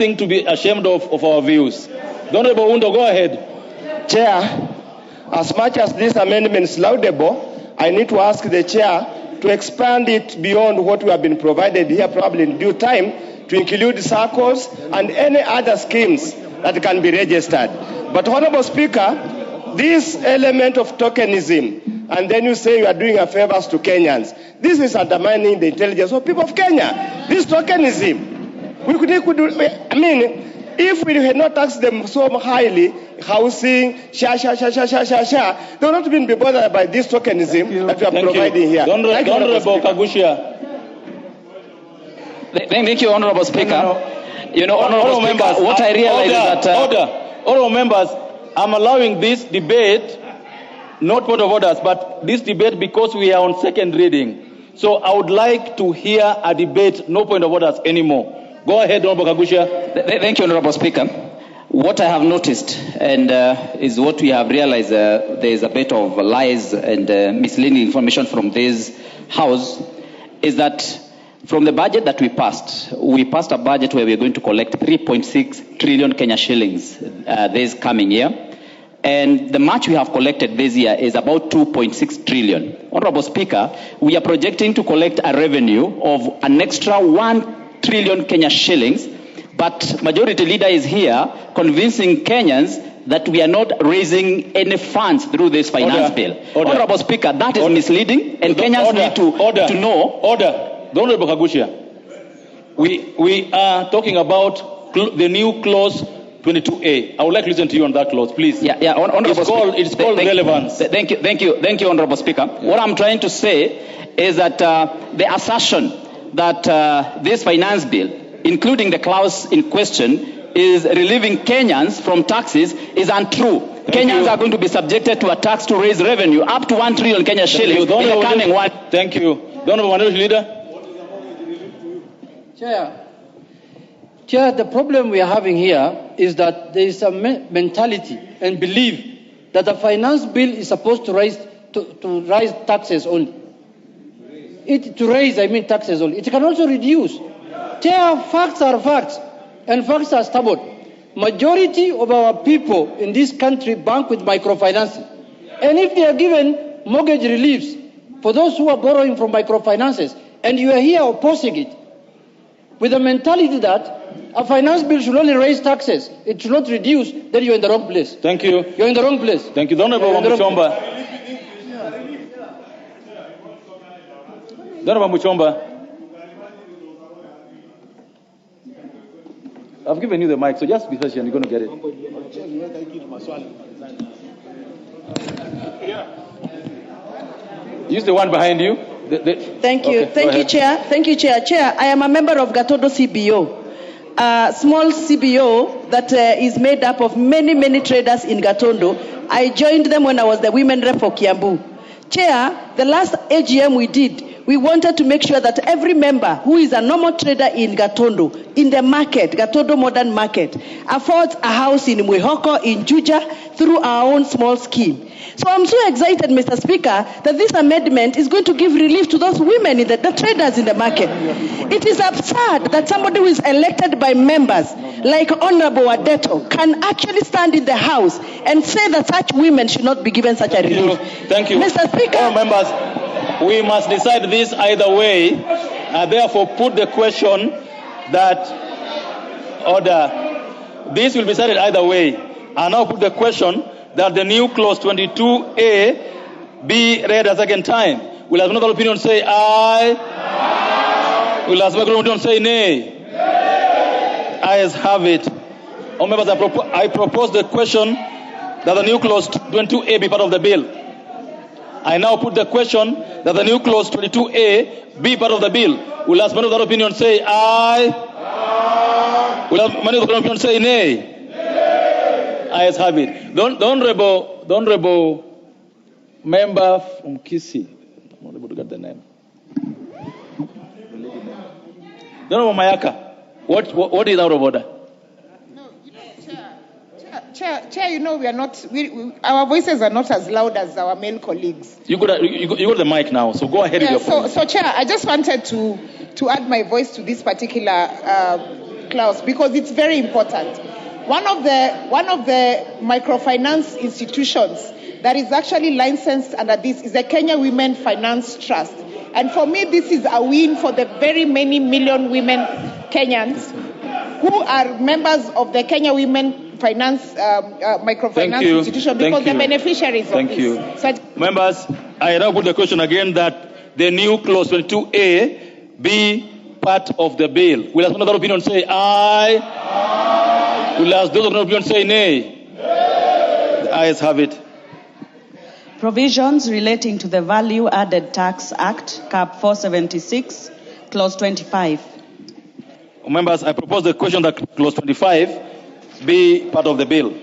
thing to be ashamed of our views. The Honorable Oundo, go ahead. Chair, as much as this amendment is laudable, I need to ask the chair to expand it beyond what we have been provided here, probably in due time, to include circles and any other schemes that can be registered. But Honorable Speaker, this element of tokenism, and then you say you are doing a favors to Kenyans, this is undermining the intelligence of people of Kenya. This tokenism, if we had not taxed them so highly, housing, they would not have been bothered by this tokenism that we are providing here. Honorable Kagushia. Thank you, Honorable Speaker. You know, Honorable Speaker, members, what I realize is that... Honorable members, I'm allowing this debate, not point of orders, but this debate because we are on second reading. So I would like to hear a debate, no point of orders anymore. Go ahead, Honorable Kagushia. Thank you, Honorable Speaker. What I have noticed and is what we have realized, there is a bit of lies and misleading information from this House, is that from the budget that we passed a budget where we are going to collect 3.6 trillion Kenya shillings this coming year. And the much we have collected this year is about 2.6 trillion. Honorable Speaker, we are projecting to collect a revenue of an extra 1 trillion Kenya shillings, but Majority Leader is here convincing Kenyans that we are not raising any funds through this finance bill. Honorable Speaker, that is misleading, and Kenyans need to know. Order. Honorable Kagushia, we are talking about the new clause 22A. I would like to listen to you on that clause, please. Yeah. Honorable it's called relevance. Thank you, Honorable Speaker. Yeah. What I'm trying to say is that the assertion that this finance bill, including the clause in question, is relieving Kenyans from taxes is untrue. Kenyans are going to be subjected to a tax to raise revenue up to 1 trillion Kenya shillings in the coming one. Thank you. The Honorable Minority Leader. Chair, the problem we are having here is that there is a mentality and belief that the finance bill is supposed to raise taxes only. Taxes only. It can also reduce. Chair, facts are facts, and facts are stubborn. Majority of our people in this country bank with microfinancing. And if they are given mortgage reliefs for those who are borrowing from microfinances, and you are here opposing it, with the mentality that a finance bill should only raise taxes, it should not reduce, then you're in the wrong place. Thank you. You're in the wrong place. Thank you. The Honorable Muchomba. The Honorable Muchomba. I've given you the mic, so just be patient, you're going to get it. Use the one behind you. Thank you. Okay, Thank you, Chair. Thank you, Chair. Chair, I am a member of Gatondo CBO, a small CBO that is made up of many traders in Gatondo. I joined them when I was the women rep for Kiambu. Chair, the last AGM we did, we wanted to make sure that every member who is a normal trader in Gatondo, in the market, Gatondo Modern Market, affords a house in Mwihoko, in Juja, through our own small scheme. So I'm so excited, Mr. Speaker, that this amendment is going to give relief to those women, the traders in the market. It is absurd that somebody who is elected by members, like Honorable Adeto, can actually stand in the House and say that such women should not be given such a relief. Thank you. Mr. Speaker. All members, we must decide this either way. Therefore, put the question that order. This will be decided either way. I now put the question that the new clause 22A be read a second time. Will another opinion say aye? Aye. Will another opinion say nay? Nay. Ayes have it. All members, I propose the question that the new clause 22A be part of the bill. I now put the question that the new clause 22A be part of the bill. Will as many of that opinion say aye? Aye. Will as many of that opinion say nay? Nay. Ayes have it. The honorable member from Kisii. I'm not able to get the name. The honorable Mayaka. What is out of order? Chair, we are not. Our voices are not as loud as our male colleagues. You got the mic now, so go ahead with your point. So, Chair, I just wanted to add my voice to this particular clause because it's very important. One of the microfinance institutions that is actually licensed under this is the Kenya Women Finance Trust. And for me, this is a win for the very many million women Kenyans who are members of the Kenya Women Finance microfinance institution because they're beneficiaries of this. So Members, I now put the question again that the new clause 22A be part of the bill. Will another opinion say aye? Aye. Will those of another opinion say nay? Nay. The ayes have it. Provisions relating to the Value Added Tax Act, Cap 476, Clause 25. Members, I propose the question that Clause 25 be part of the bill.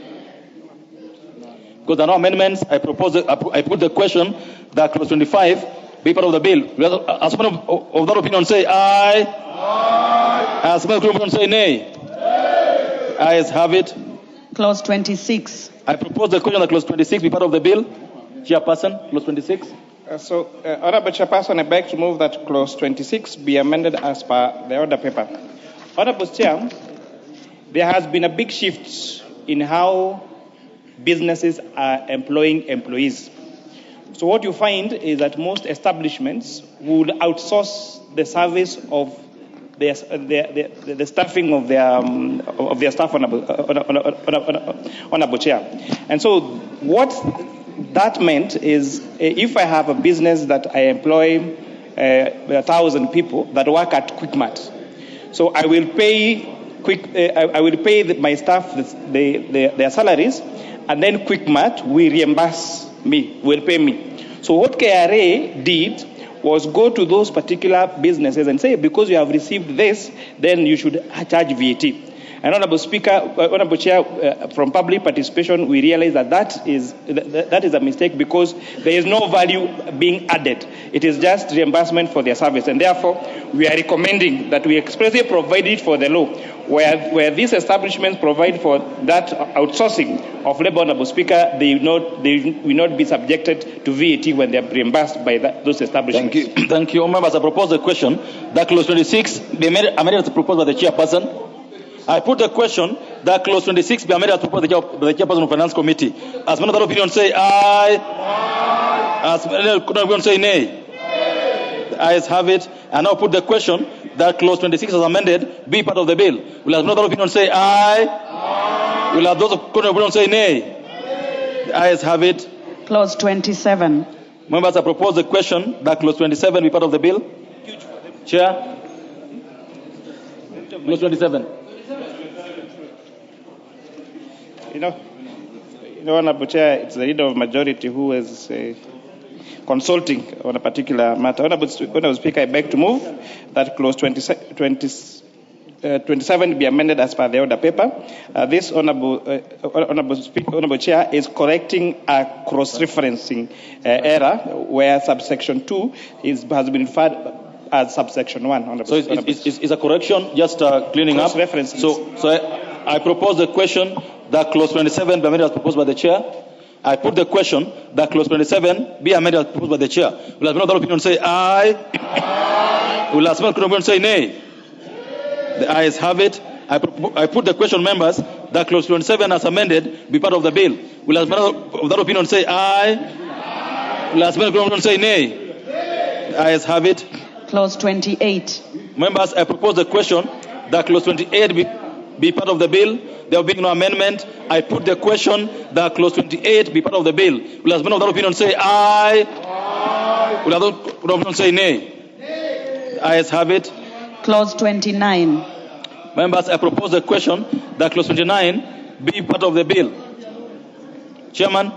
Because there are no amendments, I put the question that Clause 25 be part of the bill. As one of that opinion say aye. Aye. As one of that opinion say nay. Nay. Ayes have it. Clause 26. I propose the question that Clause 26 be part of the bill. Chairperson, Clause 26. Honorable Chairperson, I beg to move that Clause 26 be amended as per the order paper. Honorable Chair, there has been a big shift in how businesses are employing employees. So what you find is that most establishments would outsource the service of the staffing of their staff on a chair. And so what that meant is if I have a business that I employ 1,000 people that work at QuickMart, so I will pay my staff their salaries, and then QuickMart will reimburse me, will pay me. So what KRA did was go to those particular businesses and say, because you have received this, then you should charge VAT. And Honorable Speaker, Honorable Chair, from public participation, we realize that is a mistake because there is no value being added. It is just reimbursement for their service. And therefore, we are recommending that we expressly provide it for the law, where these establishments provide for that outsourcing of labor, Honorable Speaker, they will not be subjected to VAT when they are reimbursed by those establishments. Thank you. Thank you. Members, I propose the question that Clause 26 be amended as proposed by the Chairperson. I put the question that Clause 26 be amended as proposed by the Chairperson of Finance Committee. As many other opinions say aye. Aye. As many other opinions say nay. Aye. The ayes have it. I now put the question that Clause 26 as amended be part of the bill. Will as many other opinions say aye? Aye. Will as those opinions say nay? Nay. The ayes have it. Clause 27. Members, I propose the question that Clause 27 be part of the bill. Chair. Clause 27. You know, Honorable Chair, it's the leader of majority who is consulting on a particular matter. Honorable Speaker, I beg to move that Clause 27 be amended as per the order paper. This Honorable Chair is correcting a cross-referencing error where subsection 2 has been referred as subsection 1. So it's a correction, just cleaning up. So I propose the question that Clause 27 be amended as proposed by the Chair. I put the question that Clause 27 be amended as proposed by the Chair. Will another opinion say aye? Aye. Will another opinion say nay? The ayes have it. I put the question, members, that Clause 27 as amended be part of the bill. Will another opinion say aye? Aye. Will another opinion say nay? The ayes have it. Clause 28. Members, I propose the question that Clause 28 be part of the bill. There will be no amendment. I put the question that Clause 28 be part of the bill. Will as many of that opinion say aye? Aye. Will other opinion say nay? Nay. The ayes have it. Clause 29. Members, I propose the question that Clause 29 be part of the bill. Chairman.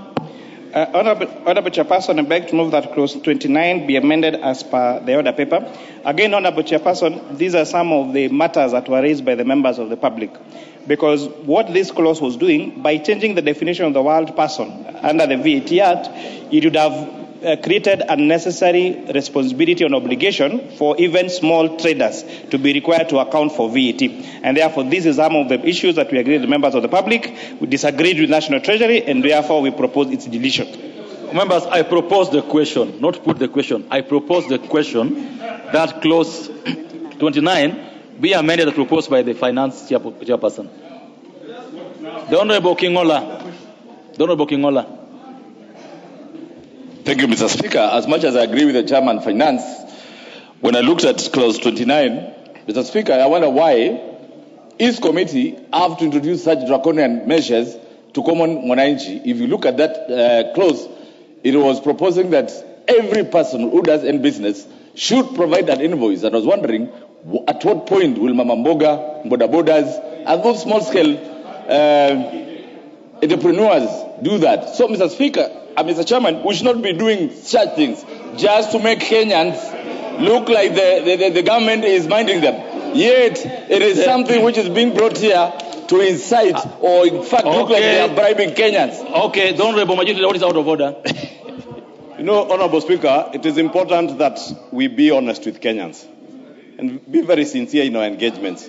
Honorable Chairperson, I beg to move that Clause 29 be amended as per the order paper. Again, Honorable Chairperson, these are some of the matters that were raised by the members of the public. Because what this clause was doing, by changing the definition of the word person under the VAT Act, it would have created unnecessary responsibility and obligation for even small traders to be required to account for VAT. And therefore, this is some of the issues that we agreed with the members of the public. We disagreed with National Treasury, and therefore we propose its deletion. Members, I propose the question, not put the question. I propose the question that Clause 29 be amended as proposed by the finance chairperson. The Honorable Kingola. The Honorable Kingola. Thank you, Mr. Speaker. As much as I agree with the chairman finance, when I looked at clause 29, Mr. Speaker, I wonder why each committee have to introduce such draconian measures to common mwananchi. If you look at that clause, it was proposing that every person who does any business should provide an invoice. And I was wondering, at what point will Mama Mboga, Boda Bodas, and those small-scale entrepreneurs do that? So, Mr. Speaker, Mr. Chairman, we should not be doing such things just to make Kenyans look like the government is minding them. Yet, it is something which is being brought here to incite or, in fact, look like they are bribing Kenyans. Okay, the Honorable Majority, what is out of order? You know, Honorable Speaker, it is important that we be honest with Kenyans and be very sincere in our engagements.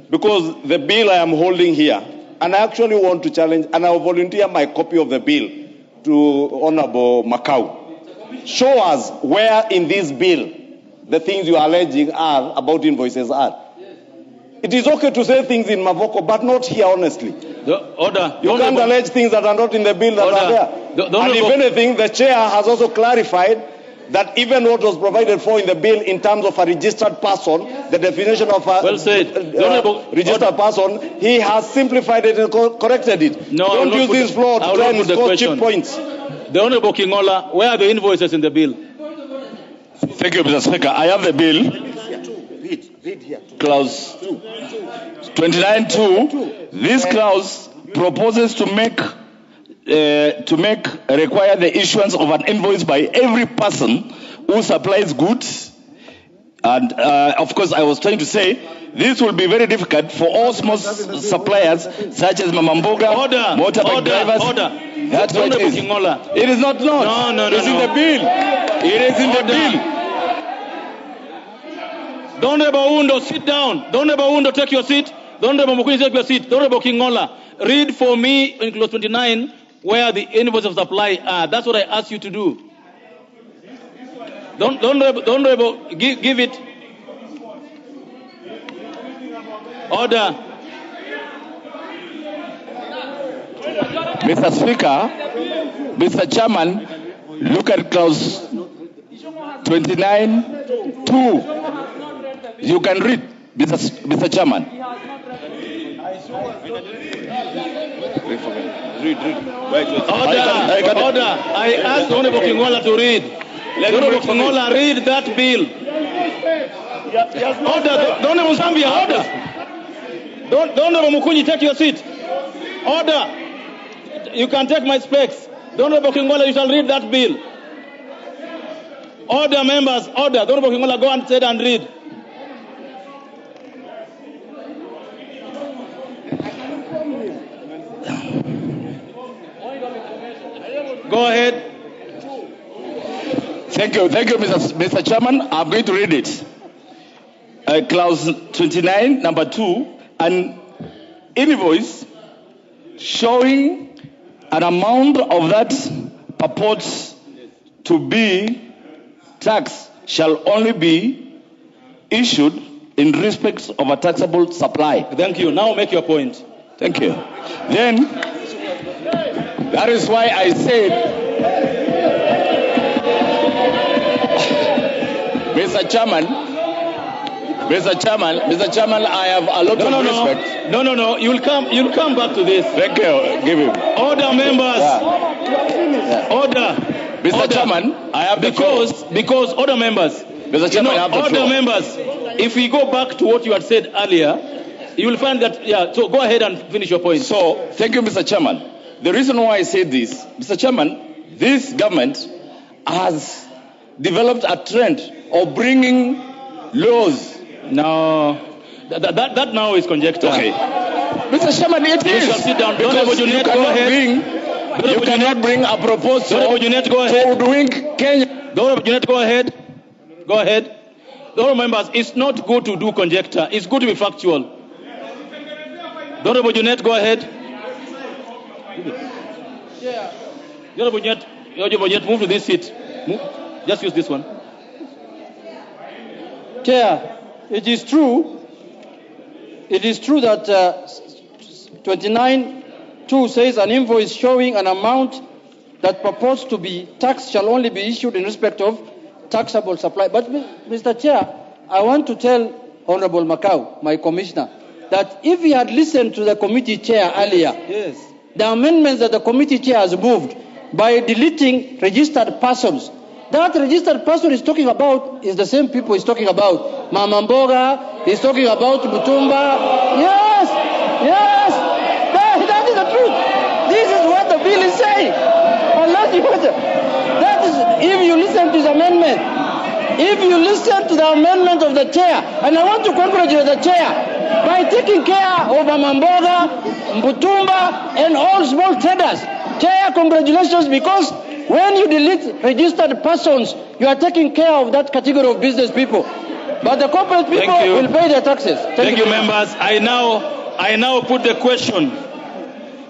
Because the bill I am holding here, and I actually want to challenge, and I will volunteer my copy of the bill to Honorable Makau. Show us where in this bill the things you are alleging are about invoices are. It is okay to say things in Mavoko, but not here, honestly. Order. You can't allege things that are not in the bill that are there. And if anything, the chair has also clarified that even what was provided for in the bill in terms of a registered person, the definition of a registered person, he has simplified it and corrected it. No, don't use this floor to try and score cheap points. The Honorable Kingola, where are the invoices in the bill? Thank you, Mr. Speaker. I have the bill. Read here. Clause 29(2). This clause proposes to require the issuance of an invoice by every person who supplies goods. And of course, I was trying to say this will be very difficult for all small suppliers such as Mama Mboga, motorbike drivers. That's what it is. It is not. No. It's in the bill. It is in the bill. The Honorable Undo, sit down. The Honorable Undo, take your seat. The Honorable Mukuni, take your seat. The Honorable Kingola, read for me in clause 29 where the invoices of supply are. That's what I asked you to do. The Honorable, give it. Order. Mr. Speaker, Mr. Chairman, look at clause 29(2). You can read, Mr. Chairman. Read. Order. I asked Honorable Kingola to read. Honorable Kingola, read that bill. Order. Honorable Zambia, order. Honorable Mukunyi, take your seat. Order. You can take my specs. Honorable Kingola, you shall read that bill. Order, members, order. Honorable Kingola, go and sit and read. Go ahead. Thank you, Mr. Chairman. I'm going to read it. Clause 29, number 2, an invoice showing an amount of that purports to be tax shall only be issued in respect of a taxable supply. Thank you. Now make your point. Thank you. Then, that is why I said, Mr. Chairman, I have a lot of respect. No. You'll come back to this. Thank you. Give him. Order, members. Yeah. Order. Mr. Chairman, I have because order, members. Mr. Chairman, I have the floor. Order, members. If we go back to what you had said earlier, you will find that, so go ahead and finish your point. So, thank you, Mr. Chairman. The reason why I said this, Mr. Chairman, this government has developed a trend of bringing laws. No, that now is conjecture. Okay. Mr. Chairman, it is. You shall sit down. Because you cannot bring a proposal to doing Kenya. Go ahead. Go ahead. Honorable members, it's not good to do conjecture. It's good to be factual. Honorable Junet, go ahead. Honorable Junet, move to this seat. Move. Just use this one. Chair, it is true it is true that 29(2) says an invoice showing an amount that purports to be taxed shall only be issued in respect of taxable supply. But, Mr. Chair, I want to tell Honorable Macau, my commissioner, that if he had listened to the committee chair earlier, Yes. the amendments that the committee chair has moved by deleting registered persons, that registered person is talking about is the same people he's talking about. Mama Mboga, he's talking about Mutumba. Yes, yes, that is the truth. This is what the bill is saying. Unless you that is, if you listen to his amendment, if you listen to the amendment of the chair, and I want to congratulate the chair by taking care of Mama Mboga, Mutumba, and all small traders. Chair, congratulations, because when you delete registered persons, you are taking care of that category of business people. But the corporate people will pay their taxes. Thank you, members. I now put the question.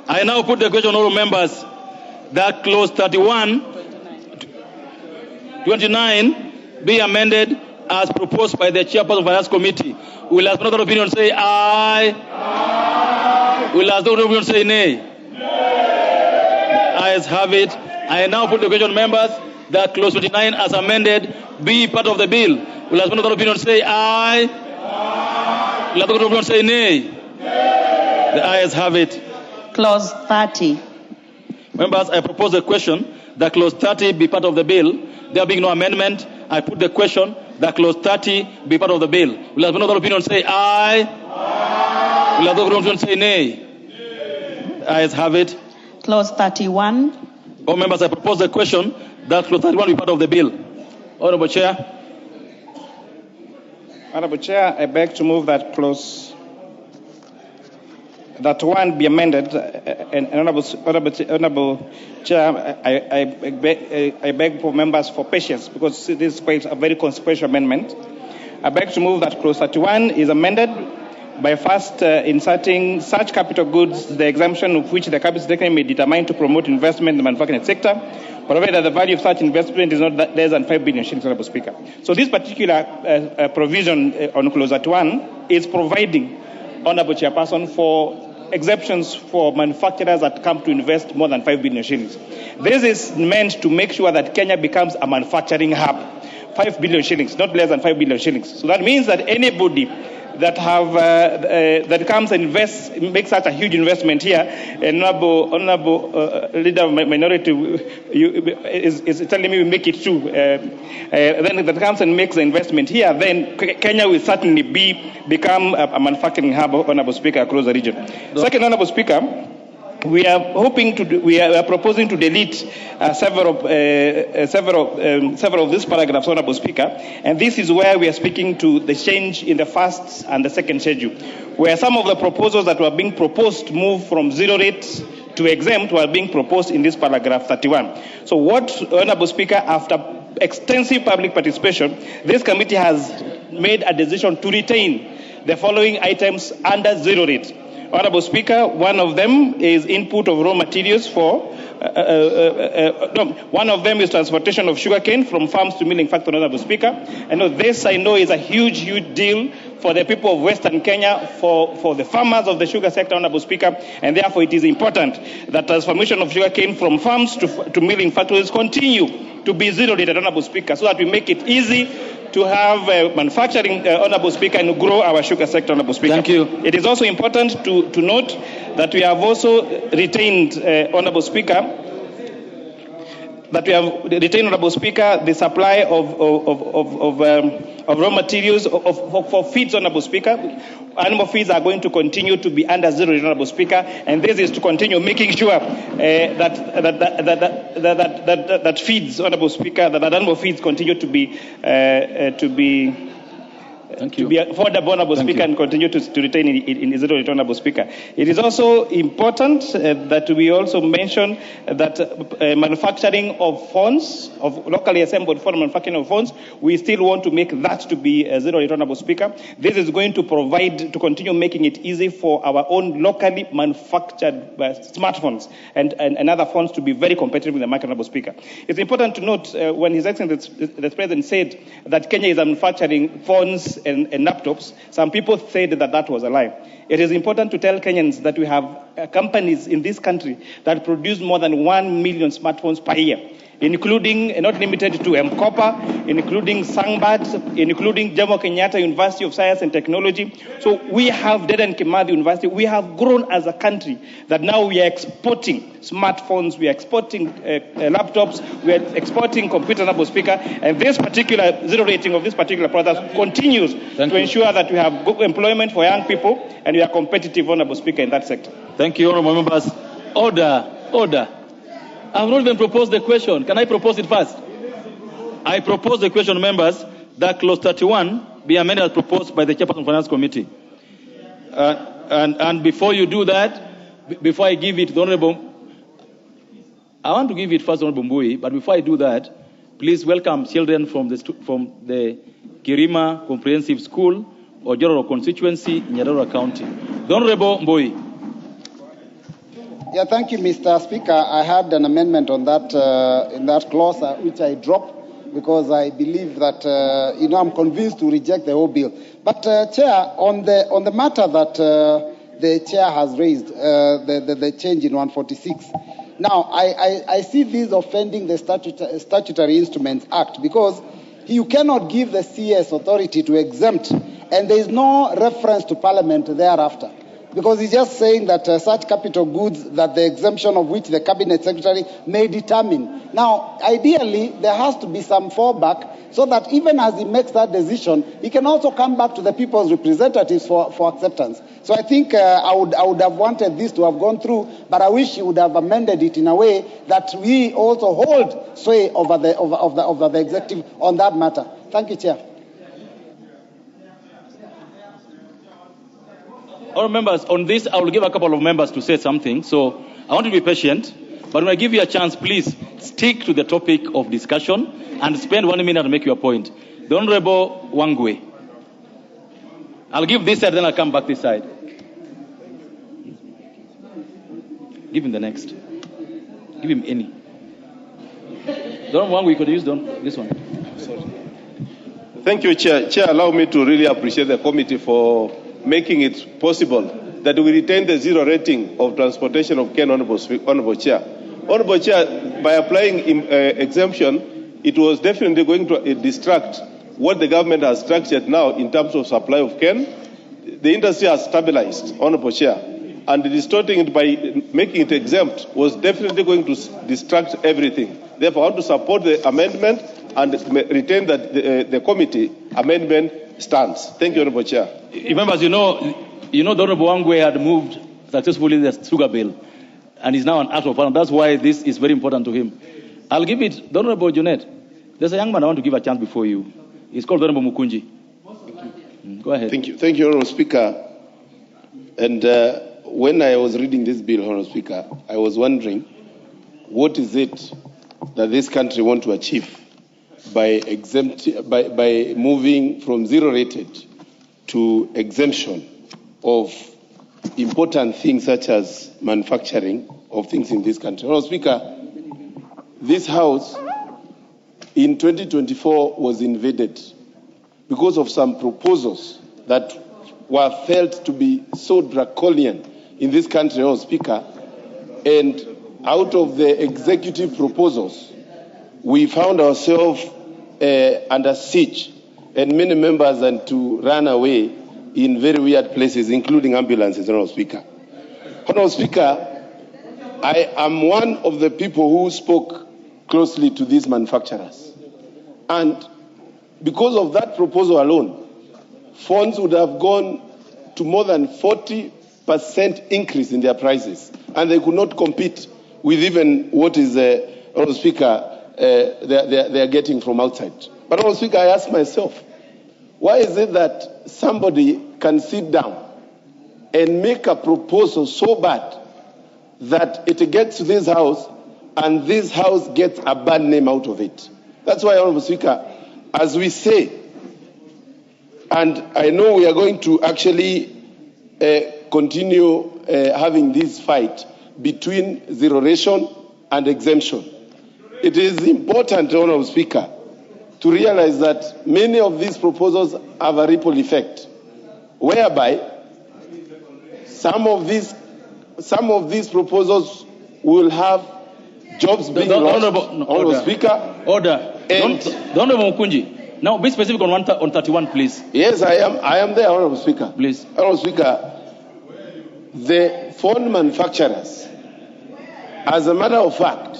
All members, that clause 29 be amended as proposed by the chairperson of the Finance Committee. Will as another opinion say aye? Aye. Will as another opinion say nay? Ayes have it. I now put the question, members, that clause 29 as amended be part of the bill. Will as another opinion say aye? Aye. Will as another opinion say nay? Nay. The ayes have it. Clause 30. Members, I propose a question that clause 30 be part of the bill. There being no amendment, I put the question that clause 30 be part of the bill. Will as another opinion say aye? Aye. Will as another opinion say nay? Nay. The ayes have it. Clause 31. All members, I propose the question that clause 31 be part of the bill. Honorable Chair. Honorable Chair, I beg to move that clause, that one be amended. And Honorable Chair, I beg for members for patience because this is quite a very consequential amendment. I beg to move that clause 31 is amended by first inserting such capital goods, the exemption of which the capital secretary may determine to promote investment in the manufacturing sector, provided that the value of such investment is not less than 5 billion shillings, Honorable Speaker. So this particular provision on clause 31 is providing, Honorable Chairperson, for exemptions for manufacturers that come to invest more than 5 billion shillings. This is meant to make sure that Kenya becomes a manufacturing hub. 5 billion shillings, not less than 5 billion shillings. So that means that anybody that that comes and invests, makes such a huge investment here, and honorable leader of minority is telling me we make it too. Then that comes and makes the investment here, then Kenya will certainly become a manufacturing hub, Honorable Speaker, across the region. Second, Honorable Speaker, we are proposing to delete several of these paragraphs, Honorable Speaker, and this is where we are speaking to the change in the first and the second schedule, where some of the proposals that were being proposed move from zero rate to exempt were being proposed in this paragraph 31. So what, Honorable Speaker, after extensive public participation, this committee has made a decision to retain the following items under zero rate. Honorable Speaker, one of them is input of raw materials for, one of them is transportation of sugarcane from farms to milling factory, Honorable Speaker. And this I know is a huge, huge deal for the people of Western Kenya, for the farmers of the sugar sector, Honorable Speaker, and therefore it is important that transformation of sugarcane from farms to milling factories continue to be zero rated, Honorable Speaker, so that we make it easy to have manufacturing, Honorable Speaker, and grow our sugar sector, Honorable Speaker. Thank you. It is also important to note that we have also retained, Honorable Speaker, Honorable Speaker, the supply of raw materials for feeds, Honorable Speaker. Animal feeds are going to continue to be under zero, Honorable Speaker, and this is to continue making sure that feeds, Honorable Speaker, that animal feeds continue to be affordable, Honorable Speaker, and continue to retain in zero rate, Honorable Speaker. It is also important that we also mention that manufacturing of phones, of locally assembled phone manufacturing of phones, we still want to make that to be zero rate, Honorable Speaker. This is going to continue making it easy for our own locally manufactured smartphones and other phones to be very competitive in the market, Honorable Speaker. It's important to note when His Excellency the President said that Kenya is manufacturing phones and laptops, some people said that that was a lie. It is important to tell Kenyans that we have companies in this country that produce more than 1 million smartphones per year, including, and not limited to, M-Kopa, including Sangbird, including Jomo Kenyatta University of Science and Technology. So we have Dedan Kimathi University. We have grown as a country that now we are exporting smartphones, we are exporting laptops, we are exporting computer-enabled speaker, and this particular zero rating of this particular product continues to ensure that we have good employment for young people and we are competitive, honorable speaker, in that sector. Thank you, honorable members. Order. I have not even proposed the question. Can I propose it first? I propose the question, members, that clause 31 be amended as proposed by the chairperson of the Finance Committee. And before you do that, before I give it to the honorable, I want to give it first to honorable Mbui, but before I do that, please welcome children from the Kirima Comprehensive School, Ojoro constituency, Nyandarua County. The honorable Mbui. Yeah, thank you, Mr. Speaker. I had an amendment on that in that clause, which I dropped because I believe that I'm convinced to reject the whole bill. But Chair, on the matter that the Chair has raised, the change in 146. Now, I see this offending the Statutory Instruments Act because you cannot give the CS authority to exempt, and there is no reference to Parliament thereafter. Because he's just saying that such capital goods that the exemption of which the Cabinet Secretary may determine. Now, ideally, there has to be some fallback so that even as he makes that decision, he can also come back to the people's representatives for acceptance. So I think I would have wanted this to have gone through, but I wish he would have amended it in a way that we also hold sway over the executive on that matter. Thank you, Chair. All members, on this, I will give a couple of members to say something. So I want to be patient, but when I give you a chance, please stick to the topic of discussion and spend 1 minute to make your point. The Honorable Wangwe. I'll give this side, then I'll come back this side. Give him the next. Give him any. The Honorable Wangwe, you could use this one. Sorry. Thank you, Chair. Chair, allow me to really appreciate the committee for making it possible that we retain the zero rating of transportation of Ken, Honorable Chair. Honorable Chair, by applying exemption, it was definitely going to distract what the government has structured now in terms of supply of Ken. The industry has stabilized, Honorable Chair, and distorting it by making it exempt was definitely going to distract everything. Therefore, I want to support the amendment and retain that the committee amendment stands. Thank you, Honorable Chair. Members, the Honorable Wangwe had moved successfully the sugar bill, and is now an act of parliament. That's why this is very important to him. I'll give it, the Honorable Junet. There's a young man I want to give a chance before you. He's called the Honorable Mukunji. Go ahead. Thank you, Honorable Speaker. And when I was reading this bill, Honorable Speaker, I was wondering, what is it that this country want to achieve by moving from zero rated to exemption of important things such as manufacturing of things in this country. Honorable Speaker, this House in 2024 was invaded because of some proposals that were felt to be so draconian in this country, Honorable Speaker, and out of the executive proposals, we found ourselves under siege, and many members had to run away in very weird places, including ambulances, Honorable Speaker. Honorable Speaker, I am one of the people who spoke closely to these manufacturers. And because of that proposal alone, phones would have gone to more than 40% increase in their prices, and they could not compete with even what is, Honorable Speaker, they are getting from outside. But Honorable Speaker, I ask myself, why is it that somebody can sit down and make a proposal so bad that it gets to this House and this House gets a bad name out of it? That's why, Honorable Speaker, as we say, and I know we are going to actually continue having this fight between zero ration and exemption. It is important, Honorable Speaker, to realize that many of these proposals have a ripple effect, whereby some of these proposals will have jobs being lost. Honorable Speaker. Order. And Honorable Mukunji. Now, be specific on 31, please. Yes, I am there, Honorable Speaker. Please. Honorable Speaker, the phone manufacturers, as a matter of fact,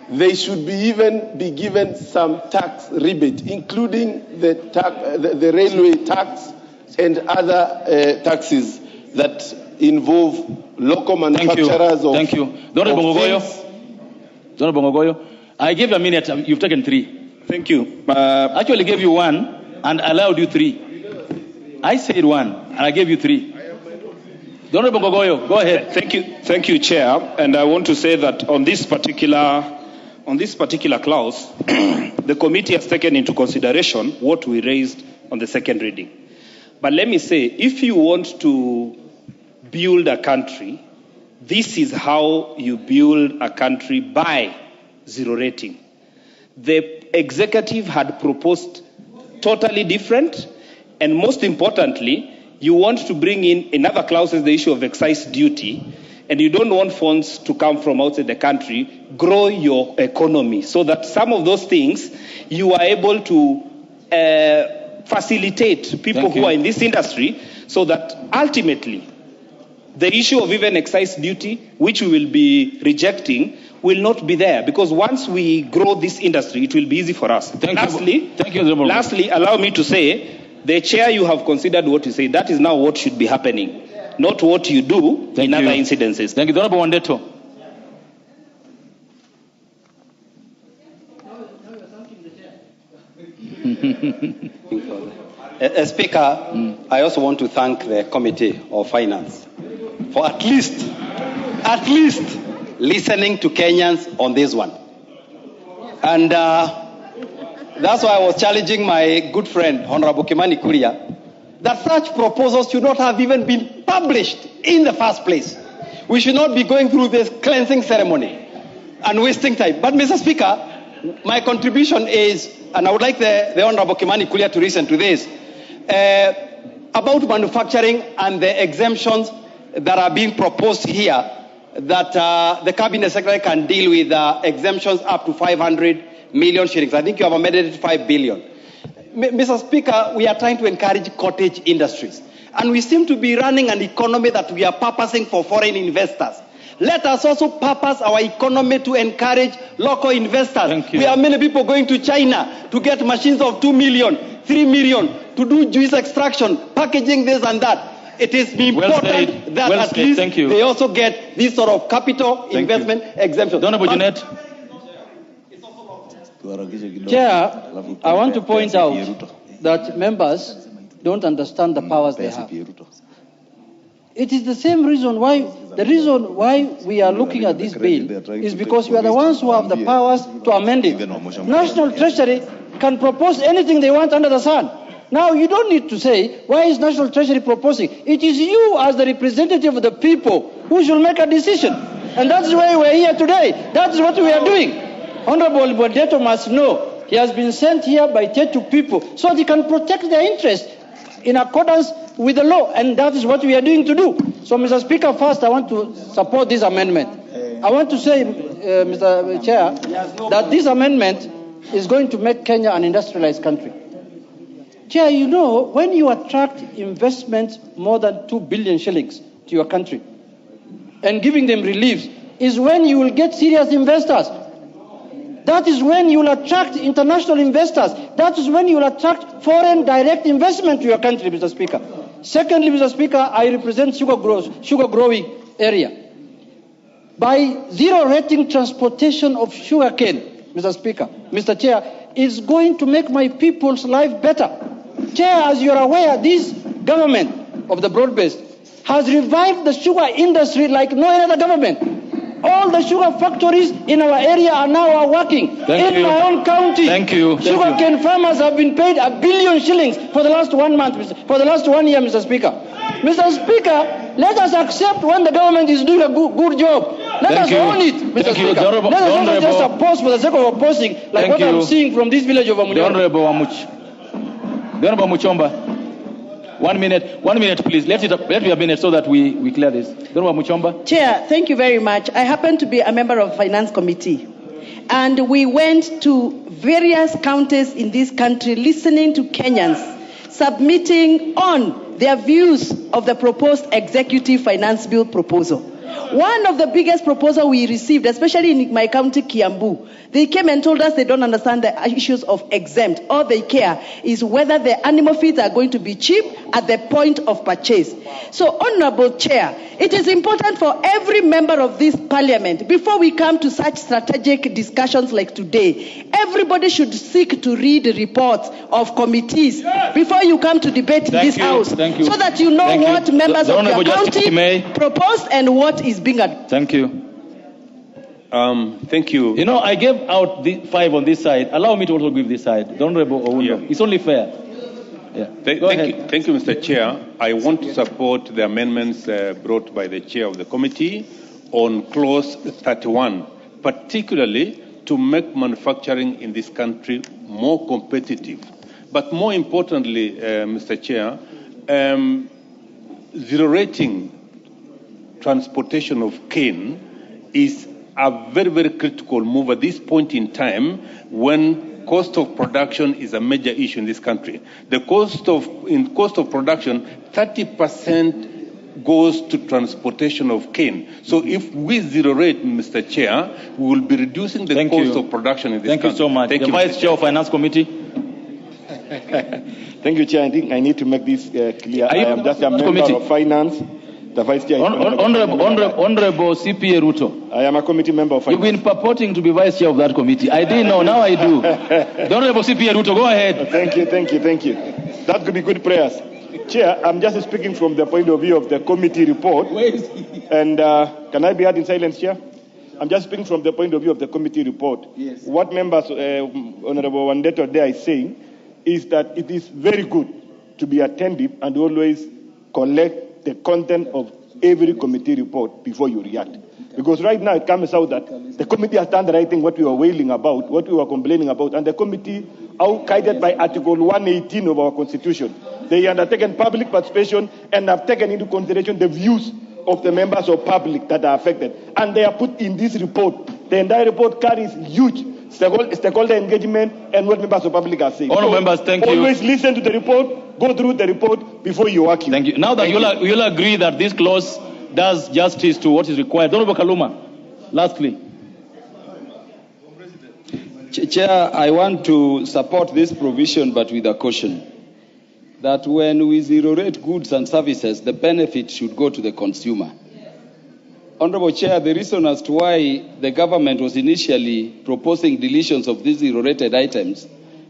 they should be given some tax rebate, including the railway tax and other taxes that involve local manufacturers. Thank you. Honorable Bongogoyo, I gave you a minute. You've taken 3. Thank you. Actually gave you 1 and allowed you 3. I said 1 and I gave you 3. Honorable Bongogoyo, go ahead. Thank you, Chair. And I want to say that on this particular clause, the committee has taken into consideration what we raised on the second reading. But let me say, if you want to build a country, this is how you build a country by zero rating. The executive had proposed totally different, and most importantly, you want to bring in another clause as the issue of excise duty, and you don't want funds to come from outside the country. Grow your economy so that some of those things you are able to facilitate people who are in this industry, so that ultimately the issue of even excise duty, which we will be rejecting, will not be there, because once we grow this industry, it will be easy for us. Lastly, allow me to say, the chair, you have considered what you say. That is now what should be happening, not what you do in other incidences. Thank you. Honorable Wandeto. Speaker, I also want to thank the Committee of Finance for at least listening to Kenyans on this one. And that's why I was challenging my good friend, Honorable Kimani Kuria, that such proposals should not have even been published in the first place. We should not be going through this cleansing ceremony and wasting time. But, Mr. Speaker, my contribution is, and I would like the Honorable Kimani Kuria to listen to this, about manufacturing and the exemptions that are being proposed here, that the Cabinet Secretary can deal with exemptions up to 500 million shillings. I think you have amended it to 5 billion. Mr. Speaker, we are trying to encourage cottage industries, and we seem to be running an economy that we are purposing for foreign investors. Let us also purpose our economy to encourage local investors. We have many people going to China to get machines of 2 million, 3 million to do juice extraction, packaging this and that. It is important that at least they also get this sort of capital investment exemption. Honorable Jeanette. Chair, I want to point out that members don't understand the powers they have. It is the same reason why we are looking at this bill is because we are the ones who have the powers to amend it. National Treasury can propose anything they want under the sun. Now, you don't need to say, why is National Treasury proposing? It is you as the representative of the people who should make a decision. And that's why we're here today. That's what we are doing. Honorable Wandeto must know he has been sent here by Tetu people so they can protect their interests in accordance with the law. And that is what we are doing to do. So, Mr. Speaker, first I want to support this amendment. I want to say, Mr. Chair, that this amendment is going to make Kenya an industrialized country. Chair, you know, when you attract investment more than 2 billion shillings to your country and giving them relief is when you will get serious investors. That is when you will attract international investors. That is when you will attract foreign direct investment to your country, Mr. Speaker. Secondly, Mr. Speaker, I represent sugar growing area. By zero rating transportation of sugarcane, Mr. Speaker, Mr. Chair, is going to make my people's life better. Chair, as you are aware, this government of the broad-based has revived the sugar industry like no other government. All the sugar factories in our area are now working. In my own county, sugarcane farmers have been paid 1 billion shillings for the last 1 month, for the last 1 year, Mr. Speaker. Mr. Speaker, let us accept when the government is doing a good job. Let Thank us you. own it, Mr. Thank you. Speaker. The Honorable- Let us the not just Honorable- oppose for the sake of opposing, like Thank what I'm you. seeing from this village of The Amunyoro. Honorable Wamuch. The Honorable Muchomba. 1 minute, please. Let it be a minute so that we clear this. The Honorable Muchomba. Chair, thank you very much. I happen to be a member of Finance Committee. And we went to various counties in this country listening to Kenyans submitting on their views of the proposed executive finance bill proposal. One of the biggest proposals we received, especially in my county, Kiambu, they came and told us they don't understand the issues of exempt. All they care is whether the animal feeds are going to be cheap at the point of purchase. So, Honorable Chair, it is important for every member of this parliament, before we come to such strategic discussions like today, everybody should seek to read reports of committees before you come to debate in this house, so that you know Thank you. what members The of your Honorable Justice county May. proposed and what is being adopted. Thank you. Thank you. You know, I gave out the 5 on this side. Allow me to also give this side. The Honorable Oundo. It's only fair. Yeah. Thank you, Mr. Chair. I want to support the amendments brought by the chair of the committee on clause 31, particularly to make manufacturing in this country more competitive. But more importantly, Mr. Chair, zero rating transportation of cane is a very, very critical move at this point in time when cost of production is a major issue in this country. In cost of production, 30% goes to transportation of cane. So if we zero rate, Mr. Chair, we will be reducing the cost of production in this country. Thank you so much. The Vice Chair of Finance Committee. Thank you, Chair. I think I need to make this clear. Are you I am just a member committee? of Finance. The Vice Chair. Honorable CPA Ruto. I am a committee member of Finance. You've been purporting to be Vice Chair of that committee. I didn't know. Now I do. The Honorable CPA Ruto, go ahead. Thank you. That could be good prayers. Chair, I'm just speaking from the point of view of the committee report. And can I be heard in silence, Chair? I'm just speaking from the point of view of the committee report. Yes. What members, Honorable Wandeto there is saying is that it is very good to be attentive and always collect the content of every committee report before you react. Because right now it comes out that the committee has done the right thing, what we were wailing about, what we were complaining about, and the committee, guided by Article 118 of our Constitution, they undertaken public participation and have taken into consideration the views of the members of public that are affected. And they are put in this report. The entire report carries huge stakeholder engagement and what members of public are saying. Honourable members, thank you. Always listen to the report, go through the report before you argue. Thank you. Now that you'll agree that this clause does justice to what is required. Honorable Kaluma, lastly. Chair, I want to support this provision, but with a caution that when we zero rate goods and services, the benefit should go to the consumer. Honorable Chair, the reason as to why the government was initially proposing deletions of these zero rated items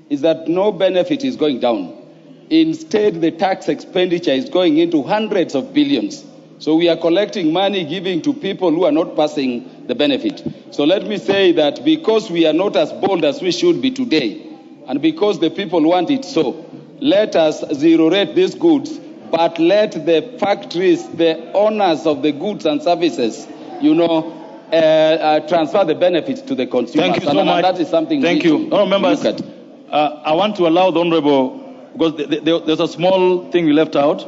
is that no benefit is going down. Instead, the tax expenditure is going into hundreds of billions. So we are collecting money, giving to people who are not passing the benefit. So let me say that because we are not as bold as we should be today, and because the people want it so, let us zero rate these goods, but let the factories, the owners of the goods and services, transfer the benefits to the consumers. Thank you so much. That is something Thank you. Members, I want to allow the Honorable, because there's a small thing we left out,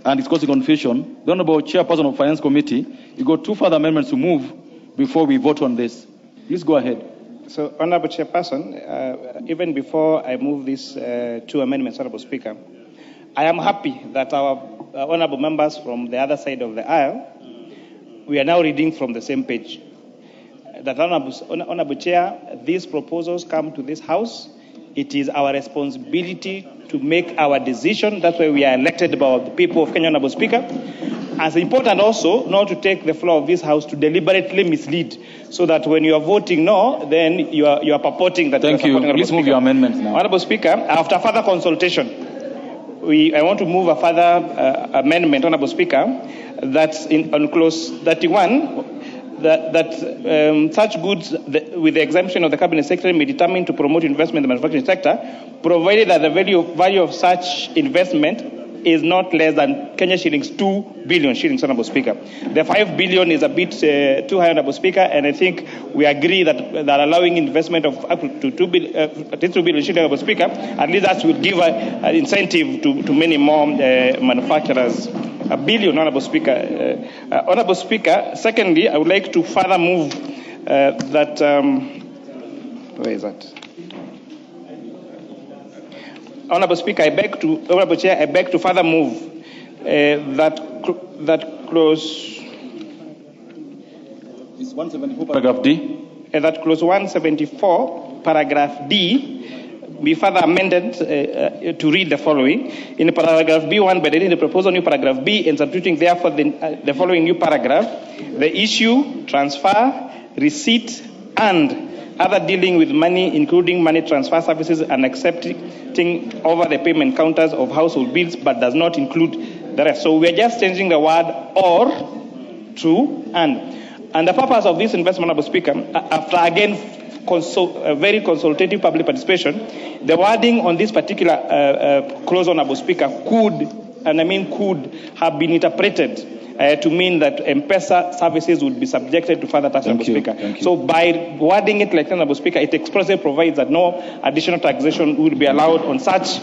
and it's causing confusion. The Honorable Chairperson of Finance Committee, you got 2 further amendments to move before we vote on this. Please go ahead. So, Honorable Chairperson, even before I move these 2 amendments, Honorable Speaker, I am happy that our honorable members from the other side of the aisle, we are now reading from the same page. That Honorable Chair, these proposals come to this House. It is our responsibility to make our decision. That's why we are elected by the people of Kenya, Honorable Speaker. As important also not to take the floor of this House to deliberately mislead, so that when you are voting no, then you are purporting that. Thank you. Please move your amendments now. Honorable Speaker, after further consultation, I want to move a further amendment, Honorable Speaker, that's on clause 31, that such goods with the exemption of the Cabinet Secretary may determine to promote investment in the manufacturing sector, provided that the value of such investment is not less than Kenya shillings 2 billion shillings, Honorable Speaker. The 5 billion is a bit too high, Honorable Speaker, and I think we agree that allowing investment of up to 2 billion shillings, Honorable Speaker, at least that will give an incentive to many more manufacturers. A billion, Honorable Speaker. Honorable Speaker, secondly, I would like to further move that. Where is that? Honorable Speaker, Honorable Chair, I beg to further move that clause. It's 174, paragraph D. That clause 174, paragraph D, be further amended to read the following. In paragraph B1, by the proposal new paragraph B, and substituting therefore the following new paragraph, the issue, transfer, receipt, and other dealing with money, including money transfer services and accepting over the payment counters of household bills, but does not include the rest. So we are just changing the word or to and. And the purpose of this investment, Honorable Speaker, after again very consultative public participation, the wording on this particular clause, Honorable Speaker, could have been interpreted to mean that M-Pesa services would be subjected to further tax, Honorable Speaker. So by wording it like that, Honorable Speaker, it expressly provides that no additional taxation would be allowed on such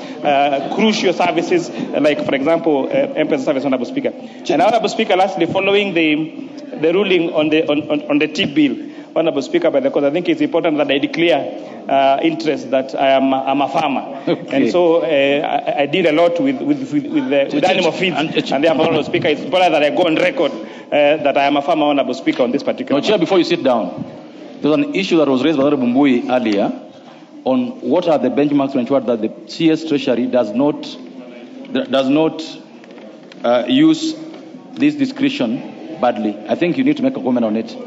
crucial services, like, for example, M-Pesa service, Honorable Speaker. And Honorable Speaker, lastly, following the ruling on the T-bill, Honorable Speaker, because I think it's important that I declare interest that I'm a farmer. Okay. And so I did a lot with animal feed. And therefore, Honorable Speaker, it's important that I go on record that I am a farmer, Honorable Speaker, on this particular Chair, before you sit down, there's an issue that was raised by Honorable Mbui earlier on what are the benchmarks to ensure that the CS Treasury does not use this discretion badly. I think you need to make a comment on it.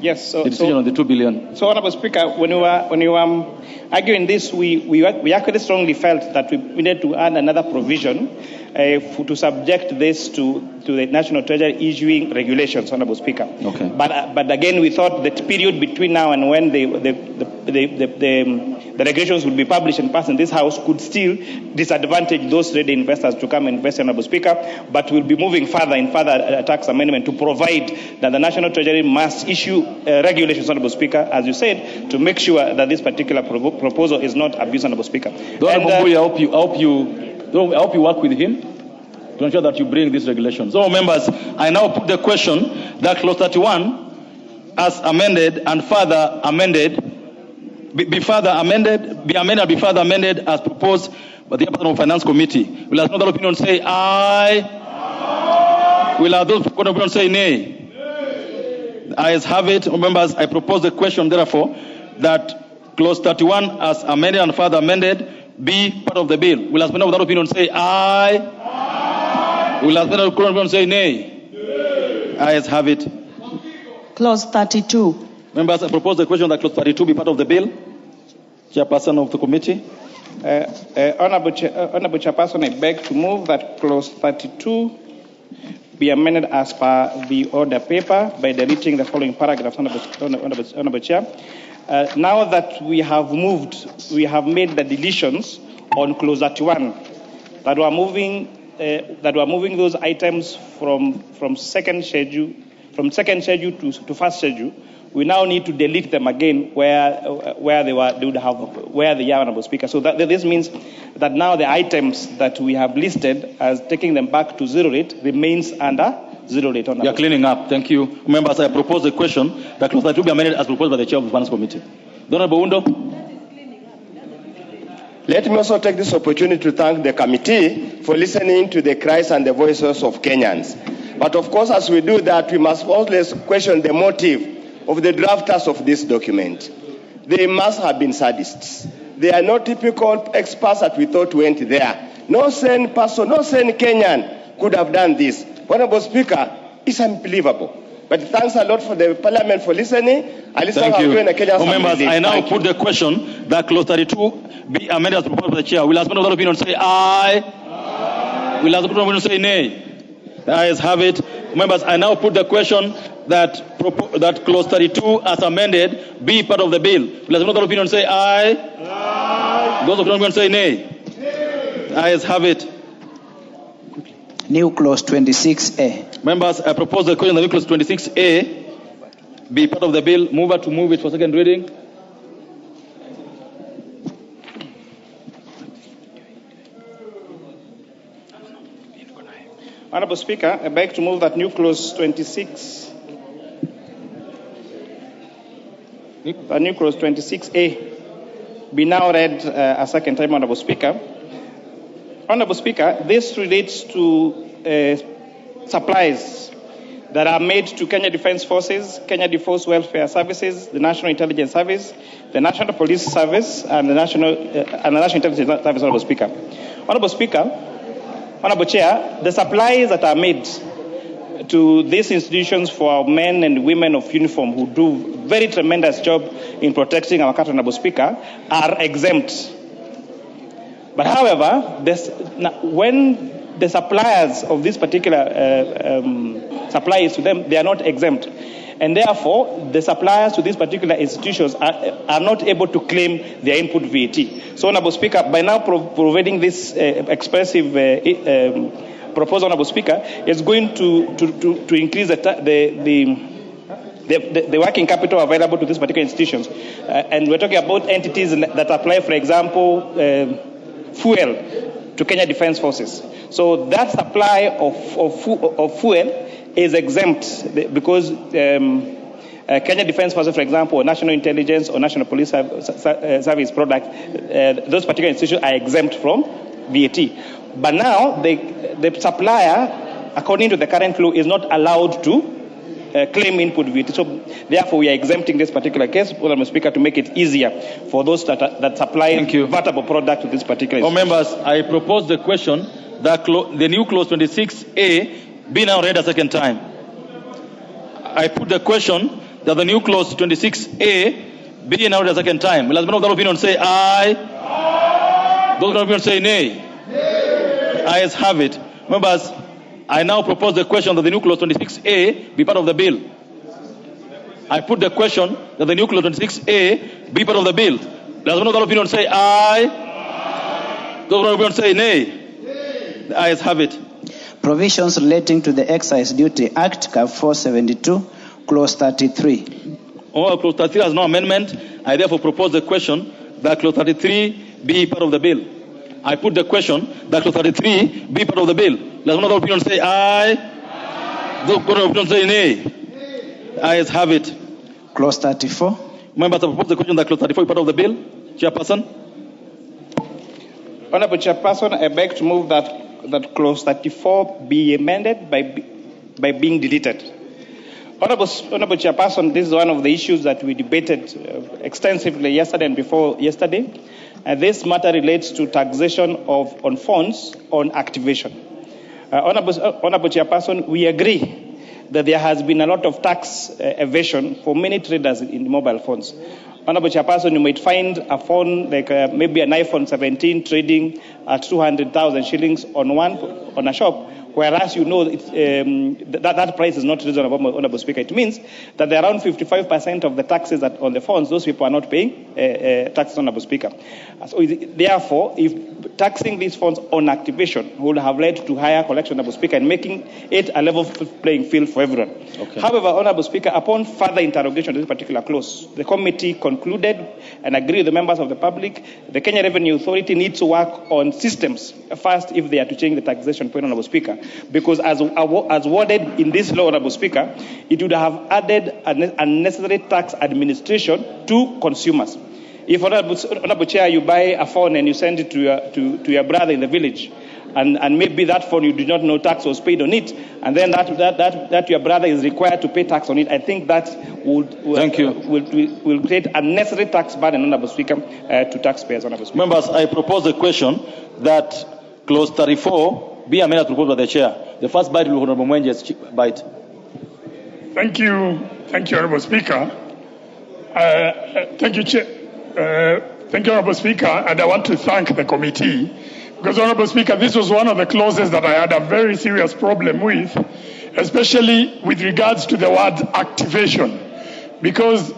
Yes, the decision on the 2 billion. So, Honorable Speaker, when we were arguing this, we actually strongly felt that we needed to add another provision to subject this to the National Treasury issuing regulations, Honorable Speaker. Okay. But again, we thought that period between now and when the regulations would be published and passed in this House could still disadvantage those ready investors to come and invest, Honorable Speaker. But we'll be moving further in further tax amendment to provide that the National Treasury must issue regulations, Honorable Speaker, as you said, to make sure that this particular proposal is not abused, Honorable Speaker. I hope you work with him to ensure that you bring this regulation. So, members, I now put the question that clause 31, as amended and further amended, be further amended as proposed by the Personal Finance Committee. Will another opinion say aye? Aye. Will those opinion say nay? The ayes have it. Members, I propose the question, therefore, that clause 31, as amended and further amended, be part of the bill. Will as many without opinion say aye? Aye. Will as many without opinion say nay? Nay. Ayes have it. Clause 32. Members, I propose the question that clause 32 be part of the bill. Chairperson of the committee. Honorable Chairperson, I beg to move that clause 32 be amended as per the order paper by deleting the following paragraph, Honorable Chair. Now that we have made the deletions on clause 31, that we are moving those items from second schedule to first schedule. We now need to delete them again where they are, Honorable Speaker. So this means that now the items that we have listed as taking them back to zero rate remains under zero rate. You are cleaning up. Thank you. Members, I propose the question that clause 32 be amended as proposed by the Chair of the Finance Committee. Honorable Undo. Let me also take this opportunity to thank the committee for listening to the cries and the voices of Kenyans. But of course, as we do that, we must always question the motive of the drafters of this document. They must have been sadists. They are not typical experts that we thought went there. No sane person, no sane Kenyan could have done this. Honorable Speaker, it's unbelievable. But thanks a lot for the Parliament for listening. Thank you. Members, I now put the question that clause 32 be amended as proposed by the Chair. Will as many opinion say aye? Aye. Will as many opinion say nay? The ayes have it. Members, I now put the question that clause 32 as amended be part of the bill. Will as many opinion say aye? Aye. Those opinion say nay? Nay. The ayes have it. New clause 26A. Members, I propose the question that new clause 26A be part of the bill. Mover to move it for second reading. Honourable Speaker, I beg to move that new clause 26, new clause 26A be now read a second time, Honourable Speaker. Honourable Speaker, this relates to supplies that are made to Kenya Defence Forces, Kenya Defence Welfare Services, the National Intelligence Service, the National Police Service, and the National Intelligence Service, Honourable Speaker. Honourable Speaker, Honourable Chair, the supplies that are made to these institutions for our men and women of uniform who do very tremendous job in protecting our country, Honourable Speaker, are exempt. But however, when the suppliers of this particular supplies to them, they are not exempt. And therefore, the suppliers to these particular institutions are not able to claim their input VAT. So, Honourable Speaker, by now providing this expressive proposal, Honourable Speaker, is going to increase the working capital available to these particular institutions. And we're talking about entities that apply, for example, fuel to Kenya Defence Forces. So that supply of fuel is exempt because Kenya Defence Forces, for example, or National Intelligence or National Police Service products, those particular institutions are exempt from VAT. But now the supplier, according to the current law, is not allowed to claim input VAT. So therefore, we are exempting this particular case, Madam Speaker, to make it easier for those that supply vatable product to this particular institution. Members, I propose the question that the new clause 26A be now read a second time. I put the question that the new clause 26A be now read a second time. Will as many of that opinion say aye? Aye. Those of opinion say nay? Nay. Ayes have it. Members, I now propose the question that the new clause 26A be part of the bill. I put the question that the new clause 26A be part of the bill. Will as many of that opinion say aye? Aye. Those of opinion say nay? Nay. The ayes have it. Provisions relating to the Excise Duty Act, CAP 472, Clause 33. Clause 33 has no amendment. I therefore propose the question that Clause 33 be part of the bill. I put the question that Clause 33 be part of the bill. Let another opinion say aye. Aye. Those opinion say nay. Nay. Ayes have it. Clause 34. Members, I propose the question that Clause 34 be part of the bill. Chairperson. Honourable Chairperson, I beg to move that clause 34 be amended by being deleted. Honourable Chairperson, this is one of the issues that we debated extensively yesterday and before yesterday. And this matter relates to taxation on phones on activation. Honourable Chairperson, we agree that there has been a lot of tax evasion for many traders in mobile phones. Honourable Chairperson, you might find a phone like maybe an iPhone 17 trading at 200,000 shillings on a shop, whereas you know that price is not reasonable, Honourable Speaker. It means that around 55% of the taxes on the phones, those people are not paying taxes, Honourable Speaker. So therefore, if taxing these phones on activation would have led to higher collection, Honourable Speaker, and making it a level playing field for everyone. Okay. However, Honourable Speaker, upon further interrogation of this particular clause, the committee concluded and agreed with the members of the public, the Kenya Revenue Authority needs to work on systems first if they are to change the taxation point, Honourable Speaker. Because as worded in this law, Honourable Speaker, it would have added unnecessary tax administration to consumers. If, Honourable Chair, you buy a phone and you send it to your brother in the village, and maybe that phone you did not know tax was paid on it, and then that your brother is required to pay tax on it, I think that will create unnecessary tax burden, Honourable Speaker, to taxpayers, Honourable Speaker. Members, I propose the question that Clause 34 be amended proposed by the Chair. The first bite will be Honourable Mwenje's bite. Thank you, Honourable Speaker. Thank you, Honourable Speaker, and I want to thank the committee because, Honourable Speaker, this was one of the clauses that I had a very serious problem with, especially with regards to the word activation, because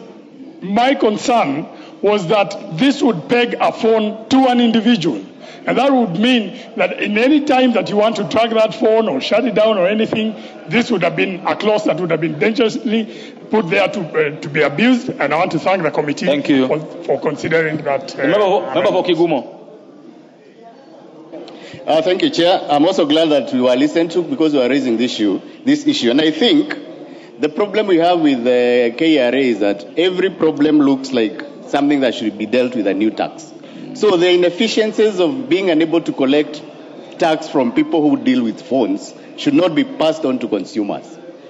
my concern was that this would peg a phone to an individual. And that would mean that in any time that you want to track that phone or shut it down or anything, this would have been a clause that would have been dangerously put there to be abused. And I want to thank the committee for considering that. Member for Kigumo. Thank you, Chair. I'm also glad that we were listened to because we are raising this issue. And I think the problem we have with the KRA is that every problem looks like something that should be dealt with a new tax. So the inefficiencies of being unable to collect tax from people who deal with phones should not be passed on to consumers.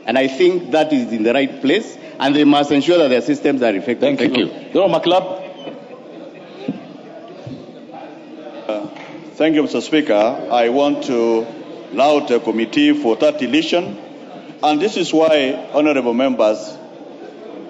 And I think that is in the right place, and they must ensure that their systems are effective. Thank you. Thank you, Mr. Speaker. I want to laud the committee for that deletion. And this is why, honorable members,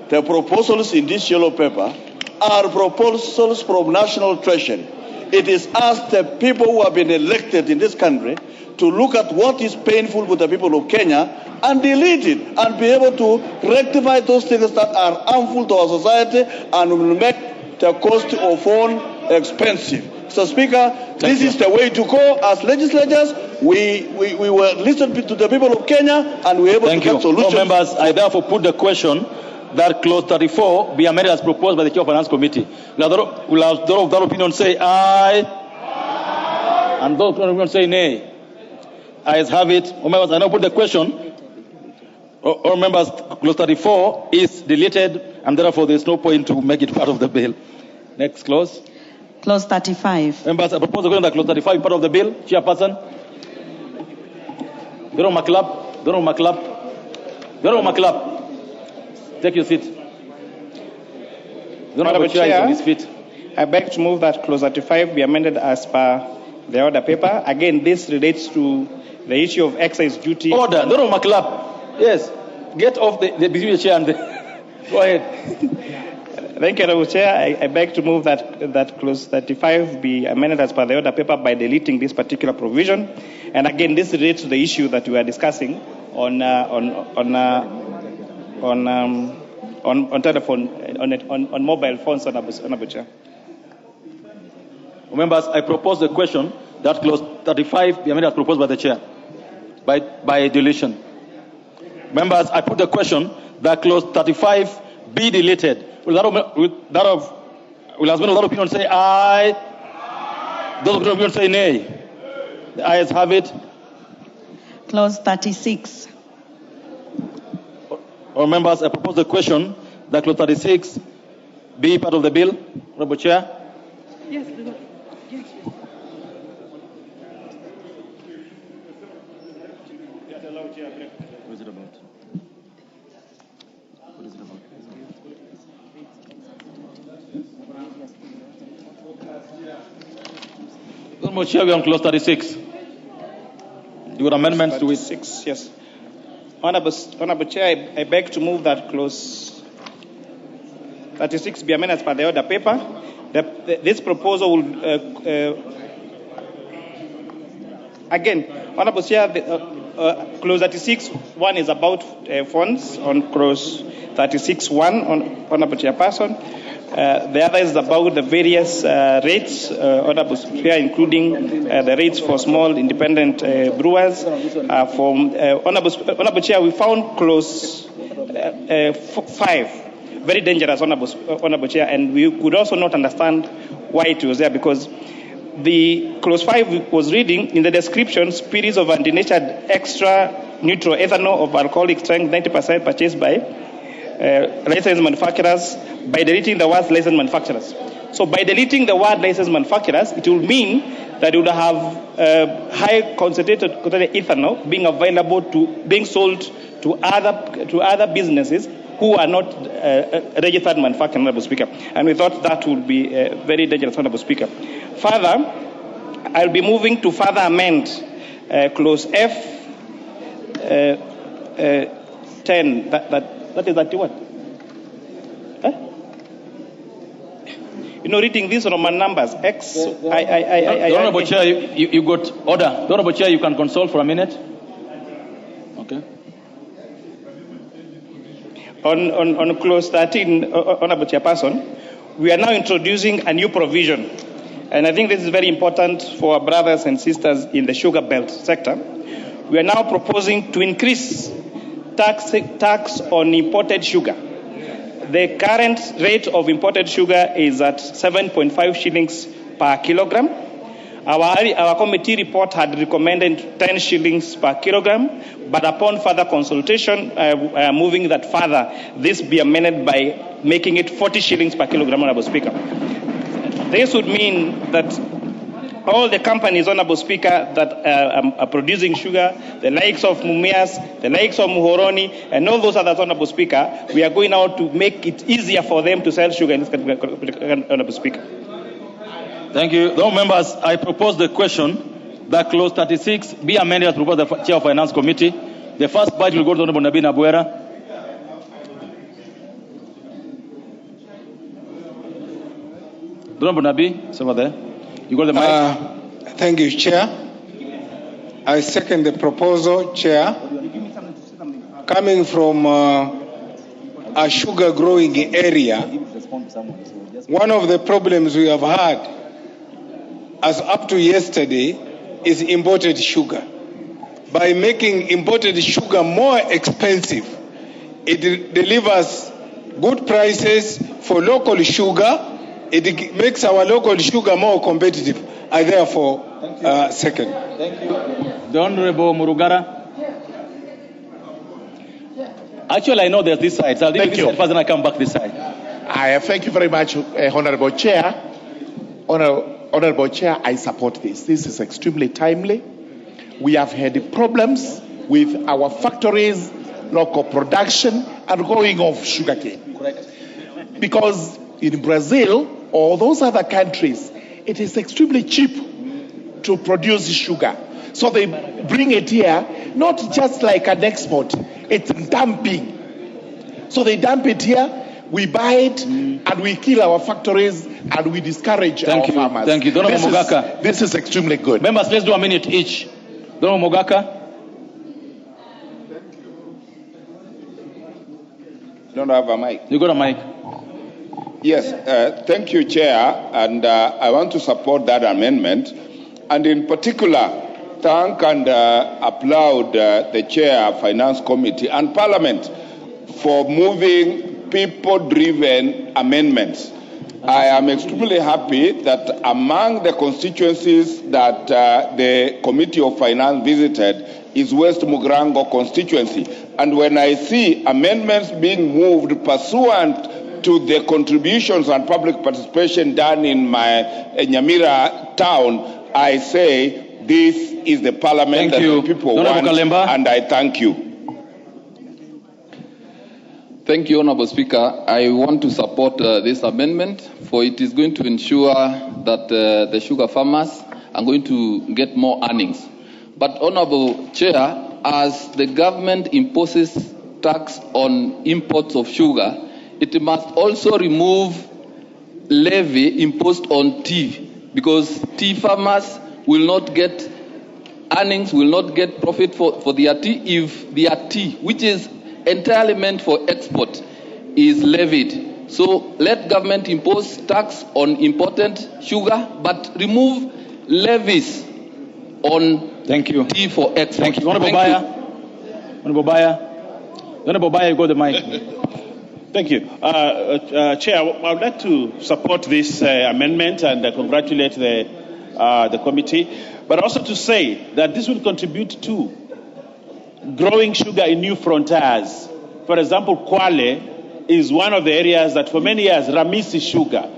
the proposals in this yellow paper are proposals from National Treasury. It is asked the people who have been elected in this country to look at what is painful with the people of Kenya and delete it and be able to rectify those things that are harmful to our society and will make the cost of phone expensive. Mr. Speaker, this is the way to go. As legislators, we will listen to the people of Kenya and we are able to get solutions. Members, I therefore put the question that clause 34 be amended as proposed by the Chair of Finance Committee. Will those of that opinion say aye? And those of that opinion say nay? Ayes have it. Members, I now put the question. All members, clause 34 is deleted, and therefore there is no point to make it part of the bill. Next clause. Clause 35. Members, I propose that clause 35 part of the bill. Chairperson. Vero Maclap. Take your seat. Madam Chair, I beg to move that clause 35 be amended as per the order paper. Again, this relates to the issue of excise duty. Order. Vero Maclap. Yes. Get off the between the chair and the... Go ahead. Thank you, Honorable Chair. I beg to move that clause 35 be amended as per the order paper by deleting this particular provision. And again, this relates to the issue that we are discussing on telephone, on mobile phones, Honorable Chair. Members, I propose the question that clause 35 be amended as proposed by the Chair by deletion. Members, I put the question that clause 35 be deleted. Will husband of that opinion say aye? Those of that opinion say nay? The ayes have it. Clause 36. All members, I propose the question that clause 36 be part of the bill. Honorable Chair. Yes. What is it about? Honorable Chair, we are on clause 36. Your amendments to it. 36, yes. Honorable Chair, I beg to move that clause 36 be amended as per the order paper. This proposal will, again, Honorable Chair, clause 36.1 is about funds on clause 36.1 on Honorable Chairperson. The other is about the various rates, Honorable Chair, including the rates for small independent brewers. Honorable Chair, we found clause 5 very dangerous, Honorable Chair, and we could also not understand why it was there because the clause 5 was reading in the description, spirits of undenatured extra neutral ethanol of alcoholic strength 90% purchased by licensed manufacturers by deleting the word licensed manufacturers. So by deleting the word licensed manufacturers, it will mean that you would have high concentrated ethanol being available being sold to other businesses who are not registered manufacturers, Honorable Speaker. And we thought that would be very dangerous, Honorable Speaker. Further, I'll be moving to further amend clause F 10. That is that what? Huh? You know, reading these Roman numbers, X. The Honorable Chair, you got order. The Honorable Chair, you can consult for a minute. Okay. On clause 13, Honorable Chairperson, we are now introducing a new provision And I think this is very important for our brothers and sisters in the sugar belt sector. We are now proposing to increase tax on imported sugar. The current rate of imported sugar is at 7.5 shillings per kilogram. Our committee report had recommended 10 shillings per kilogram, but upon further consultation, moving that further, this be amended by making it 40 shillings per kilogram, Honorable Speaker. This would mean that all the companies, Honorable Speaker, that are producing sugar, the likes of Mumias, the likes of Muhoroni, and all those others, Honorable Speaker, we are going now to make it easier for them to sell sugar in this country, Honorable Speaker. Thank you. Now, members, I propose the question that clause 36 be amended as proposed by the Chair of Finance Committee. The first bite will go to Honorable Nabi Nabuera. Honorable Nabi, it's over there. You got the mic. Thank you, Chair. I second the proposal, Chair. Coming from a sugar growing area, one of the problems we have had as up to yesterday is imported sugar. By making imported sugar more expensive, it delivers good prices for local sugar. It makes our local sugar more competitive. I therefore second. Thank you. The Honorable Murugara. Actually, I know there's this side. So I'll leave this side first and I come back this side. Thank you very much, Honorable Chair. Honorable Chair, I support this. This is extremely timely. We have had problems with our factories, local production, and growing of sugarcane. Correct. Because in Brazil or those other countries, it is extremely cheap to produce sugar. So they bring it here, not just like an export, it's dumping. So they dump it here, we buy it, and we kill our factories, and we discourage our farmers. Thank you. Honorable Mogaka. This is extremely good. Members, let's do a minute each. Honorable Mogaka. Don't have a mic. You got a mic. Yes, thank you, Chair, and I want to support that amendment, and in particular, thank and applaud the Chair of Finance Committee and Parliament for moving people-driven amendments. I am extremely happy that among the constituencies that the Committee of Finance visited is West Mugrango constituency, and when I see amendments being moved pursuant to the contributions and public participation done in my Nyamira town, I say this is the parliament that the people want, and I thank you. Thank you, Honorable Speaker. I want to support this amendment, for it is going to ensure that the sugar farmers are going to get more earnings. But, Honorable Chair, as the government imposes tax on imports of sugar, it must also remove levy imposed on tea, because tea farmers will not get earnings, will not get profit for their tea if their tea, which is entirely meant for export, is levied. So let government impose tax on imported sugar, but remove levies on tea for export. Thank you. Honorable Baya. Honorable Baya. Honorable Baya, you got the mic. Thank you. Chair, I would like to support this amendment and congratulate the committee, but also to say that this will contribute to growing sugar in new frontiers. For example, Kwale is one of the areas that for many years, Ramisi sugar.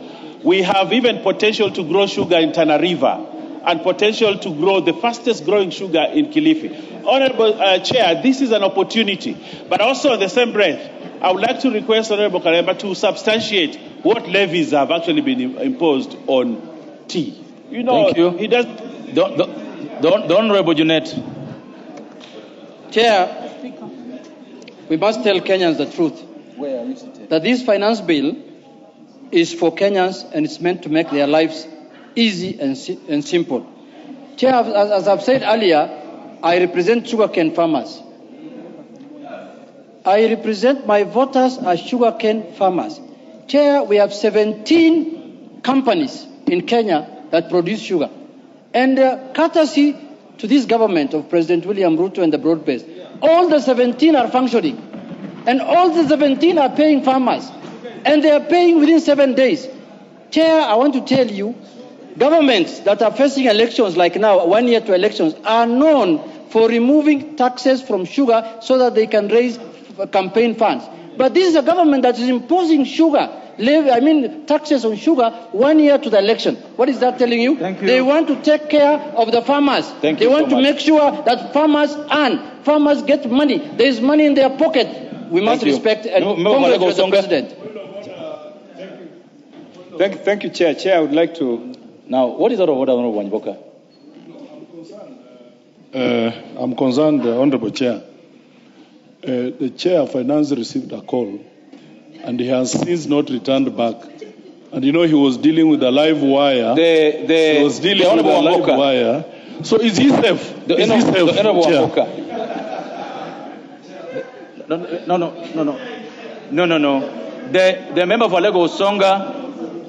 We have even potential to grow sugar in Tana River and potential to grow the fastest growing sugar in Kilifi. Honorable Chair, this is an opportunity, but also in the same breath, I would like to request Honorable Karemba to substantiate what levies have actually been imposed on tea. You know, Thank you. He does. The Honorable Junet. Chair, we must tell Kenyans the truth. That this finance bill is for Kenyans and it's meant to make their lives easy and simple. Chair, as I've said earlier, I represent sugarcane farmers. I represent my voters as sugarcane farmers. Chair, we have 17 companies in Kenya that produce sugar. And courtesy to this government of President William Ruto and the broad-based, all the 17 are functioning. And all the 17 are paying farmers. And they are paying within 7 days. Chair, I want to tell you, governments that are facing elections like now, 1 year to elections, are known for removing taxes from sugar so that they can raise campaign funds. But this is a government that is imposing taxes on sugar 1 year to the election. What is that telling you? They want to take care of the farmers. They want to make sure that farmers earn, farmers get money. There is money in their pocket. We must respect and congratulate the president. Thank you, Chair. Chair, I would like to... Now, what is out of order, Honorable Wanjiboka? I'm concerned, Honorable Chair. The Chair of Finance received a call, and he has since not returned back. And you know he was dealing with a live wire. He was dealing with a live wire. So is he safe? Is he safe, Chair? No. The member for Lagos Songa,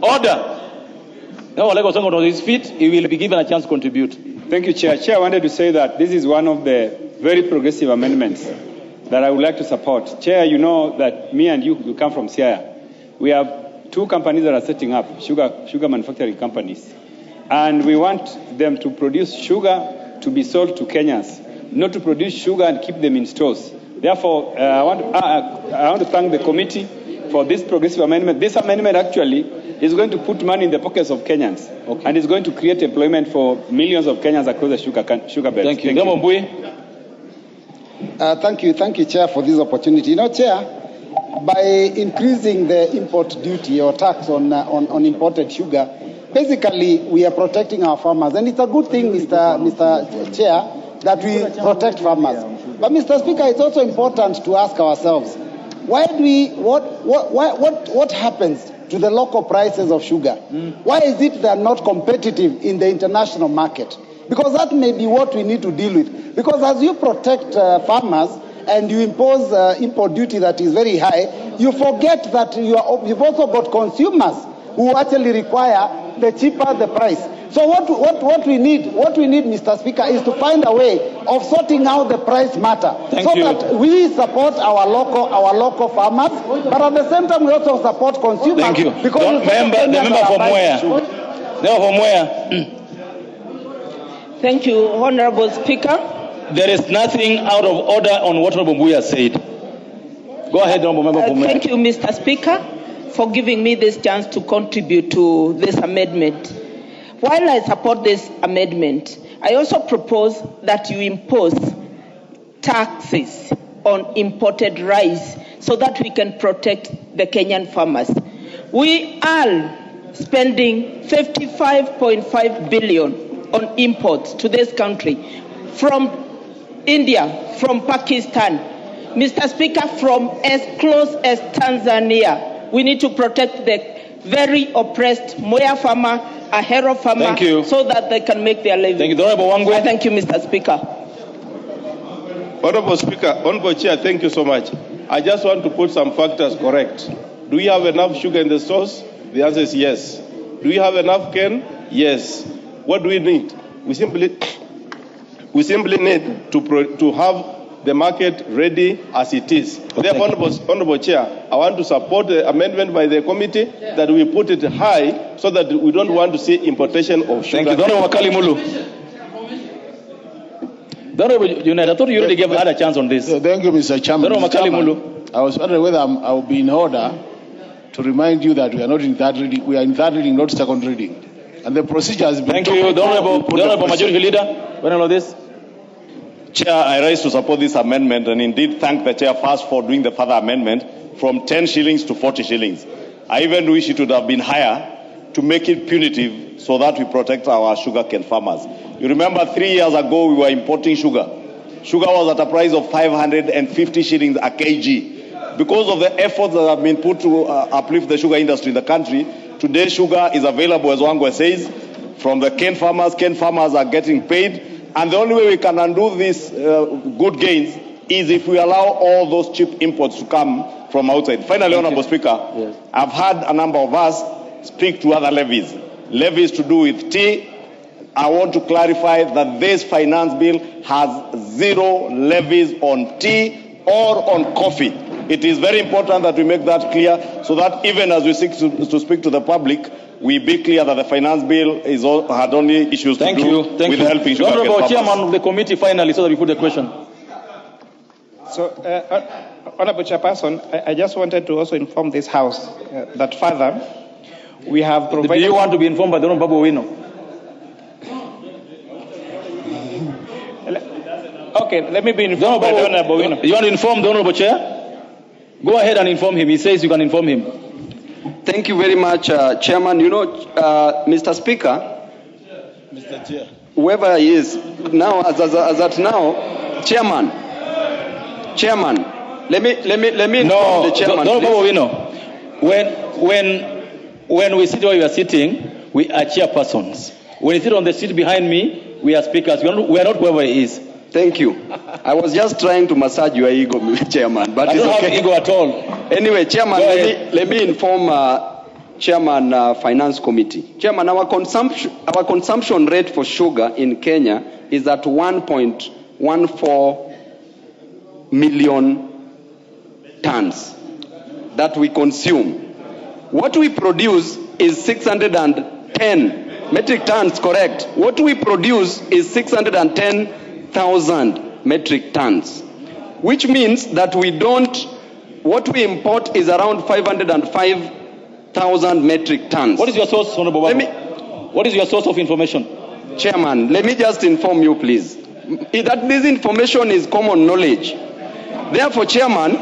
order. Now Lagos Songa on his feet, he will be given a chance to contribute. Thank you, Chair. Chair, I wanted to say that this is one of the very progressive amendments that I would like to support. Chair, you know that me and you come from Siaya. We have 2 companies that are setting up, sugar manufacturing companies. And we want them to produce sugar to be sold to Kenyans, not to produce sugar and keep them in stores. Therefore, I want to thank the committee for this progressive amendment. This amendment actually is going to put money in the pockets of Kenyans, and is going to create employment for millions of Kenyans across the sugar belt. Thank you. Thank you, Chair, for this opportunity. You know, Chair, by increasing the import duty or tax on imported sugar, basically we are protecting our farmers, and it's a good thing, Mr. Chair, that we protect farmers. But Mr. Speaker, it's also important to ask ourselves, what happens to the local prices of sugar? Why is it they are not competitive in the international market? Because that may be what we need to deal with. Because as you protect farmers and you impose import duty that is very high, you forget that you've also got consumers who actually require the cheaper the price. So what we need, Mr. Speaker, is to find a way of sorting out the price matter, that we support our local farmers, but at the same time we also support consumers. Thank you. Because the member from where? Thank you, Honorable Speaker. There is nothing out of order on what Honorable Mbuya said. Go ahead, Honorable Member from where? Thank you, Mr. Speaker, for giving me this chance to contribute to this amendment. While I support this amendment, I also propose that you impose taxes on imported rice so that we can protect the Kenyan farmers. We are spending 55.5 billion on imports to this country from India, from Pakistan. Mr. Speaker, from as close as Tanzania, we need to protect the very oppressed Moya farmer, Ahero farmer, so that they can make their living. Thank you, Honorable Wangwe. Thank you, Mr. Speaker. Honorable Speaker, Honorable Chair, thank you so much. I just want to put some factors correct. Do we have enough sugar in the stores? The answer is yes. Do we have enough cane? Yes. What do we need? We simply need to have the market ready as it is. Therefore, Honorable Chair, I want to support the amendment by the committee that we put it high so that we don't want to see importation of sugar. Thank you. Honorable Wakali Mulu. Honorable United, I thought you already gave her a chance on this. Thank you, Mr. Chairman. Honorable Wakali Mulu. I was wondering whether I will be in order to remind you that we are not in third reading. We are in third reading, not second reading. And the procedure has been... Thank you. The Honorable Majority Leader. When all of this? Chair, I rise to support this amendment and indeed thank the Chair first for doing the further amendment from 10 shillings to 40 shillings. I even wish it would have been higher to make it punitive so that we protect our sugarcane farmers. You remember 3 years ago we were importing sugar. Sugar was at a price of 550 shillings a kg. Because of the efforts that have been put to uplift the sugar industry in the country, today sugar is available, as Wangwe says, from the cane farmers. Cane farmers are getting paid. And the only way we can undo these good gains is if we allow all those cheap imports to come from outside. Finally, Honorable Speaker, I've had a number of us speak to other levies levies to do with tea. I want to clarify that this finance bill has zero levies on tea or on coffee. It is very important that we make that clear so that even as we seek to speak to the public, we be clear that the finance bill had only issues to do with helping sugar cane farmers. Chairman of the committee, finally, so that we put the question. So, Honorable Chairperson, I just wanted to also inform this House that further, we have provided... Do you want to be informed by the Honorable Babu Owino? Okay, let me be informed by the Honorable Owino. You want to inform the Honorable Chair? Go ahead and inform him. He says you can inform him. Thank you very much, Chairman. You know, Mr. Speaker, Mr. Chair. whoever he is now, as at now, Chairman, let me inform the Chairman. When we sit where we are sitting, we are chairpersons. When you sit on the seat behind me, we are speakers. We are not whoever he is. Thank you. I was just trying to massage your ego, Chairman, but I it's don't okay. have ego at all. Anyway, Chairman, let me inform Chairman Finance Committee. Chairman, our consumption rate for sugar in Kenya is at 1.14 million tons that we consume. What we produce is 610 metric tons, correct? What we produce is 610,000 metric tons, which means that what we import is around 505,000 metric tons. What is your source, Honorable Babu? What is your source of information? Chairman, let me just inform you, please, that this information is common knowledge. Therefore, Chairman,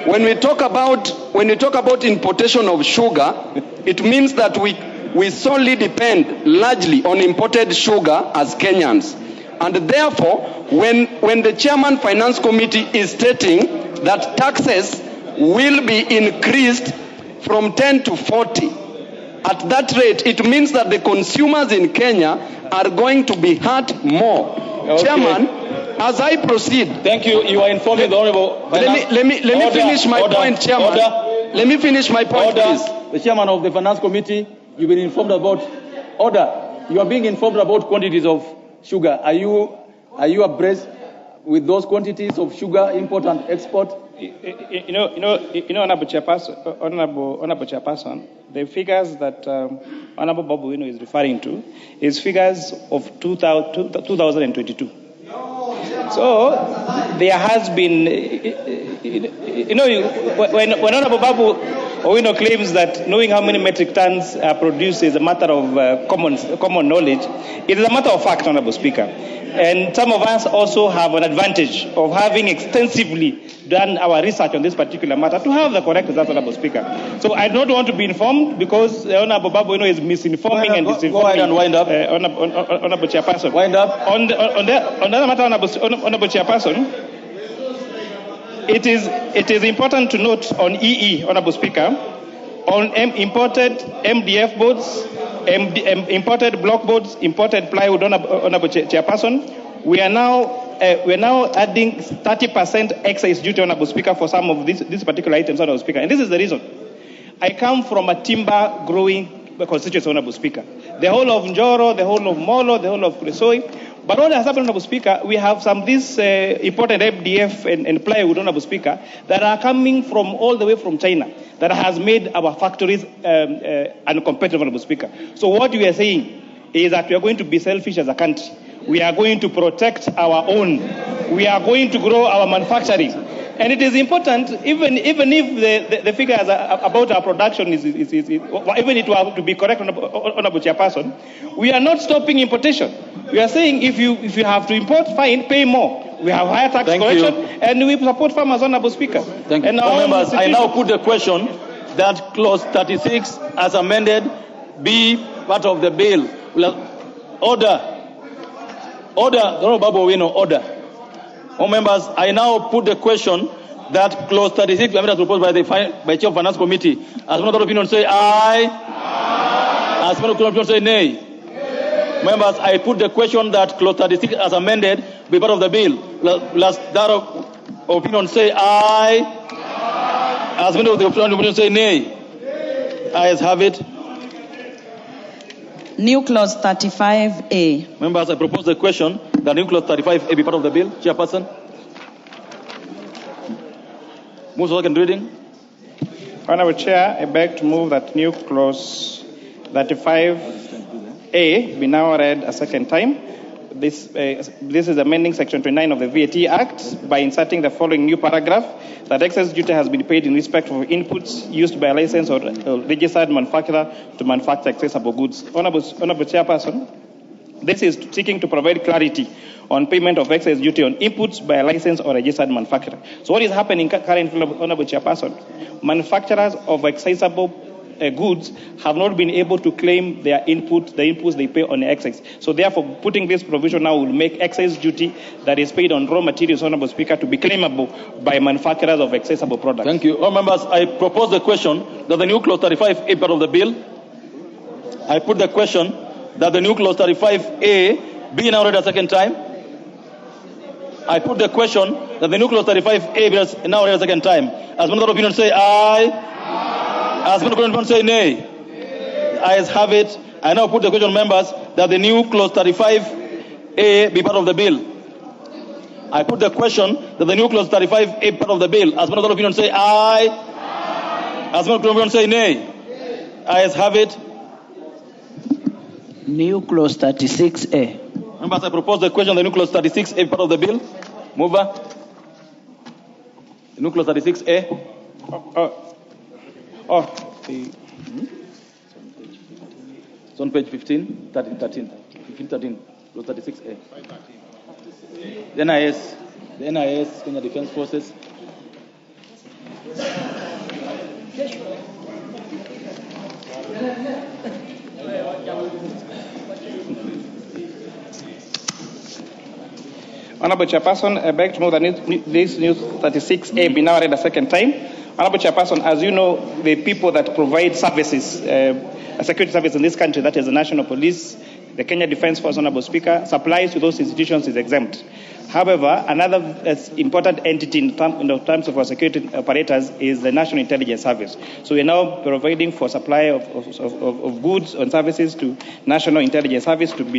when we talk about importation of sugar, it means that we solely depend largely on imported sugar as Kenyans. And therefore, when the Chairman Finance Committee is stating that taxes will be increased from 10 to 40, at that rate, it means that the consumers in Kenya are going to be hurt more. Okay. Chairman, as I proceed... Thank you. You are informing the Honorable... Let me finish my point, Chairman. Let me finish my point, please. The Chairman of the Finance Committee, you've been informed about... You are being informed about quantities of sugar. Are you abreast with those quantities of sugar import and export? Honorable Chairperson, the figures that Honorable Babu Owino is referring to is figures of 2022. So there has been, when Honorable Babu Owino claims that knowing how many metric tons are produced is a matter of common knowledge, it is a matter of fact, Honorable Speaker. And some of us also have an advantage of having extensively done our research on this particular matter to have the correct result, Honorable Speaker. So I don't want to be informed because Honorable Babu Owino is misinforming and disinforming. Go ahead and wind up. Honorable Chairperson. Wind up. On the other matter, Honorable Chairperson, it is important to note on EE, Honorable Speaker, on imported MDF boards, imported block boards, imported plywood, Honorable Chairperson, we are now adding 30% excise duty, Honorable Speaker, for some of these particular items, Honorable Speaker. And this is the reason. I come from a timber growing constituency, Honorable Speaker. The whole of Njoro, the whole of Molo, the whole of Kuresoi. But what has happened, Honorable Speaker, we have some these imported MDF and plywood, Honorable Speaker, that are coming from all the way from China, that has made our factories uncompetitive, Honorable Speaker. So what we are saying is that we are going to be selfish as a country. We are going to protect our own. We are going to grow our manufacturing. And it is important, even if the figures about our production even it were to be correct, Honorable Chairperson, we are not stopping importation. We are saying if you have to import, fine, pay more. We have higher tax collection, and we support farmers, Honorable Speaker. Thank you. Members, I now put the question that clause 36, as amended, be part of the bill. Order. Honorable Babu Owino, order. Members, I now put the question that clause 36, amendment proposed by Chair of Finance Committee. As one of the opinion say aye. As one of the opinion say nay. Members, I put the question that clause 36 as amended be part of the bill. Last that opinion say aye. As one of the opinion say nay. Ayes have it. New clause 35A. Members, I propose the question that new clause 35A be part of the bill. Chairperson. Move to second reading. Honorable Chair, I beg to move that new clause 35A be now read a second time. This is amending Section 29 of the VAT Act by inserting the following new paragraph: that excess duty has been paid in respect of inputs used by a licensed or registered manufacturer to manufacture accessible goods. Honorable Chairperson, this is seeking to provide clarity on payment of excess duty on inputs by a licensed or registered manufacturer. So what is happening currently, Honorable Chairperson? Manufacturers of accessible goods have not been able to claim their inputs they pay on excess. So therefore, putting this provision now will make excess duty that is paid on raw materials, Honorable Speaker, to be claimable by manufacturers of accessible products. Thank you. All members, I propose the question that the new clause 35A be part of the bill. I put the question that the new clause 35A be now read a second time. I put the question that the new clause 35A be now read a second time. As one of the opinion say aye. As one opinion say nay. Ayes have it. I now put the question, members, that the new clause 35A be part of the bill. I put the question that the new clause 35A be part of the bill. As one of the opinion say aye. As one opinion say nay. Ayes have it. New clause 36A. Members, I propose the question, the new clause 36A be part of the bill. Mover. The new clause 36A. It's on page 15, 13, clause 36A. The NIS, Kenya Defense Forces. Honorable Chairperson, I beg to move that this new 36A be now read a second time. Honorable Chairperson, as you know, the people that provide services, security service in this country, that is the National Police, the Kenya Defense Force, Honorable Speaker, supplies to those institutions is exempt. However, another important entity in terms of our security operators is the National Intelligence Service. So we are now providing for supply of goods and services to National Intelligence Service to be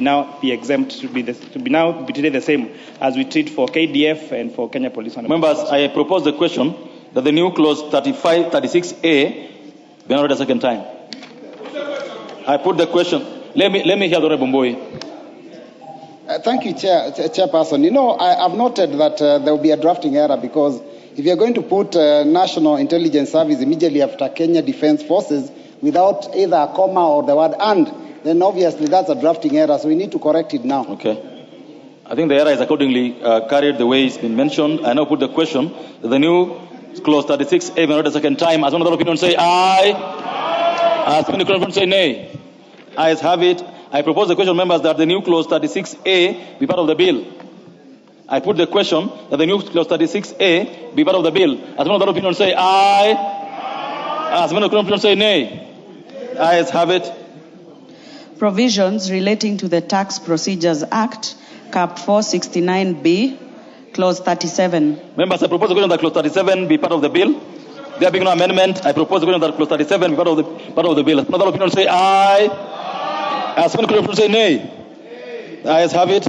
exempt, to be now treated the same as we treat for KDF and for Kenya Police. Members, I propose the question that the new clause 36A be now read a second time. I put the question. Let me hear the Honorable Mbui. Thank you, Chairperson. You know, I've noted that there will be a drafting error because if you're going to put National Intelligence Service immediately after Kenya Defense Forces without either a comma or the word "and," then obviously that's a drafting error, so we need to correct it now. Okay. I think the error is accordingly carried the way it's been mentioned. I now put the question that the new clause 36A be read a second time. As one of the opinion say aye. As one of the opinion say nay. Ayes have it. I propose the question, members, that the new clause 36A be part of the bill. I put the question that the new clause 36A be part of the bill. As one of the opinion say aye. As one of the opinion say nay. Ayes have it. Provisions relating to the Tax Procedures Act, Cap 469B, Clause 37. Members, I propose the question that clause 37 be part of the bill. There being no amendment, I propose the question that clause 37 be part of the bill. As one of the opinion say aye. As one opinion say nay. Ayes have it.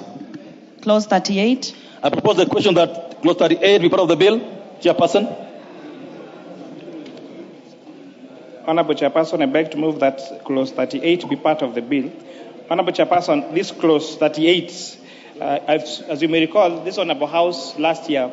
Clause 38. I propose the question that clause 38 be part of the bill. Chairperson. Honorable Chairperson, I beg to move that clause 38 be part of the bill. Honorable Chairperson, this clause 38, as you may recall, this Honorable House last year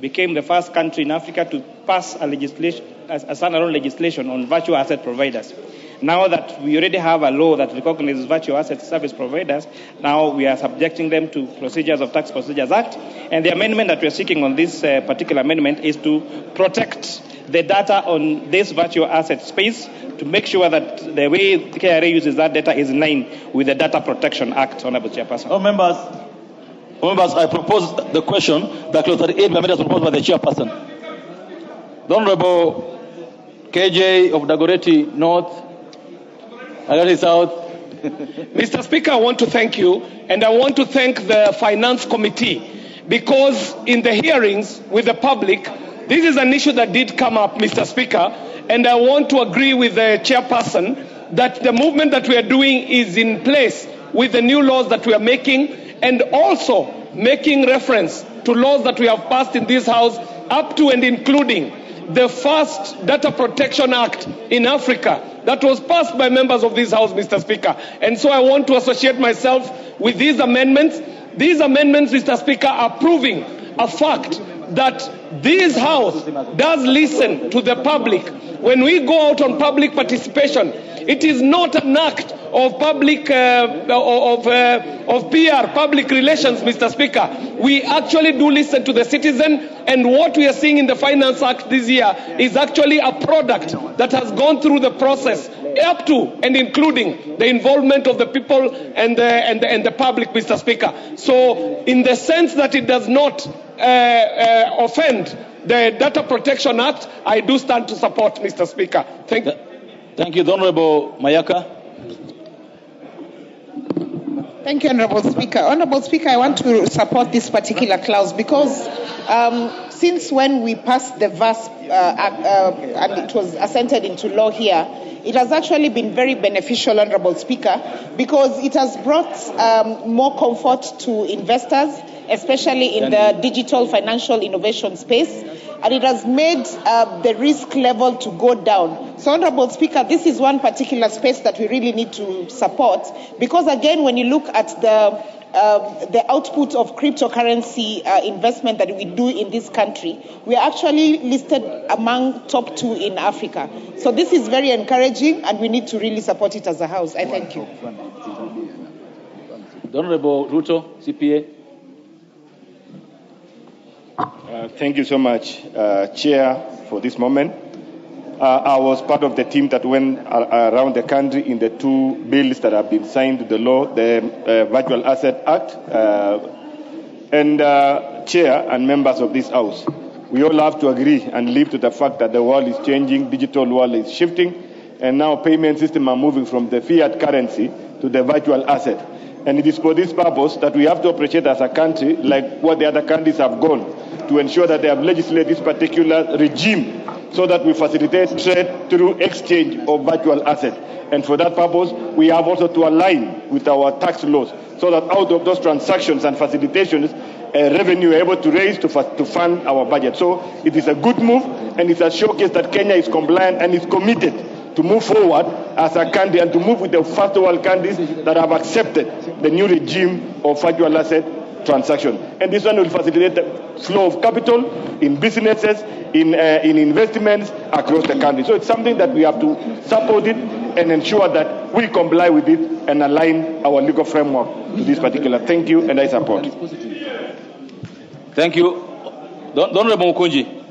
became the first country in Africa to pass a standalone legislation on virtual asset providers. Now that we already have a law that recognizes virtual asset service providers, now we are subjecting them to procedures of Tax Procedures Act. And the amendment that we are seeking on this particular amendment is to protect the data on this virtual asset space to make sure that the way the KRA uses that data is in line with the Data Protection Act, Honorable Chairperson. Members, I propose the question that clause 38 be amended as proposed by the Chairperson. The Honorable KJ of Dagoretti North, Dagoretti South. Mr. Speaker, I want to thank you, and I want to thank the Finance Committee, because in the hearings with the public, this is an issue that did come up, Mr. Speaker, and I want to agree with the Chairperson that the movement that we are doing is in place with the new laws that we are making, and also making reference to laws that we have passed in this House, up to and including the first Data Protection Act in Africa that was passed by members of this House, Mr. Speaker. And so I want to associate myself with these amendments. These amendments, Mr. Speaker, are proving a fact that this House does listen to the public. When we go out on public participation, it is not an act of public of PR, public relations, Mr. Speaker. We actually do listen to the citizen, and what we are seeing in the Finance Act this year is actually a product that has gone through the process, up to and including the involvement of the people and the public, Mr. Speaker. So, in the sense that it does not offend the Data Protection Act, I do stand to support, Mr. Speaker. Thank you. Thank you, Honorable Mayaka. Thank you, Honorable Speaker. Honorable Speaker, I want to support this particular clause because since when we passed the VASP Act and it was assented into law here, it has actually been very beneficial, Honorable Speaker, because it has brought more comfort to investors, especially in the digital financial innovation space, and it has made the risk level to go down. So, Honorable Speaker, this is one particular space that we really need to support, because again, when you look at the output of cryptocurrency investment that we do in this country, we are actually listed among top 2 in Africa. So this is very encouraging, and we need to really support it as a House. I thank you. The Honorable Ruto, CPA. Thank you so much, Chair, for this moment. I was part of the team that went around the country in the 2 bills that have been signed to the law, the Virtual Asset Act. Chair and members of this House, we all have to agree and live to the fact that the world is changing, digital world is shifting, and now payment systems are moving from the fiat currency to the virtual asset. And it is for this purpose that we have to appreciate as a country, like what the other countries have gone, to ensure that they have legislated this particular regime so that we facilitate trade through exchange of virtual assets. And for that purpose, we have also to align with our tax laws so that out of those transactions and facilitations, revenue we are able to raise to fund our budget. So it is a good move, and it's a showcase that Kenya is compliant and is committed to move forward as a country and to move with the first world countries that have accepted the new regime of virtual asset transaction. And this one will facilitate the flow of capital in businesses, in investments across the country. So it's something that we have to support it and ensure that we comply with it and align our legal framework to this particular. Thank you, and I support. Thank you. The Honorable Mukunji.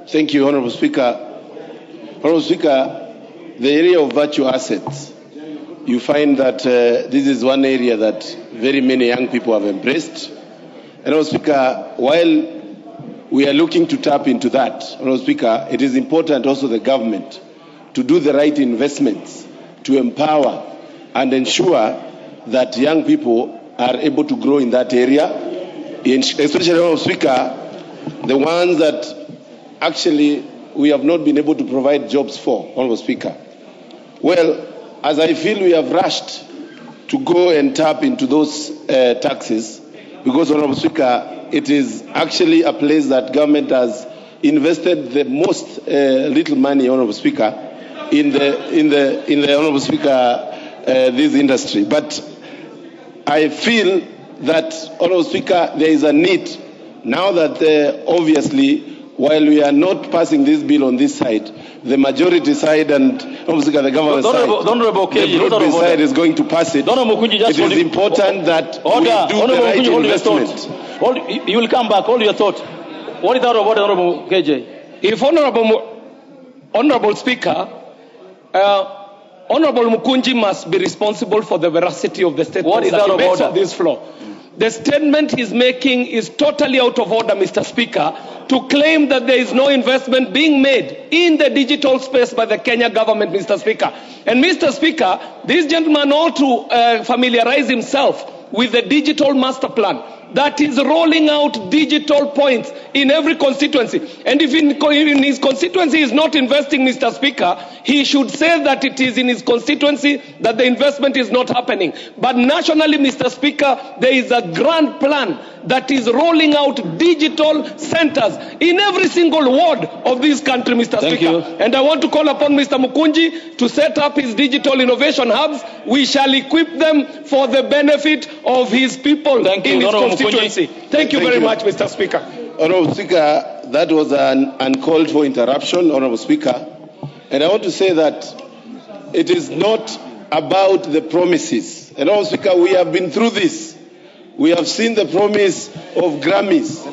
Thank you, Honorable Speaker. Honorable Speaker, the area of virtual assets, you find that this is one area that very many young people have embraced. And Honorable Speaker, while we are looking to tap into that, Honorable Speaker, it is important also the government to do the right investments to empower and ensure that young people are able to grow in that area, especially, Honorable Speaker, the ones that actually we have not been able to provide jobs for, Honorable Speaker. Well, as I feel we have rushed to go and tap into those taxes, because, Honorable Speaker, it is actually a place that government has invested the most little money, Honorable Speaker, in the Honorable Speaker, this industry. But I feel that, Honorable Speaker, there is a need now that obviously, while we are not passing this bill on this side, the majority side and obviously the government side, the broad-based side is going to pass it. It is important that we do the right investment. You will come back. Hold your thought. What is out of order, Honorable KJ? If Honorable Speaker, Honorable Mukunji must be responsible for the veracity of the statement What is that out he of makes order? on this floor. The statement he's making is totally out of order, Mr. Speaker, to claim that there is no investment being made in the digital space by the Kenya government, Mr. Speaker. And Mr. Speaker, this gentleman ought to familiarize himself with the digital master plan. that is rolling out digital points in every constituency. And if in his constituency is not investing, Mr. Speaker, he should say that it is in his constituency that the investment is not happening. But nationally, Mr. Speaker, there is a grand plan that is rolling out digital centers in every single ward of this country, Mr. Speaker. And I want to call upon Mr. Mukunji to set up his digital innovation hubs. We shall equip them for the benefit of his people in his constituency. Thank you very much, Mr. Speaker. Honorable Speaker, that was an uncalled for interruption, Honorable Speaker. And I want to say that it is not about the promises. And Honorable Speaker, we have been through this. We have seen the promise of Grammys,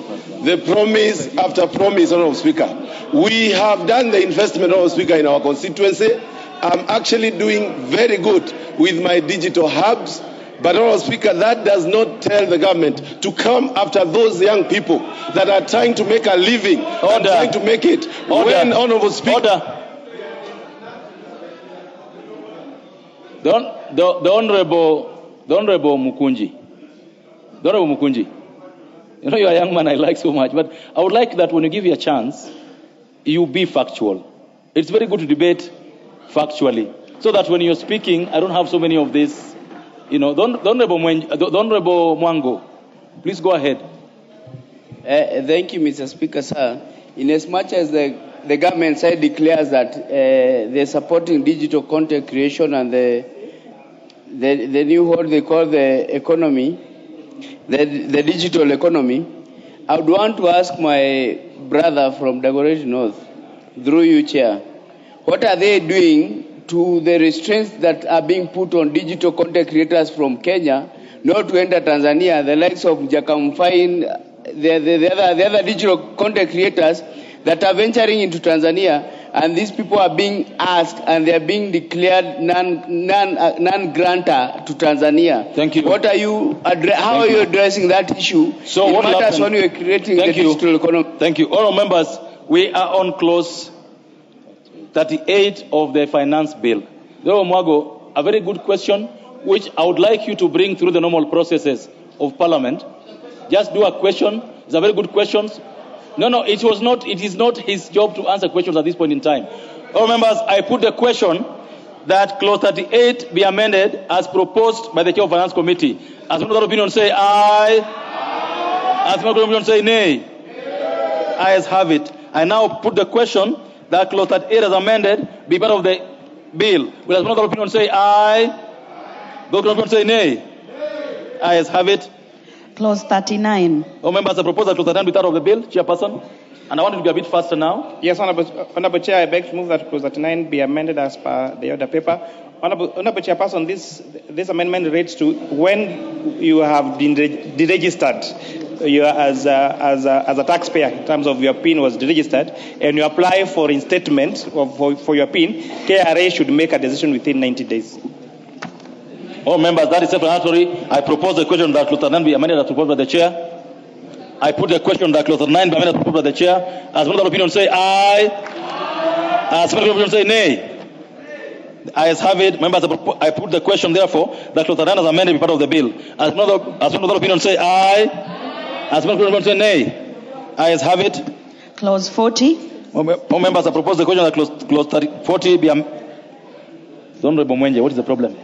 the promise after promise, Honorable Speaker. We have done the investment, Honorable Speaker, in our constituency. I'm actually doing very good with my digital hubs. But, Honorable Speaker, that does not tell the government to come after those young people that are trying to make a living, and trying to make it. When, Honorable Speaker... The Honorable Mukunji. The Honorable Mukunji. You know, you're a young man I like so much, but I would like that when you give you a chance, you be factual. It's very good to debate factually, so that when you're speaking, I don't have so many of this. You know, the Honorable Mwango, please go ahead. Thank you, Mr. Speaker, sir. Inasmuch as the government side declares that they're supporting digital content creation and the new what they call the economy, the digital economy, I would want to ask my brother from Dagoretti North, through you, Chair, what are they doing to the restraints that are being put on digital content creators from Kenya not to enter Tanzania, the likes of Jakamfine, the other digital content creators that are venturing into Tanzania, and these people are being asked and they are being declared non-grantor to Tanzania. Thank you. What are you how are you addressing that issue? So it what matters happened? when you are creating the digital economy. Thank you. All members, we are on clause 38 of the finance bill. Honorable Mwago, a very good question, which I would like you to bring through the normal processes of Parliament. Just do a question. It's a very good question. No, it is not his job to answer questions at this point in time. All members, I put the question that clause 38 be amended as proposed by the Chair of Finance Committee. As another opinion say aye. As another opinion say nay. Ayes have it. I now put the question that clause 38 as amended be part of the bill. Will as another opinion say aye? Those opinion say nay. Ayes have it. Clause 39. All members, I propose that clause 39 be part of the bill, Chairperson. And I want it to be a bit faster now. Yes, Honorable Chair, I beg to move that clause 39 be amended as per the order paper. Honorable Chairperson, this amendment relates to when you have been deregistered as a taxpayer in terms of your PIN was deregistered, and you apply for reinstatement for your PIN, KRA should make a decision within 90 days. All members, that is self-explanatory. I propose the question that clause 39 be amended as proposed by the Chair. I put the question that clause 9 be amended as proposed by the Chair. As one of the opinion say aye. As one of the opinion say nay. The ayes have it. Members, I put the question therefore that clause 9 as amended be part of the bill. As one of the opinion say aye. As one of the opinion say nay. Ayes have it. Clause 40. All members, I propose the question that clause 40 be amended. Honorable Mwenje, what is the problem?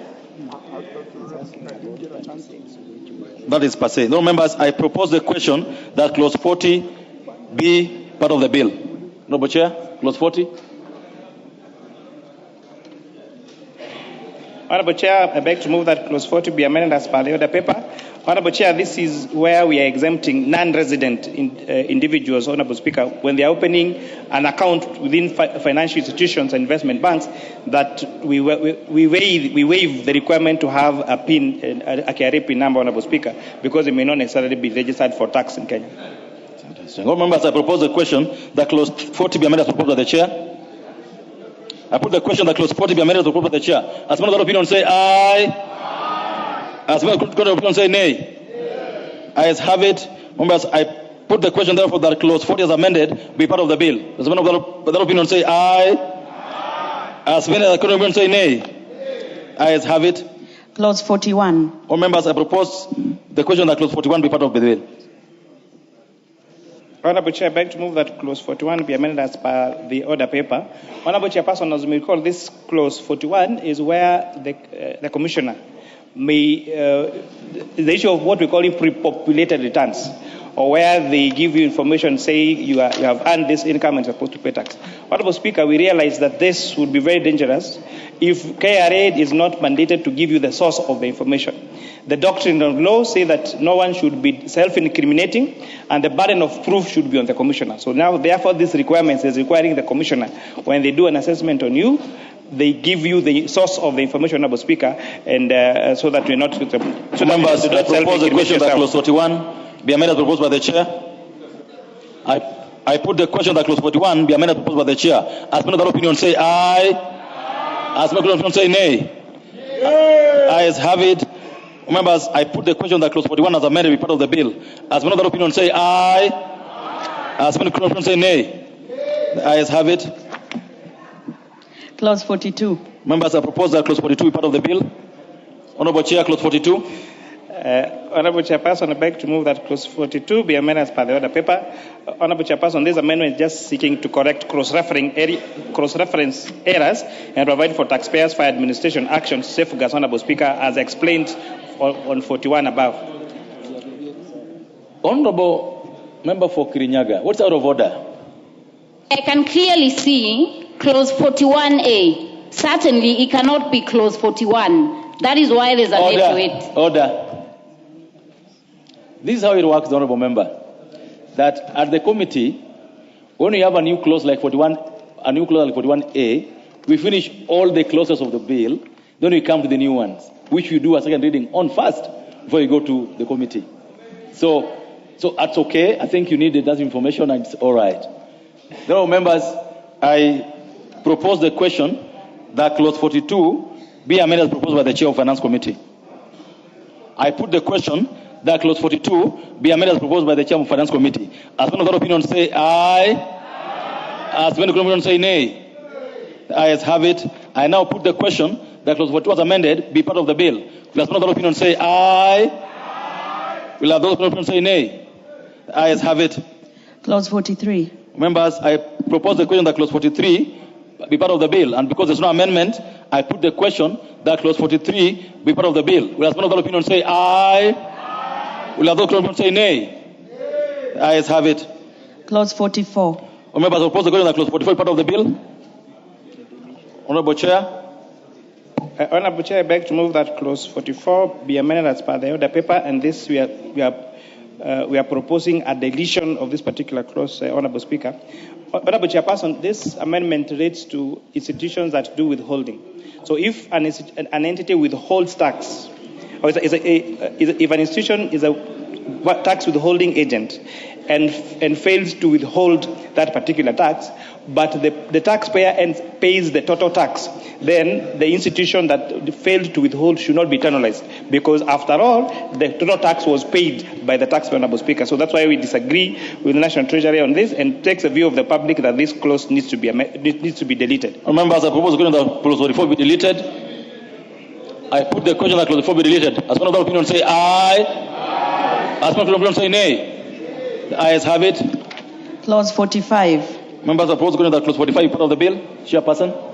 That is per se. No, members, I propose the question that clause 40 be part of the bill. Honorable Chair, clause 40. Honorable Chair, I beg to move that clause 40 be amended as per the order paper. Honorable Chair, this is where we are exempting non-resident individuals, Honorable Speaker, when they are opening an account within financial institutions and investment banks, that we waive the requirement to have a PIN, a KRA PIN number, Honorable Speaker, because it may not necessarily be registered for tax in Kenya. All members, I propose the question that clause 40 be amended as proposed by the Chair. I put the question that clause 40 be amended as proposed by the Chair. As one of the opinion say aye. As one of the opinion say nay. Ayes have it. Members, I put the question therefore that clause 40 as amended be part of the bill. As one of the opinion say aye. As one of the opinion say nay. Ayes have it. Clause 41. All members, I propose the question that clause 41 be part of the bill. Honorable Chair, I beg to move that clause 41 be amended as per the order paper. Honorable Chairperson, as you may recall, this clause 41 is where the commissioner may, the issue of what we call pre-populated returns, or where they give you information, say you have earned this income and supposed to pay tax. Honorable Speaker, we realize that this would be very dangerous if KRA is not mandated to give you the source of the information. The doctrine of law say that no one should be self-incriminating, and the burden of proof should be on the commissioner. So now, therefore, this requirement is requiring the commissioner, when they do an assessment on you, they give you the source of the information, Honorable Speaker, and so that you're not. So members, I propose the question that clause 41 be amended proposed by the chair. I put the question that clause 41 be amended proposed by the chair. As men of opinion say aye. As men of opinion say nay. Ayes have it. Members, I put the question that clause 41 as amended be part of the bill. As men of opinion say aye. As men of opinion say nay. The ayes have it. Clause 42. Members, I propose that clause 42 be part of the bill. Honorable Chair, clause 42. Honorable Chairperson, I beg to move that clause 42 be amended as per the order paper. Honorable Chairperson, this amendment is just seeking to correct cross-reference errors and provide for taxpayers for administration actions safeguards, Honorable Speaker, as explained on 41 above. Honorable Member for Kirinyaga, what's out of order? I can clearly see clause 41A. Certainly, it cannot be clause 41. That is why there's a need to it. Order. This is how it works, Honorable Member. That at the committee, when we have a new clause like 41, a new clause like 41A, we finish all the clauses of the bill, then we come to the new ones, which we do a second reading on first before we go to the committee. So that's okay. I think you needed that information, and it's all right. Honorable members, I propose the question that clause 42 be amended as proposed by the chair of Finance Committee. I put the question that clause 42 be amended as proposed by the chair of Finance Committee. As men of that opinion say aye. As men of that opinion say nay. The ayes have it. I now put the question that clause 42 was amended be part of the bill. Will as men of that opinion say aye. Will those of that opinion say nay. The ayes have it. Clause 43. Members, I propose the question that clause 43 be part of the bill, and because there's no amendment, I put the question that clause 43 be part of the bill. Will as men of that opinion say aye? Will those of that opinion say nay? The ayes have it. Clause 44. Members, I propose the question that clause 44 be part of the bill. Honorable Chair. Honorable Chair, I beg to move that clause 44 be amended as per the order paper, and this we are proposing a deletion of this particular clause, Honorable Speaker. Honorable Chairperson, this amendment relates to institutions that do withholding. So if an entity withholds tax, or if an institution is a tax withholding agent and fails to withhold that particular tax, but the taxpayer pays the total tax, then the institution that failed to withhold should not be penalized, because after all, the total tax was paid by the taxpayer, Honorable Speaker. So that's why we disagree with the National Treasury on this and takes a view of the public that this clause needs to be deleted. Members, I propose the question that clause 44 be deleted. I put the question that clause 44 be deleted. As one of the opinion say aye. As one of the opinion say nay. The ayes have it. Clause 45. Members, I propose the question that clause 45 be part of the bill. Chairperson.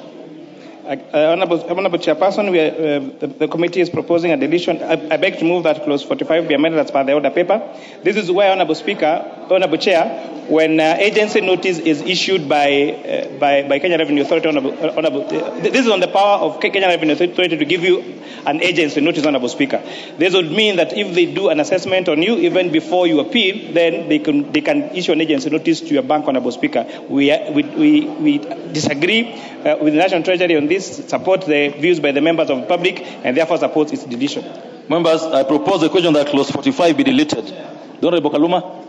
Honorable Chairperson, the committee is proposing a deletion. I beg to move that clause 45 be amended as per the order paper. This is where, Honorable Chair, when agency notice is issued by Kenya Revenue Authority, this is on the power of Kenya Revenue Authority to give you an agency notice, Honorable Speaker. This would mean that if they do an assessment on you, even before you appeal, then they can issue an agency notice to your bank, Honorable Speaker. We disagree with the National Treasury on this, support the views by the members of the public, and therefore support its deletion. Members, I propose the question that clause 45 be deleted. The Honorable Kaluma.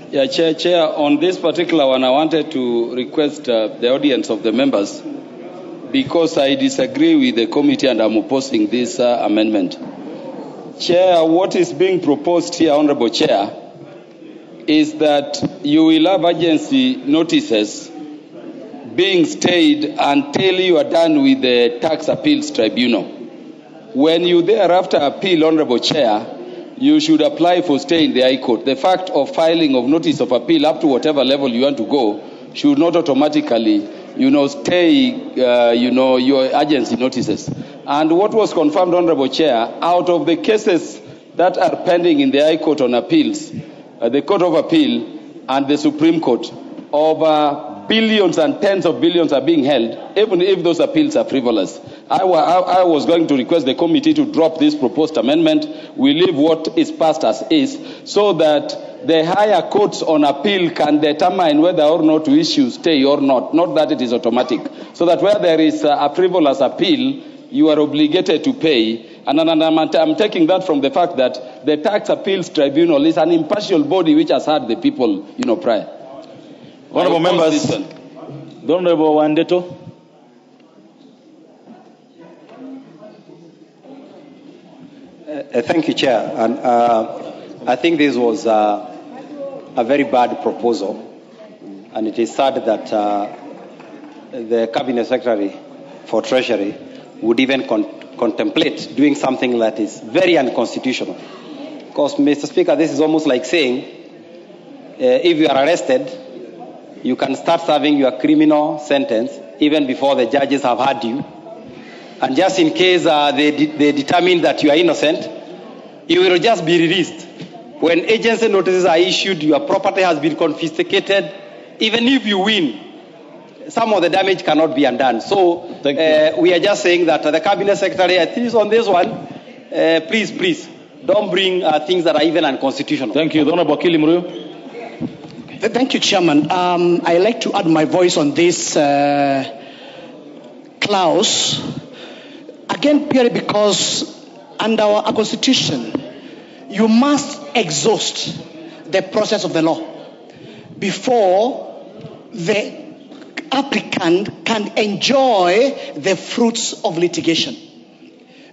Yeah, Chair, on this particular one, I wanted to request the audience of the members, because I disagree with the committee and I'm opposing this amendment. Chair, what is being proposed here, Honorable Chair, is that you will have agency notices being stayed until you are done with the tax appeals tribunal. when you thereafter appeal, Honorable Chair, you should apply for stay in the High Court. The fact of filing of notice of appeal up to whatever level you want to go should not automatically, stay, your agency notices. And what was confirmed, Honorable Chair, out of the cases that are pending in the High Court on appeals, the Court of Appeal and the Supreme Court, over billions and tens of billions are being held, even if those appeals are frivolous. I was going to request the committee to drop this proposed amendment. We leave what is passed as is, so that the higher courts on appeal can determine whether or not to issue stay or not that it is automatic. So that where there is a frivolous appeal, you are obligated to pay. And I'm taking that from the fact that the Tax Appeals Tribunal is an impartial body which has heard the people, prior. Honorable members, the Honorable Wandeto. Thank you, Chair. And I think this was a very bad proposal, and it is sad that the Cabinet Secretary for Treasury would even contemplate doing something that is very unconstitutional. Because, Mr. Speaker, this is almost like saying, if you are arrested, you can start serving your criminal sentence even before the judges have heard you. And just in case they determine that you are innocent, you will just be released. When agency notices are issued, your property has been confiscated. Even if you win, some of the damage cannot be undone. So we are just saying that the Cabinet Secretary, at least on this one, please, don't bring things that are even unconstitutional. Thank you. Honorable Wakili Muriu. Thank you, Chairman. I'd like to add my voice on this clause. Again, purely because under our Constitution, you must exhaust the process of the law before the applicant can enjoy the fruits of litigation.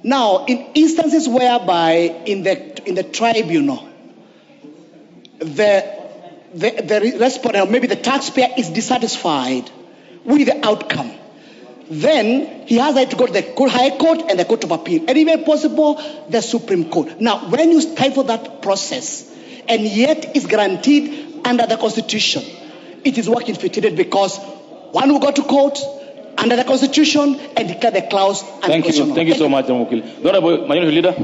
Now, in instances whereby in the tribunal, the respondent, or maybe the taxpayer, is dissatisfied with the outcome, then he has to go to the High Court and the Court of Appeal, and even possible the Supreme Court. Now, when you stifle that process, and yet is guaranteed under the Constitution, it is work infiltrated, because one will go to court under the Constitution and declare the clause unconstitutional. Thank you so much, Mukil. Honorable Minority Leader.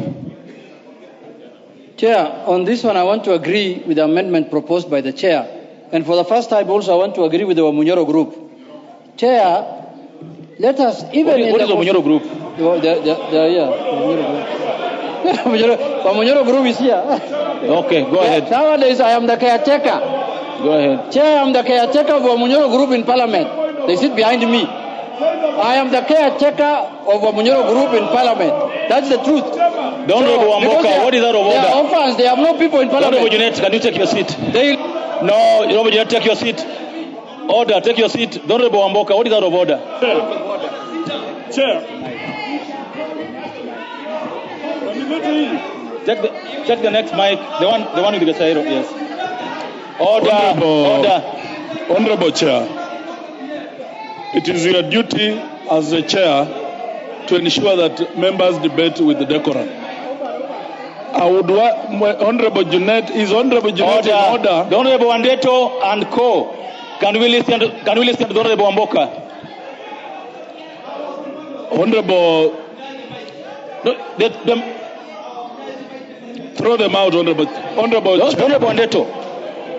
Chair, on this one, I want to agree with the amendment proposed by the Chair. And for the first time also, I want to agree with the Wamunyoro Group. Chair, let us even... What is the Wamunyoro Group? Wamunyoro Group is here. Okay, go ahead. Nowadays, I am the caretaker. Go ahead. Chair, I am the caretaker of Wamunyoro Group in Parliament. They sit behind me. I am the caretaker of Wamunyoro Group in Parliament. That's the truth. Don't know Wamboka. What is out of order? They are orphans. They have no people in Parliament. Honorable Junet, can you take your seat? No, Honorable Junet, take your seat. Order, take your seat. Honorable Wamboka, what is out of order? Chair. Check the next mic. The one with the Cairo, yes. Order. Honorable Chair, it is your duty as the Chair to ensure that members debate with the decorum. I would want Honorable Junet in order. The Honorable Wandeto and Co. Can we listen to the Honorable Wamboka? Honorable, throw them out, Honorable Wandeto.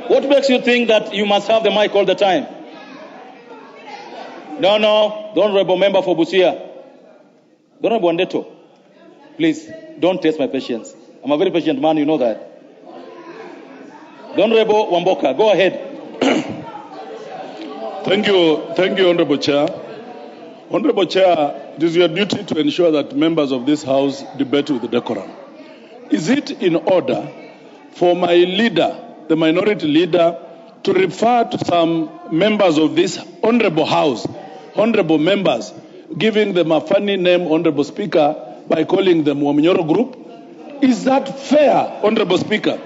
What makes you think that you must have the mic all the time? No, the Honorable Member for Busia. The Honorable Wandeto, please, don't test my patience. I'm a very patient man, you know that. The Honorable Wamboka, go ahead. Thank you, Honorable Chair. Honorable Chair, it is your duty to ensure that members of this House debate with the decorum. Is it in order for my leader, the minority leader, to refer to some members of this honorable House, honorable members, giving them a funny name, Honorable Speaker, by calling them Wamunyoro Group? Is that fair, Honorable Speaker?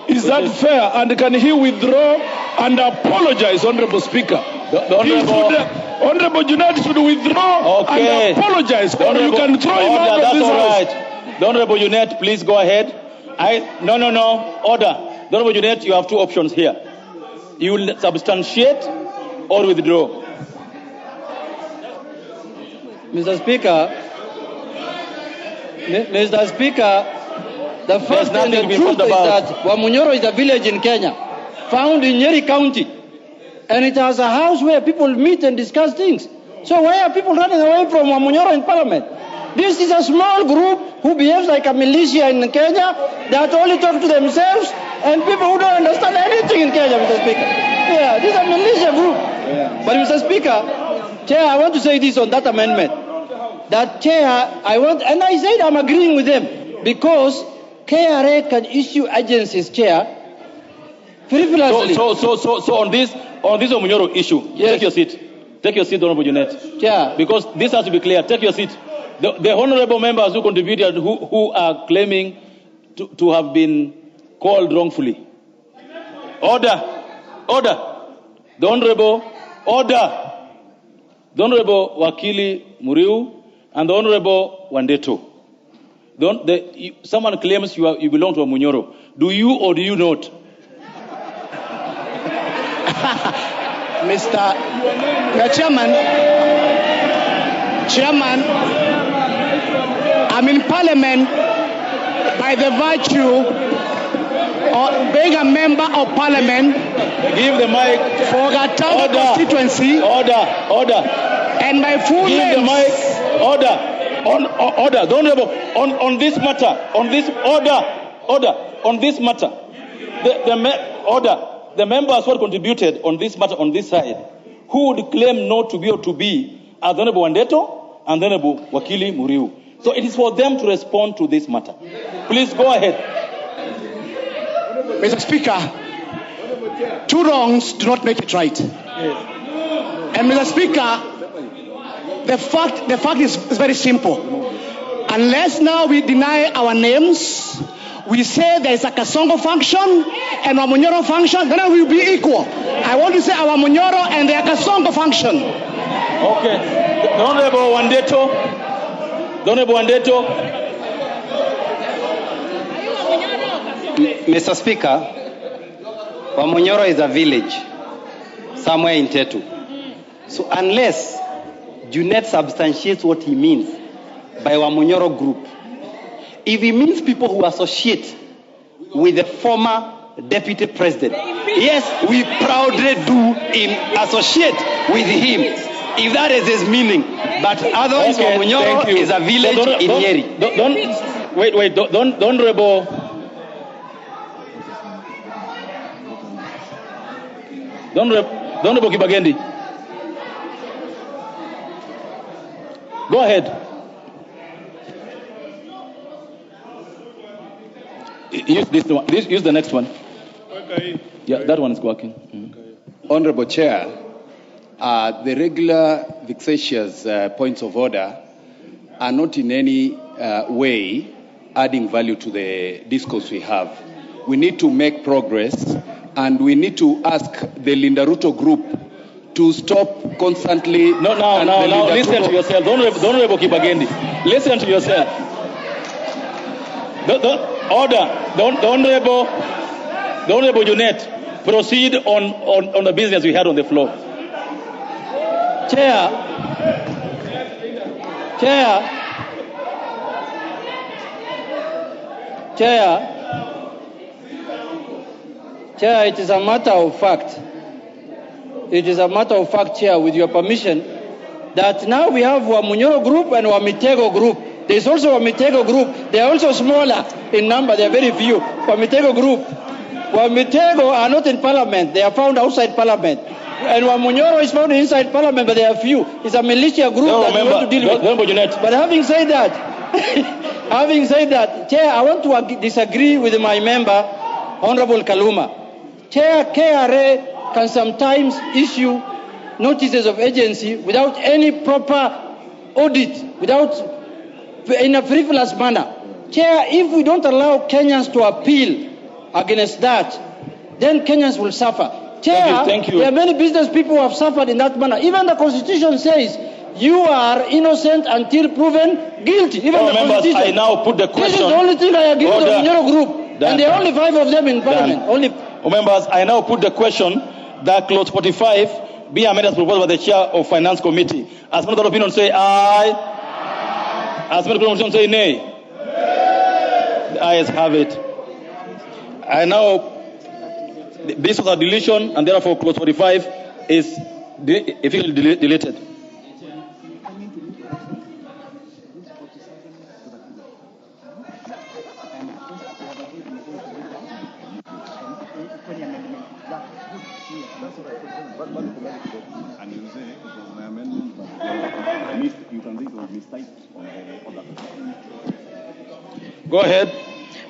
Is that fair? And can he withdraw and apologize, Honorable Speaker? Honorable Junet should withdraw and apologize, or you can throw him out of this house. Right. The Honorable Junet, please go ahead. No. Order. The Honorable Junet, you have two options here. You will substantiate or withdraw. Mr. Speaker, the first and the truth is that Wamunyoro is a village in Kenya, found in Nyeri County, and it has a house where people meet and discuss things. So why are people running away from Wamunyoro in Parliament? This is a small group who behaves like a militia in Kenya that only talk to themselves and people who don't understand anything in Kenya, Mr. Speaker. Yeah, this is a militia group. Yeah. But Mr. Speaker, Chair, I want to say this on that amendment. That Chair, and I said I'm agreeing with them because KRA can issue agencies, Chair, frivolously. So on this Wamunyoro issue, yes. Take your seat. Take your seat, Honorable Junet. Chair. Because this has to be clear. Take your seat. The honorable members who contributed, who are claiming to have been called wrongfully. Order. The Honorable Wakili Muriu and the Honorable Wandeto. Someone claims you belong to Wamunyoro. Do you or do you not? Mr. Chairman, I'm in Parliament by the virtue of being a member of Parliament. Give the mic. For Gatanga constituency. Order. And my full name. Give the mic. Order. Don't ever. On this matter. On this order. On this matter. The members who contributed on this matter on this side, who would claim not to be or to be, are the Honorable Wandeto and the Honorable Wakili Muriu. So it is for them to respond to this matter. Please go ahead. Mr. Speaker, two wrongs do not make it right. Yes. And Mr. Speaker, the fact is very simple. Unless now we deny our names, we say there is a Kasongo function and a Wamunyoro function, then we will be equal. I want to say our Wamunyoro and the Kasongo function. Okay. The Honorable Wandeto. Mr. Speaker, Wamunyoro is a village somewhere in Tetu. So unless Junet substantiates what he means by Wamunyoro group, if he means people who associate with the former deputy president, yes, we proudly do associate with him, if that is his meaning. But otherwise, okay, Wamunyoro is a village in Nyeri. Wait, don't rebel. Don't rebel Kibagendi. Go ahead. Use this one. Use the next one. Okay. Yeah, that one is working. Mm-hmm. Honorable Chair, the regular vexatious points of order are not in any way adding value to the discourse we have. We need to make progress, and we need to ask the Linda Ruto group to stop constantly. Now, listen to yourself. Don't rebel Kibagendi. Listen to yourself. Order. The Honorable Junet, proceed on the business we had on the floor. Chair, it is a matter of fact. It is a matter of fact, Chair, with your permission, that now we have Wamunyoro group and Wamitego group. There is also Wamitego group. They are also smaller in number. They are very few. Wamitego group. Wamitego are not in Parliament. They are found outside Parliament. And Wamunyoro is found inside Parliament, but they are few. It's a militia group that we want to deal with. But having said that, Chair, I want to disagree with my member, Honorable Kaluma. Chair, KRA can sometimes issue notices of agency without any proper audit, in a frivolous manner. Chair, if we don't allow Kenyans to appeal against that, then Kenyans will suffer. Chair, Thank you. there are many business people who have suffered in that manner. Even the Constitution says you are innocent until proven guilty. Even Oh, the members, Constitution. I now put the This question. is the only thing I agree with the Order. Onyoro group. Done. And there are only 5 of them in parliament. Done. Only. Oh, members, I now put the question that clause 45 be amended as proposed by the chair of finance committee. As many of the opinion say aye. As many of the opinion say nay. The ayes have it. I now, this was a deletion, and therefore clause 45 is effectively deleted. Go ahead.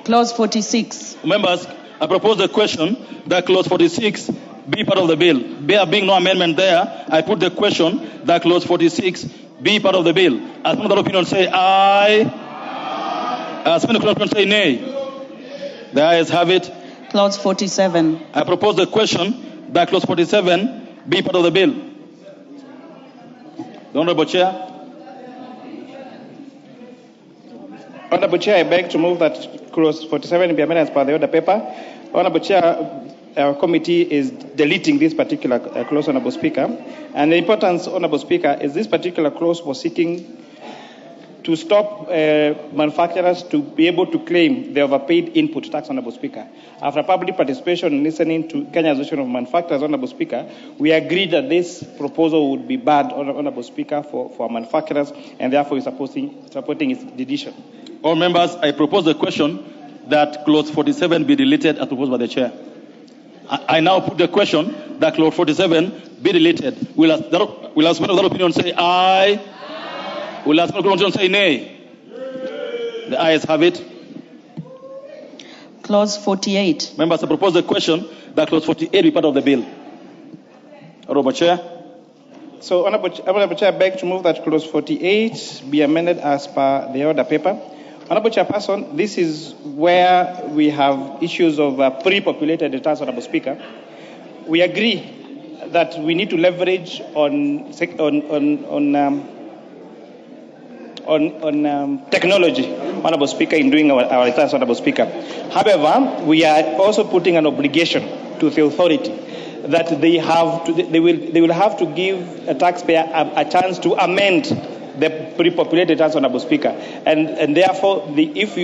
Clause 46. Members, I propose the question that clause 46 be part of the bill. There being no amendment there, I put the question that clause 46 be part of the bill. As many of the opinion say aye. As many of the opinion say nay. The ayes have it. Clause 47. I propose the question that clause 47 be part of the bill. The Honorable Chair. Honorable Chair, I beg to move that clause 47 be amended as per the order paper. Honorable Chair, our committee is deleting this particular clause, Honorable Speaker. And the importance, Honorable Speaker, is this particular clause was seeking to stop manufacturers to be able to claim the overpaid input tax, Honorable Speaker. After public participation and listening to Kenya Association of Manufacturers, Honorable Speaker, we agreed that this proposal would be bad, Honorable Speaker, for manufacturers, and therefore we're supporting its deletion. All members, I propose the question that clause 47 be deleted as proposed by the chair. I now put the question that clause 47 be deleted. Will as many of that opinion say aye? Will as many of that opinion say nay? The ayes have it. Clause 48. Members, I propose the question that clause 48 be part of the bill. Honorable Chair. So, Honorable Chair, I beg to move that clause 48 be amended as per the order paper. Honorable Chairperson, this is where we have issues of pre-populated returns, Honorable Speaker. We agree that we need to leverage on technology, Honorable Speaker, in doing our returns, Honorable Speaker. However, we are also putting an obligation to the authority that they will have to give a taxpayer a chance to amend the pre-populated returns, Honorable Speaker, and therefore, if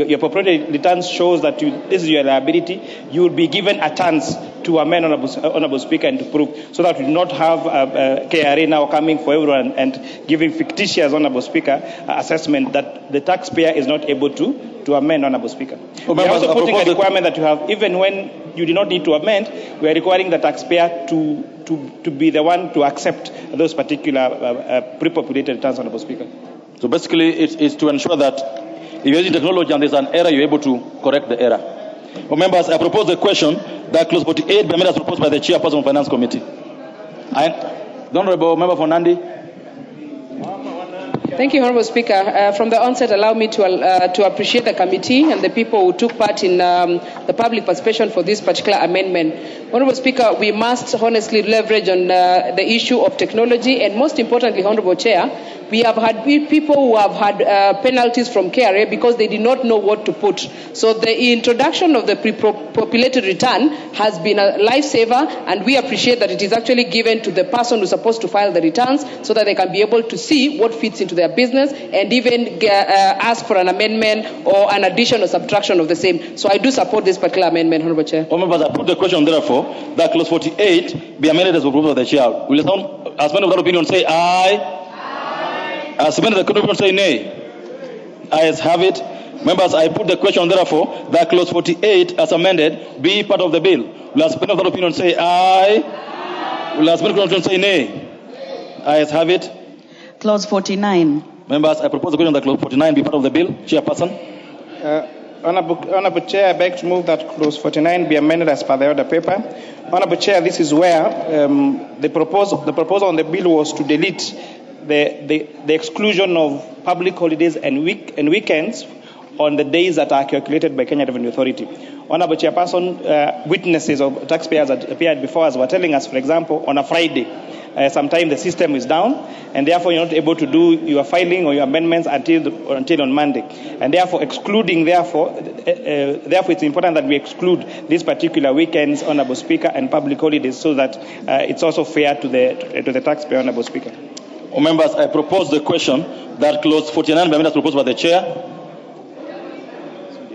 your populated returns shows that this is your liability, you will be given a chance to amend, Honorable Speaker, and to prove, so that we do not have KRA now coming for everyone and giving fictitious, Honorable Speaker, assessment that the taxpayer is not able to amend, Honorable Speaker. We are also putting a requirement that you have, even when you do not need to amend, we are requiring the taxpayer to be the one to accept those particular pre-populated returns, Honorable Speaker. So basically, it's to ensure that if you're using technology and there's an error, you're able to correct the error. Well, members, I propose the question that clause 48 be amended as proposed by the chairperson of Finance Committee. The Honorable Member for Nandi. Thank you, Honorable Speaker. From the onset, allow me to appreciate the committee and the people who took part in the public participation for this particular amendment. Honorable Speaker, we must honestly leverage on the issue of technology, and most importantly, Honorable Chair, we have had people who have had penalties from KRA because they did not know what to put. So the introduction of the pre-populated return has been a lifesaver, and we appreciate that it is actually given to the person who's supposed to file the returns so that they can be able to see what fits into their business and even ask for an amendment or an addition or subtraction of the same. So I do support this particular amendment, Honorable Chair. All members, I put the question, therefore, that clause 48 be amended as proposed by the chair. Will someone, as many of that opinion, say aye? As many of the opinion say nay? Ayes have it. Members, I put the question, therefore, that clause 48 as amended be part of the bill. Will as many of that opinion say aye? Will as many of that opinion say nay? Ayes have it. Clause 49. Members, I propose the question that clause 49 be part of the bill. Chairperson. Honorable Chair, I beg to move that clause 49 be amended as per the order paper. Honorable Chair, this is where the proposal on the bill was to delete the exclusion of public holidays and weekends on the days that are calculated by Kenya Revenue Authority. Honorable Chairperson, witnesses of taxpayers that appeared before us were telling us, for example, on a Friday, sometimes the system is down, and therefore you're not able to do your filing or your amendments until on Monday. And therefore, therefore it's important that we exclude these particular weekends, Honorable Speaker, and public holidays, so that it's also fair to the taxpayer, Honorable Speaker. Members, I propose the question that clause 49 be amended proposed by the chair.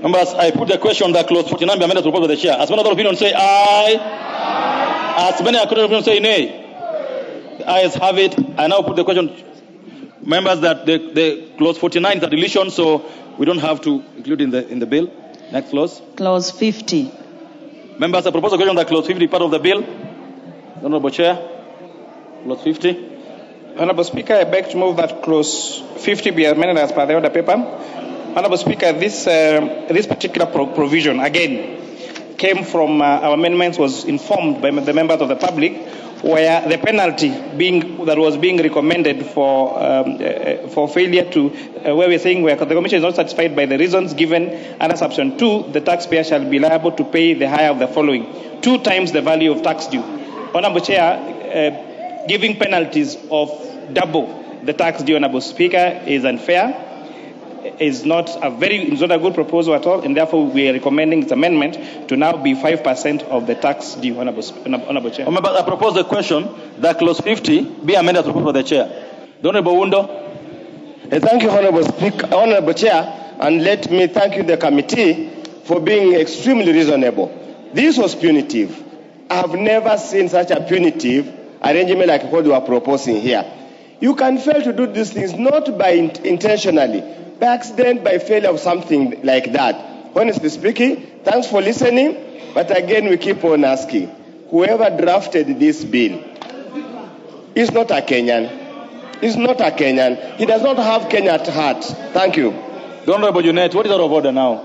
Members, I put the question that clause 49 be amended proposed by the chair. As many other opinions say aye. As many other opinions say nay. The ayes have it. I now put the question, members, that the clause 49 is a deletion, so we don't have to include in the bill. Next clause. Clause 50. Members, I propose the question that clause 50 be part of the bill. Honorable Chair, clause 50. Honorable Speaker, I beg to move that clause 50 be amended as per the order paper. Honorable Speaker, this particular provision, again, came from our amendments, was informed by the members of the public, where the penalty that was being recommended for failure to, where we're saying where the Commission is not satisfied by the reasons given under Subsection 2, the taxpayer shall be liable to pay the higher of the following: 2 times the value of tax due. Honorable Chair, giving penalties of double the tax due, Honorable Speaker, is unfair. Is not a good proposal at all, and therefore we are recommending its amendment to now be 5% of the tax due, Honorable Chair. Members, I propose the question that clause 50 be amended as proposed by the chair. The Honorable Wundo. Thank you, Honorable Speaker, Honorable Chair, and let me thank you, the committee, for being extremely reasonable. This was punitive. I have never seen such a punitive arrangement like what you are proposing here. You can fail to do these things not by intentionally, by accident, by failure of something like that. Honestly speaking, thanks for listening, but again we keep on asking, whoever drafted this bill is not a Kenyan. He's not a Kenyan. He does not have Kenya at heart. Thank you. The Honorable Junet, what is out of order now?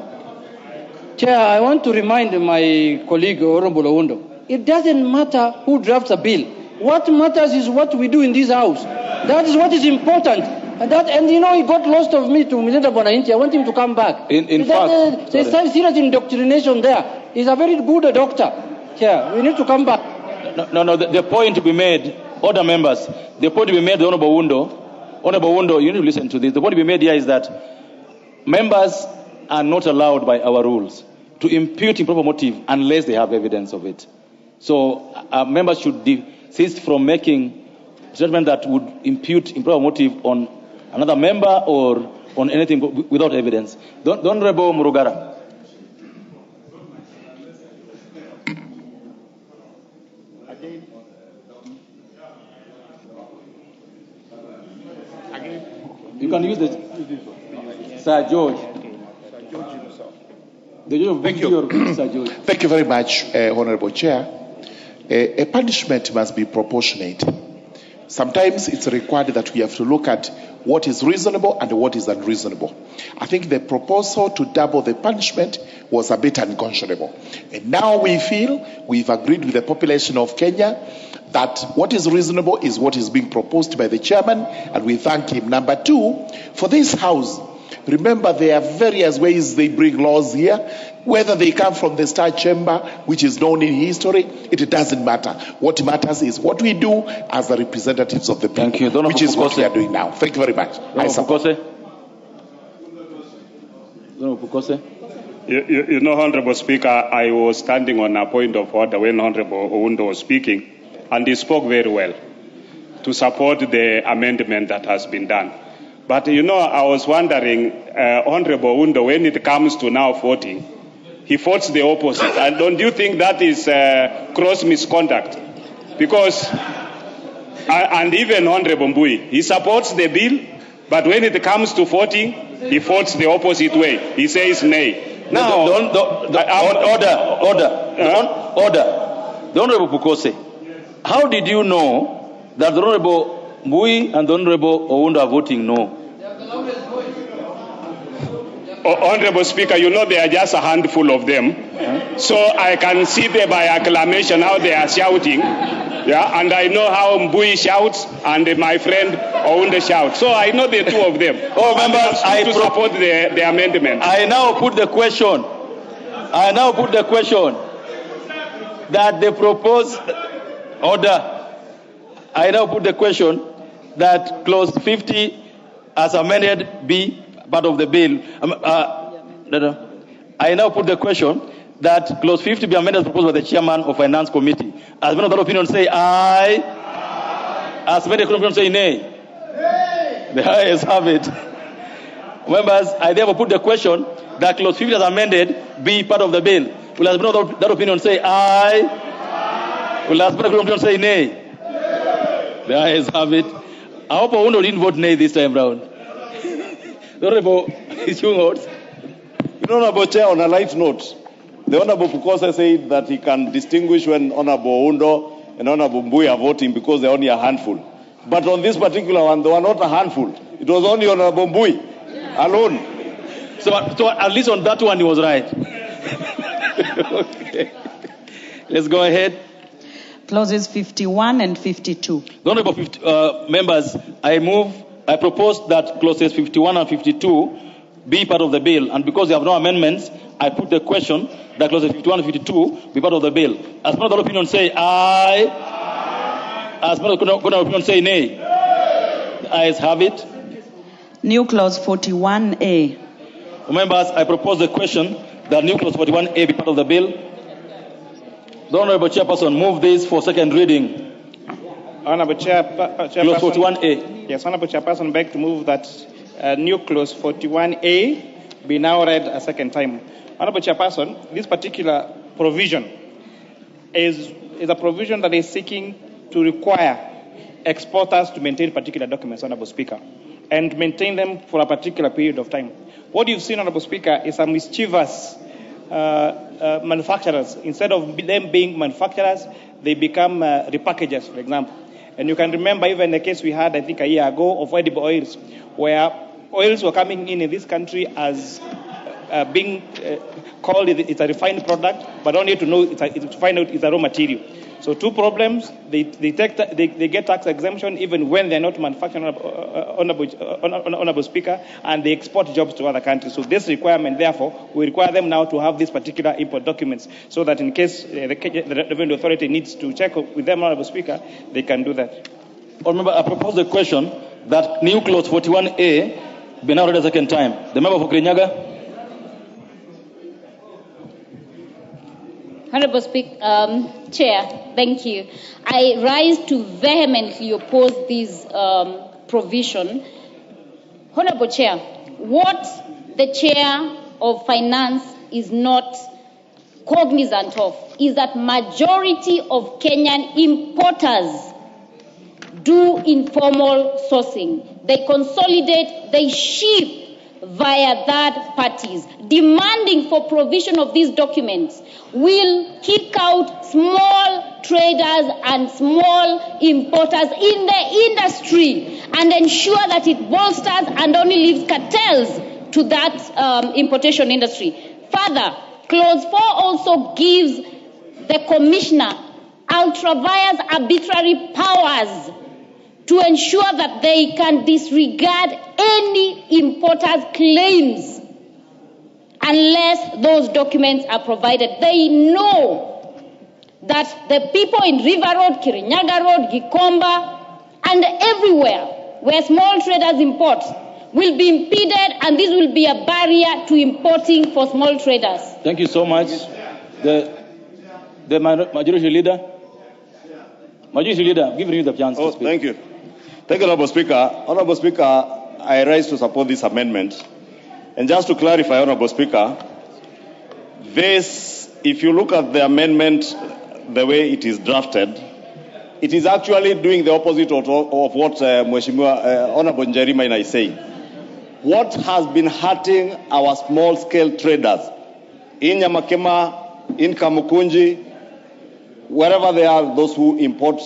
Chair, I want to remind my colleague, Honorable Oundo, it doesn't matter who drafts a bill. What matters is what we do in this house. That is what is important. And you know, he got lost of me to Mr. Bonainti. I want him to come back. In fact, there's some serious indoctrination there. He's a very good doctor. Yeah, we need to come back. No, the point to be made, order members, the point to be made, the Honorable Wundo, you need to listen to this. The point to be made here is that members are not allowed by our rules to impute improper motive unless they have evidence of it. So members should desist from making judgment that would impute improper motive on another member or on anything without evidence. The Honorable Murugara. You can use it. Sir George. Thank you. Thank you very much, Honorable Chair. A punishment must be proportionate. Sometimes it's required that we have to look at what is reasonable and what is unreasonable. I think the proposal to double the punishment was a bit unconscionable. And now we feel we've agreed with the population of Kenya that what is reasonable is what is being proposed by the chairman, and we thank him. Number 2, for this house, remember there are various ways they bring laws here, whether they come from the Star Chamber, which is known in history, it doesn't matter. What matters is what we do as the representatives of the people, which is what we are doing now. Thank you very much. I support. You know, Honorable Speaker, I was standing on a point of order when Honorable Oundo was speaking, and he spoke very well to support the amendment that has been done. But, you know, I was wondering, Honorable Oundo, when it comes to now voting, he votes the opposite. And don't you think that is gross misconduct? Because, and even Honorable Mbui, he supports the bill, but when it comes to voting, he votes the opposite way. He says nay. Now, order. The Honorable Pukose, how did you know that the Honorable Mbui and the Honorable Oundo are voting no? Honorable Speaker, you know there are just a handful of them. So I can see them by acclamation how they are shouting. Yeah, and I know how Mbui shouts and my friend Ounde shouts. So I know the two of them. Oh, members, I to support the amendment. I now put the question. That the proposed order. I now put the question that clause 50 as amended be part of the bill. I now put the question that clause 50 be amended as proposed by the chairman of finance committee. As many of that opinion say aye. As many of that opinion say nay. The ayes have it. Members, I therefore put the question that clause 50 as amended be part of the bill. Will as many of that opinion say aye? Will as many of that opinion say nay? The ayes have it. I hope Oundo didn't vote nay this time round. The Honorable Ichung'ot. Honorable Chair, on a light note, the Honorable Pukosa said that he can distinguish when Honorable Oundo and Honorable Mbui are voting because they're only a handful. But on this particular one, they were not a handful. It was only Honorable Mbui alone. So at least on that one, he was right. Okay. Let's go ahead. Clauses 51 and 52. The Honorable members, I propose that clauses 51 and 52 be part of the bill. And because there have no amendments, I put the question that clauses 51 and 52 be part of the bill. As part of the opinion say aye. As part of the opinion say nay. The ayes have it. New clause 41A. Members, I propose the question that new clause 41A be part of the bill. The Honorable Chairperson, move this for second reading. Honorable Chairperson. Clause 41A. Yes, Honorable Chairperson, beg to move that new clause 41A be now read a second time. Honorable Chairperson, this particular provision is a provision that is seeking to require exporters to maintain particular documents, Honorable Speaker, and maintain them for a particular period of time. What you've seen, Honorable Speaker, is some mischievous manufacturers. Instead of them being manufacturers, they become repackagers, for example. And you can remember even the case we had, I think, a year ago of edible oils, where oils were coming in this country as being called it's a refined product, but only to know to find out it's a raw material. So two problems: they get tax exemption even when they're not manufactured, Honorable Speaker, and they export jobs to other countries. So this requirement, therefore, we require them now to have these particular import documents, so that in case the Revenue Authority needs to check with them, Honorable Speaker, they can do that. Honorable, I propose the question that new clause 41A be now read a second time. The member for Kirinyaga. Honorable Chair, thank you. I rise to vehemently oppose this provision. Honorable Chair, what the Chair of Finance is not cognizant of is that majority of Kenyan importers do informal sourcing. They consolidate, they ship via third parties. Demanding for provision of these documents will kick out small traders and small importers in the industry and ensure that it bolsters and only leaves cartels to that importation industry. Further, Clause 4 also gives the Commissioner ultra-vires arbitrary powers to ensure that they can disregard any importer's claims unless those documents are provided. They know that the people in River Road, Kirinyaga Road, Gikomba, and everywhere where small traders import will be impeded, and this will be a barrier to importing for small traders. Thank you so much. The Majority Leader. Majority Leader, give you the chance to speak. Thank you. Thank you, Honorable Speaker. Honorable Speaker, I rise to support this amendment. And just to clarify, Honorable Speaker, this, if you look at the amendment, the way it is drafted, it is actually doing the opposite of what Mheshimiwa Honorable Njeri is saying. What has been hurting our small-scale traders in Nyamakema, in Kamukunji, wherever they are, those who import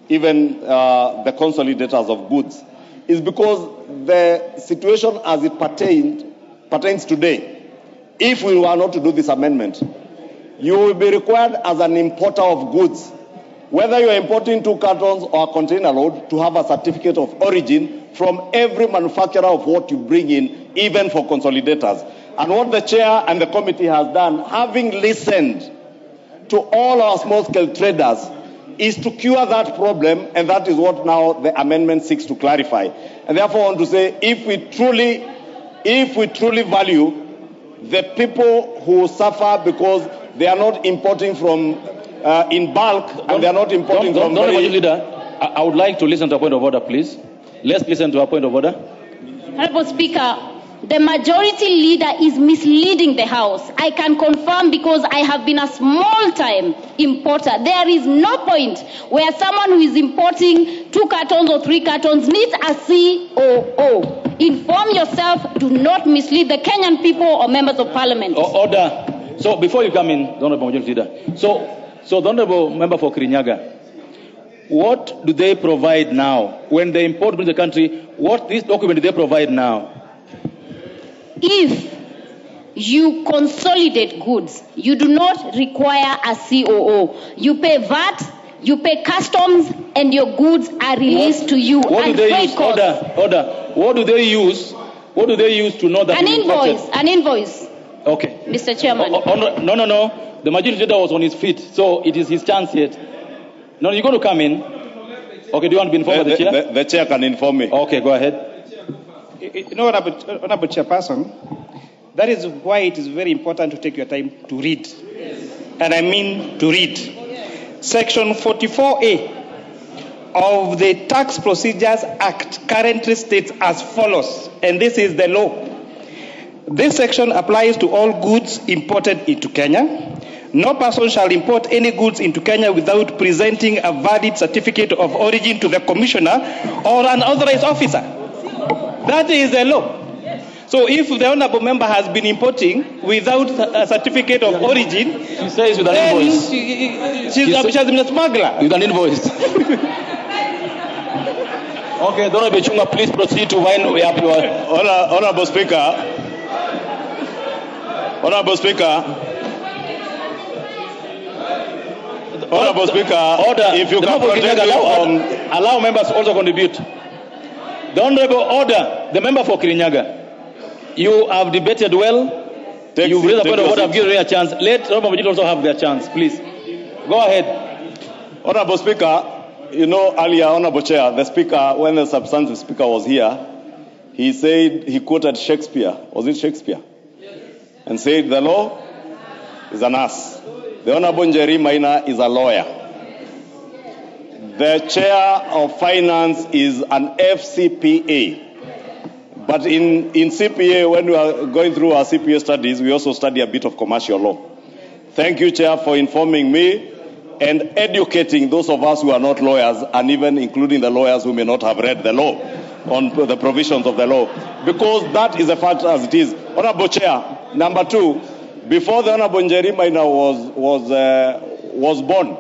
even the consolidators of goods, is because the situation as it pertains today, if we were not to do this amendment, you will be required as an importer of goods whether you are importing 2 cartons or a container load, to have a certificate of origin from every manufacturer of what you bring in, even for consolidators. And what the chair and the committee has done, having listened to all our small-scale traders, is to cure that problem, and that is what now the amendment seeks to clarify. And therefore, I want to say, if we truly value the people who suffer because they are not importing from in bulk, and they are not importing from... Leader, I would like to listen to a point of order, please. Let's listen to a point of order. Honorable Speaker, the majority leader is misleading the House. I can confirm because I have been a small-time importer. There is no point where someone who is importing 2 cartons or 3 cartons needs a COO. Inform yourself. Do not mislead the Kenyan people or members of parliament. Order. So before you come in, the Honorable Majority Leader, so the Honorable Member for Kirinyaga, what do they provide now? When they import into the country, what this document do they provide now? If you consolidate goods, you do not require a COO. You pay VAT, you pay customs, and your goods are released to you. What do they use? Order. What do they use? What do they use to know that? An invoice. Okay. Mr. Chairman. No. The majority leader was on his feet, so it is his chance yet. No, you're going to come in. Okay, do you want to be informed by the chair? The chair can inform me. Okay, go ahead. Honorable Chairperson, that is why it is very important to take your time to read. And I mean to read. Section 44A of the Tax Procedures Act currently states as follows, and this is the law. This section applies to all goods imported into Kenya. No person shall import any goods into Kenya without presenting a valid certificate of origin to the commissioner or an authorized officer. That is the law. So if the honorable member has been importing without a certificate of origin, she says with an invoice. She has been a smuggler. With an invoice. Okay, Honorable Chunga, please proceed to wind up your... Honorable Speaker. Honorable Speaker. Honorable Speaker, order. If you can protect allow members to also contribute. The Honorable Order, the member for Kirinyaga. You have debated well. You've raised a point of order. I've given you a chance. Let Honorable Majid also have their chance, please. Go ahead. Honorable Speaker, you know earlier, Honorable Chair, the Speaker, when the substantive Speaker was here, he said, he quoted Shakespeare. Was it Shakespeare? Yes. And said, the law is an ass. The Honorable Njeri Maina is a lawyer. The Chair of Finance is an FCPA. But in CPA, when we are going through our CPA studies, we also study a bit of commercial law. Thank you, Chair, for informing me and educating those of us who are not lawyers, and even including the lawyers who may not have read the law on the provisions of the law. Because that is a fact as it is. Honorable Chair, number 2, before the Honorable Njeri Maina was born,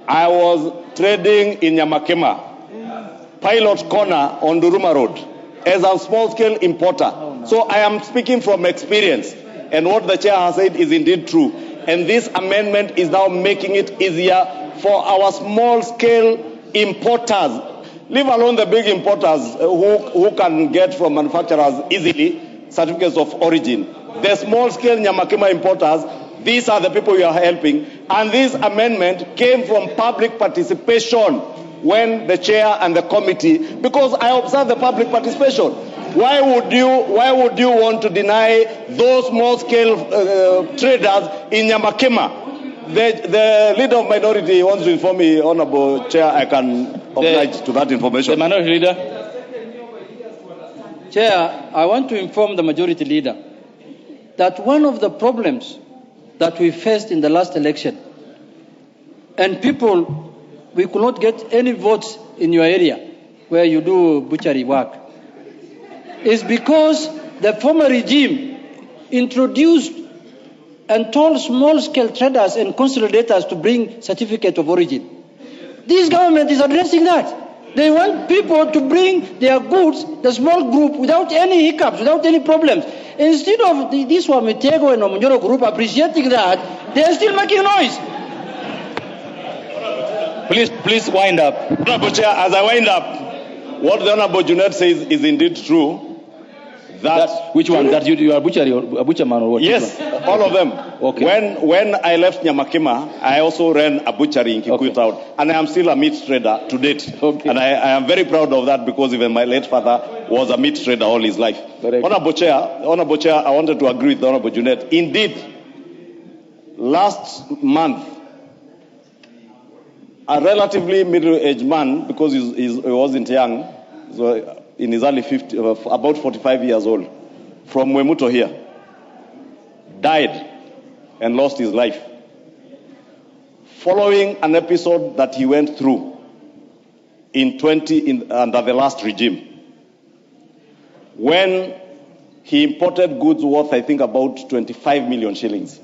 I was trading in Nyamakema, Pilot Corner on Duruma Road, as a small-scale importer. So I am speaking from experience, and what the chair has said is indeed true. And this amendment is now making it easier for our small-scale importers, leave alone the big importers who can get from manufacturers easily certificates of origin. The small-scale Nyamakema importers, these are the people we are helping. And this amendment came from public participation when the chair and the committee, because I observe the public participation. Why would you want to deny those small-scale traders in Nyamakema? The leader of minority wants to inform me, Honorable Chair, I can oblige to that information. The minority leader. Chair, I want to inform the majority leader that one of the problems that we faced in the last election, and people, we could not get any votes in your area where you do butchery work, is because the former regime introduced and told small-scale traders and consolidators to bring certificate of origin. This government is addressing that. They want people to bring their goods, the small group, without any hiccups, without any problems. Instead of this Wamitego and Omonjoro group appreciating that, they are still making noise. Please wind up. Honorable Chair, as I wind up, what the Honorable Junet says is indeed true. Which one? That you are a butcher man or what? Yes, all of them. Okay. When I left Nyamakima, I also ran a butchery in Kikuyu Town, and I am still a meat trader to date. Okay. And I am very proud of that because even my late father was a meat trader all his life. Honorable Chair, I wanted to agree with the Honorable Junet. Indeed, last month, a relatively middle-aged man, because he wasn't young, so in his early 50s, about 45 years old, from Mwemuto here, died and lost his life following an episode that he went through under the last regime, when he imported goods worth, I think, about 25 million shillings.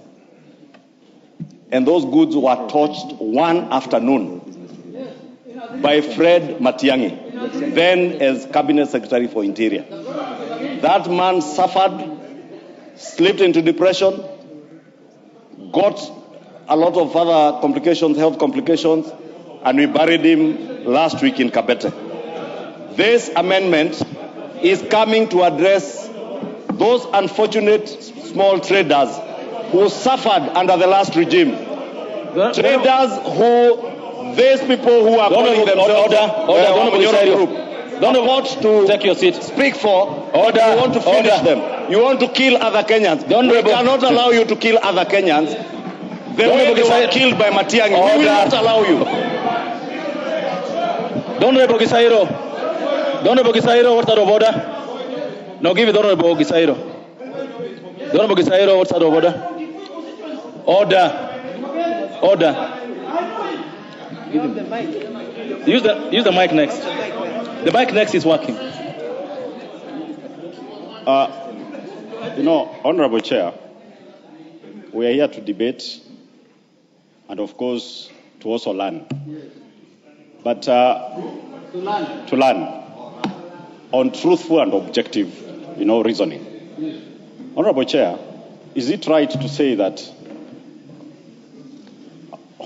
And those goods were touched one afternoon by Fred Matiang'i, then as Cabinet Secretary for Interior. That man suffered, slipped into depression, got a lot of other complications, health complications, and we buried him last week in Kabete. This amendment is coming to address those unfortunate small traders who suffered under the last regime. Traders who, these people who are calling themselves don't want to take your seat. Speak for, order. You want to finish them. You want to kill other Kenyans. We cannot allow you to kill other Kenyans. The way they were killed by Matiang'i, we will not allow you. Honorable Gisairo, what's out of order? No, give it Honorable Gisairo. Honorable Gisairo, what's out of order? Order. Give the mic. Use the mic next. The mic next is working. Honorable Chair, we are here to debate and, of course, to also learn. But to learn on truthful and objective, reasoning. Honorable Chair, is it right to say that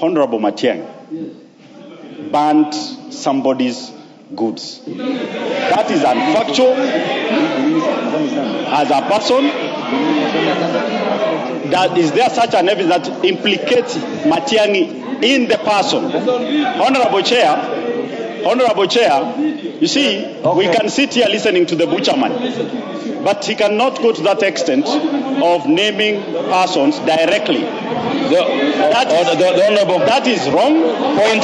Honorable Matiang'i burnt somebody's goods? That is unfactual. As a person, is there such an evidence that implicates Matiang'i in the person? Honorable Chair, you see, we can sit here listening to the butcherman, but he cannot go to that extent of naming persons directly. That is wrong. Point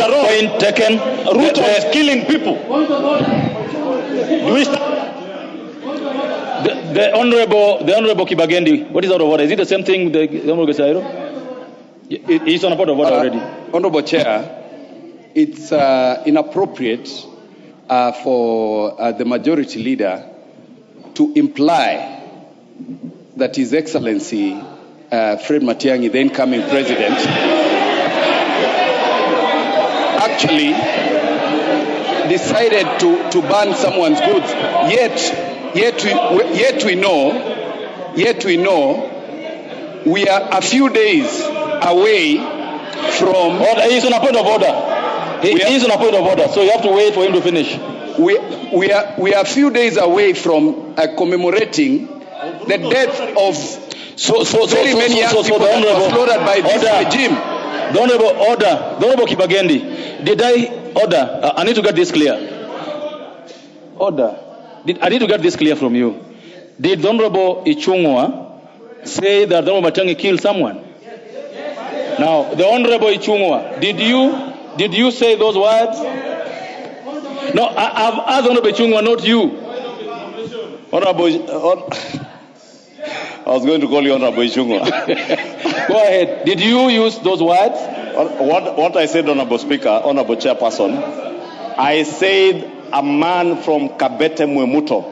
taken. Root of killing people. The Honorable Kibagendi, what is out of order? Is it the same thing with the Honorable Gisairo? He's on a point of order already. Honorable Chair, it's inappropriate for the majority leader to imply that His Excellency Fred Matiang'i, the incoming president, actually decided to ban someone's goods. Yet we know we are a few days away from. He's on a point of order. He's on a point of order, so you have to wait for him to finish. We are a few days away from commemorating the death of very many young people that were slaughtered by this regime. The Honorable Kibagendi, did I order? I need to get this clear. Order. I need to get this clear from you. Did the Honorable Ichung'wa say that the Honorable Matiang'i killed someone? Now, the Honorable Ichung'wa, did you say those words? No, I've asked Honorable Ichung'wa, not you. I was going to call you Honorable Ichung'wa. Go ahead. Did you use those words? What I said, Honorable Speaker, Honorable Chairperson, I said a man from Kabete Mwemuto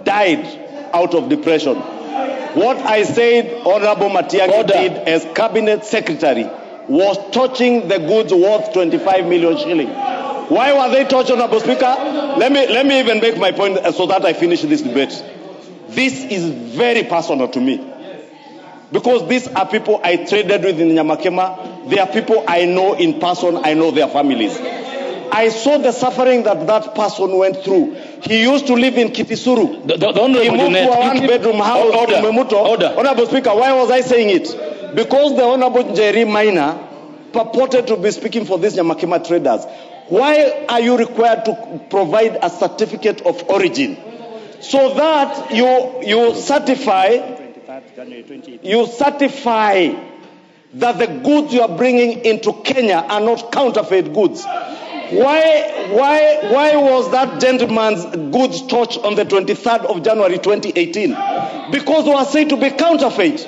died out of depression. What I said Honorable Matiang'i did as Cabinet Secretary was touching the goods worth 25 million shillings. Why were they touched, Honorable Speaker? Let me even make my point so that I finish this debate. This is very personal to me. Because these are people I traded with in Nyamakema. They are people I know in person. I know their families. I saw the suffering that that person went through. He used to live in Kitisuru. The He moved to a one-bedroom house in Memuto. Honorable Speaker, why was I saying it? Because the Honorable Jerry Minor purported to be speaking for these Nyamakima traders. Why are you required to provide a certificate of origin? So that you certify that the goods you are bringing into Kenya are not counterfeit goods. Why was that gentleman's goods touched on the 23rd of January 2018? Because they were said to be counterfeit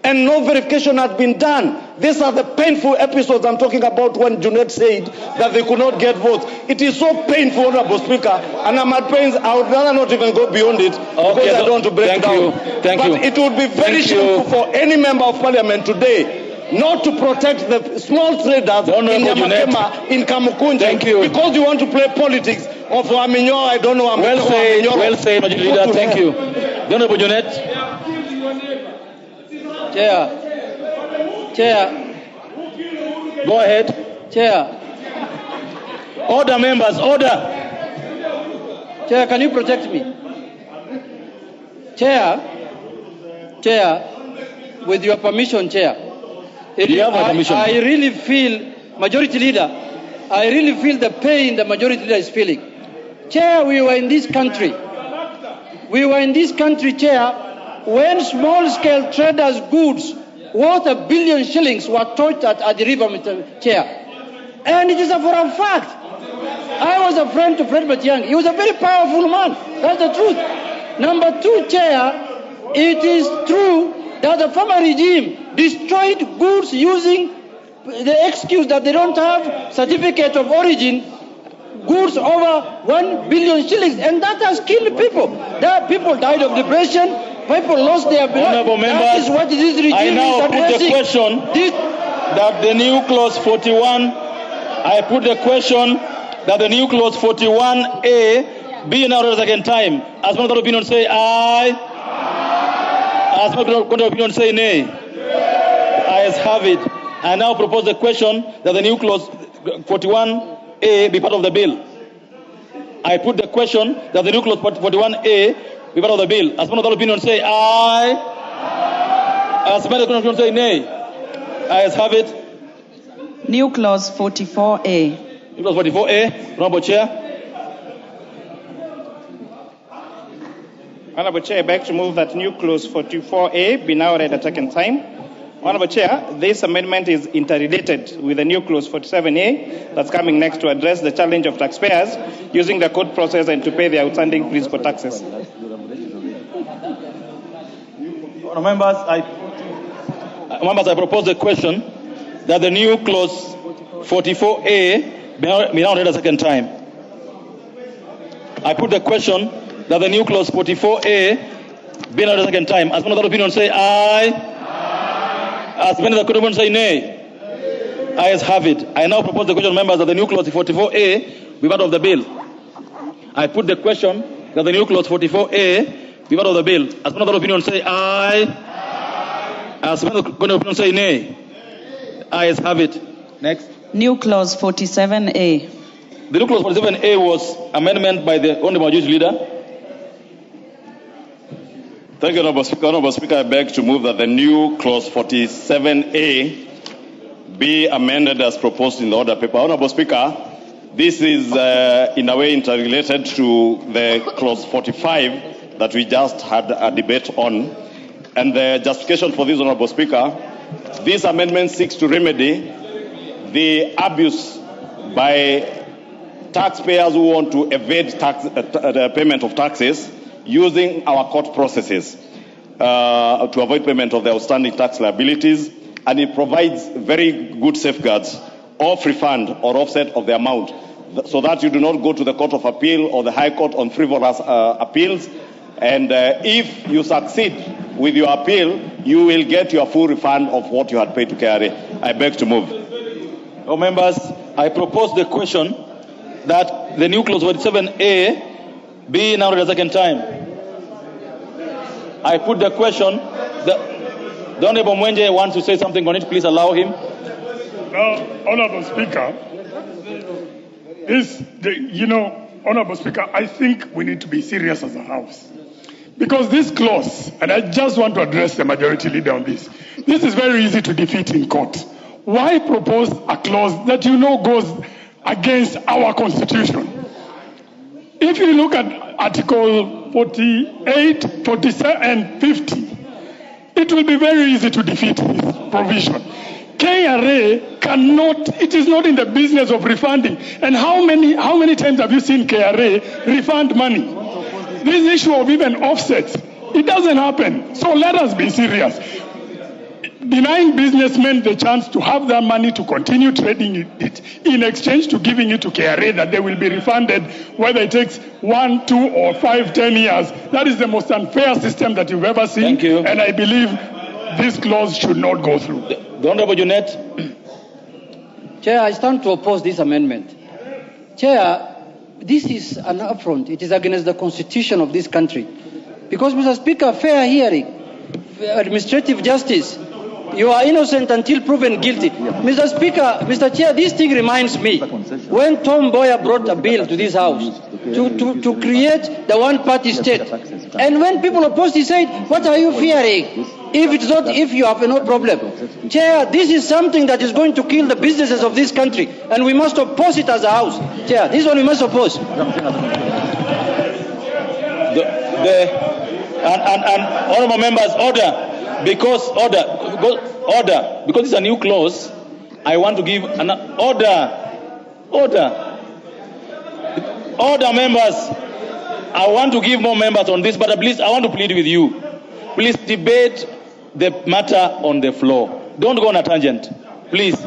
and no verification had been done. These are the painful episodes I'm talking about when Junet said that they could not get votes. It is so painful, Honorable Speaker, and I'm at pains. I would rather not even go beyond it because I don't want to break down. But it would be very shameful for any member of parliament today not to protect the small traders in Nyamakema, in Kamukunji, because you want to play politics of Aminyo, I don't know. Well said, Majority Leader. Thank you. The Honorable Junet. Chair. Go ahead. Chair. Order, members, order. Chair, can you protect me? Chair, with your permission, Chair. I really feel, Majority Leader, I really feel the pain the Majority Leader is feeling. Chair, we were in this country, Chair, when small-scale traders' goods worth $1 billion shillings were touched at the river, Mr. Chair. And it is for a fact. I was a friend to Fred Matiang'i. He was a very powerful man. That's the truth. Number two, Chair, it is true that the former regime destroyed goods using the excuse that they don't have certificate of origin, goods over 1 billion shillings, and that has killed people. People died of depression, people lost their blood. Honorable members, that is what this regime I now is put the addressing. question that the new clause 41, I put the question that the new clause 41A be now read a second time. As one of the opinion say aye. As one of the opinion say nay. Ayes have it. I now propose the question that the new clause 41A be part of the bill. I put the question that the new clause 41A be part of the bill. As one of the opinion say aye. As one of the opinion say nay. Ayes have it. New clause 44A. New clause 44A. Honorable Chair. Honorable Chair, I beg to move that new clause 44A be now read a second time. Honorable Chair, this amendment is interrelated with the new clause 47A that's coming next to address the challenge of taxpayers using the court process and to pay their outstanding principal taxes. Members, I propose the question that the new clause 44A be now read a second time. I put the question that the new clause 44A be now read a second time. As one of the opinion say aye. As many of the opinion say nay. Ayes have it. I now propose the question, members, that the new clause 44A be part of the bill. I put the question that the new clause 44A be part of the bill. As one of the opinion say aye. As many of the opinion say nay. Ayes have it. Next. New clause 47A. The new clause 47A was amendment by the Honorable Majority Leader. Thank you, Honorable Speaker. Honorable Speaker, I beg to move that the new clause 47A be amended as proposed in the order paper. Honorable Speaker, this is in a way interrelated to the clause 45 that we just had a debate on. And the justification for this, Honorable Speaker, this amendment seeks to remedy the abuse by taxpayers who want to evade the payment of taxes using our court processes to avoid payment of their outstanding tax liabilities, and it provides very good safeguards of refund or offset of the amount, so that you do not go to the Court of Appeal or the High Court on frivolous appeals, and if you succeed with your appeal, you will get your full refund of what you had paid to KRA. I beg to move. Members, I propose the question that the new clause 47A be now read a second time. I put the question. The Honorable Mwenje wants to say something on it. Please allow him. Now, Honorable Speaker, Honorable Speaker, I think we need to be serious as a House. Because this clause, and I just want to address the majority leader on this, this is very easy to defeat in court. Why propose a clause that you know goes against our Constitution? If you look at Article 48, 47, and 50, it will be very easy to defeat this provision. KRA cannot, it is not in the business of refunding. And how many times have you seen KRA refund money? This issue of even offsets, it doesn't happen. So let us be serious. Denying businessmen the chance to have that money to continue trading it in exchange to giving it to KRA that they will be refunded whether it takes 1, 2, or 5, 10 years. That is the most unfair system that you've ever seen. Thank you. And I believe this clause should not go through. The Honorable Junet. Chair, I stand to oppose this amendment. Chair, this is an affront. It is against the Constitution of this country. Because, Mr. Speaker, fair hearing, administrative justice, you are innocent until proven guilty. Mr. Speaker, Mr. Chair, this thing reminds me when Tom Mboya brought a bill to this House to create the one-party state. And when people opposed, he said, what are you fearing? If you have no problem. Chair, this is something that is going to kill the businesses of this country, and we must oppose it as a House. Chair, this one we must oppose. Honourable members, order. Because it's a new clause, I want to give an order, members. I want to give more members on this, but please, I want to plead with you. Please debate the matter on the floor. Don't go on a tangent, please.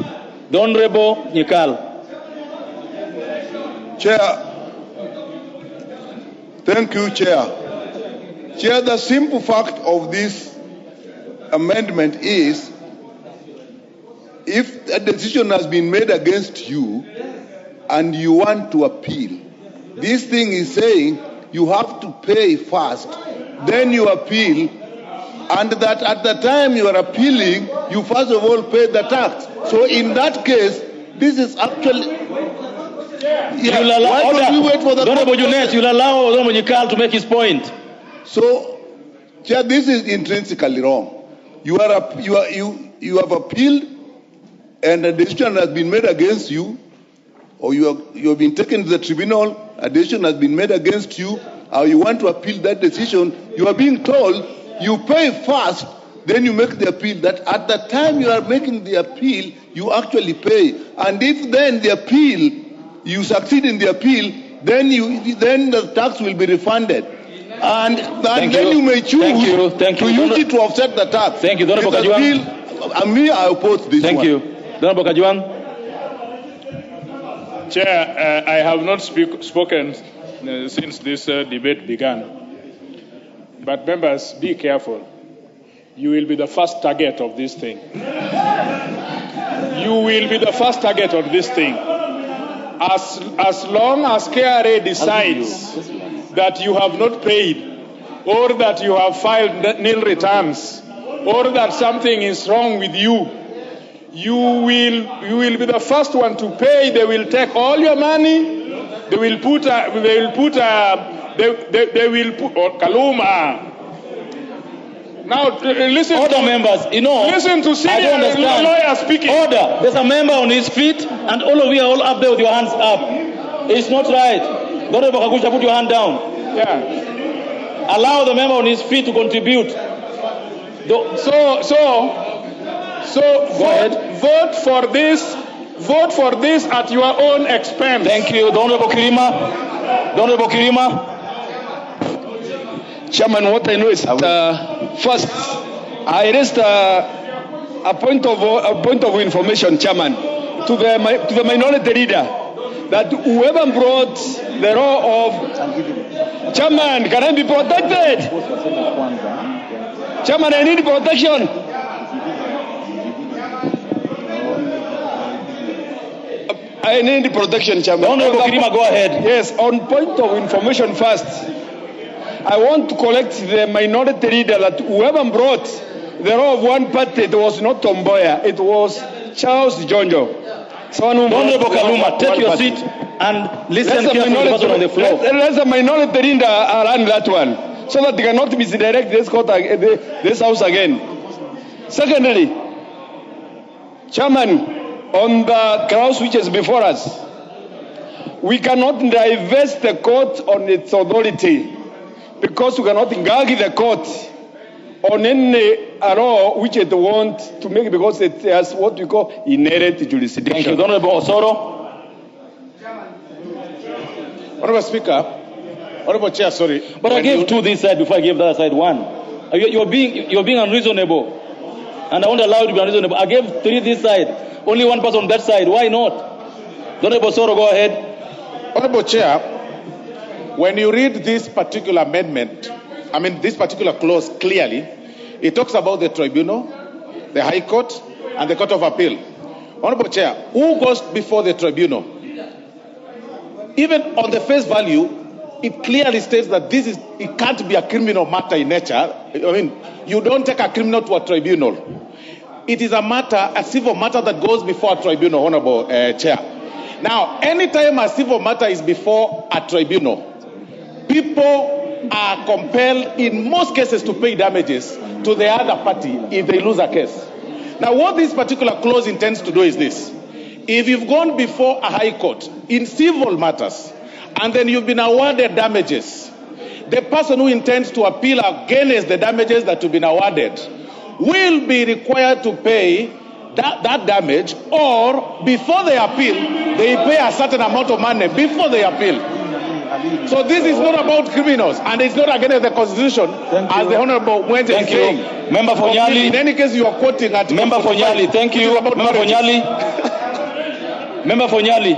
The Honourable Nyikal. Chair, thank you, Chair. Chair, the simple fact of this amendment is, if a decision has been made against you and you want to appeal, this thing is saying you have to pay first, then you appeal, and that at the time you are appealing, you first of all pay the tax. So in that case, this is actually... Why don't we wait for the... You'll allow Honorable Nyikal to make his point. So, Chair, this is intrinsically wrong. You have appealed, and a decision has been made against you, or you have been taken to the tribunal, a decision has been made against you, or you want to appeal that decision. You are being told you pay first, then you make the appeal. That at the time you are making the appeal, you actually pay. And if then the appeal, you succeed in the appeal, then the tax will be refunded. And then you may choose to use it to offset the tax. Thank you. I oppose this one. Thank you. Honorable Kajwang. Chair, I have not spoken since this debate began. But members, be careful. You will be the first target of this thing. You will be the first target of this thing. As long as KRA decides that you have not paid, or that you have filed nil returns, or that something is wrong with you, you will be the first one to pay. They will take all your money. They will put Kaluma. Now listen. Order, members. Listen to senior lawyer speaking. Order. There's a member on his feet, and all of you are all up there with your hands up. It's not right. Honorable Kagusha, put your hand down. Yeah. Allow the member on his feet to contribute. Vote for this. Vote for this at your own expense. Thank you, Honorable Kirima. Chairman, what I know is first, I raised a point of information, Chairman, to the minority leader, that whoever brought the law of Chairman, can I be protected? Chairman, I need protection. I need protection, Chairman. Honorable Kirima, go ahead. Yes, on point of information first, I want to collect the minority leader that whoever brought the law of one party, it was not Tom Mboya, it was Charles Jonjo. Honorable Kaluma, take your seat and listen carefully to the person on the floor. Let the minority leader run that one, so that they cannot misdirect this court, this house again. Secondly, Chairman, on the clause which is before us, we cannot divest the court on its authority, because we cannot gag the court on any law which it wants to make, because it has what we call inherent jurisdiction. Thank you. Honorable Osoro. Honorable Speaker, Honorable Chair, sorry. But I gave two this side before I gave the other side one. You're being unreasonable. And I won't allow you to be unreasonable. I gave three this side. Only one person on that side. Why not? Honorable Osoro, go ahead. Honorable Chair, when you read this particular amendment, this particular clause clearly, it talks about the tribunal, the High Court, and the Court of Appeal. Honorable Chair, who goes before the tribunal? Even on the face value, it clearly states that it can't be a criminal matter in nature. You don't take a criminal to a tribunal. It is a civil matter that goes before a tribunal, Honorable Chair. Now, anytime a civil matter is before a tribunal, people are compelled, in most cases, to pay damages to the other party if they lose a case. Now, what this particular clause intends to do is this. If you've gone before a high court in civil matters, and then you've been awarded damages, the person who intends to appeal against the damages that have been awarded will be required to pay that damage, or before they appeal, they pay a certain amount of money before they appeal. So this is not about criminals, and it's not against the Constitution, as the Honorable Mwente is saying. Member Fonyali. In any case, you are quoting at Member Fonyali, thank you. Member Fonyali. Member Fonyali.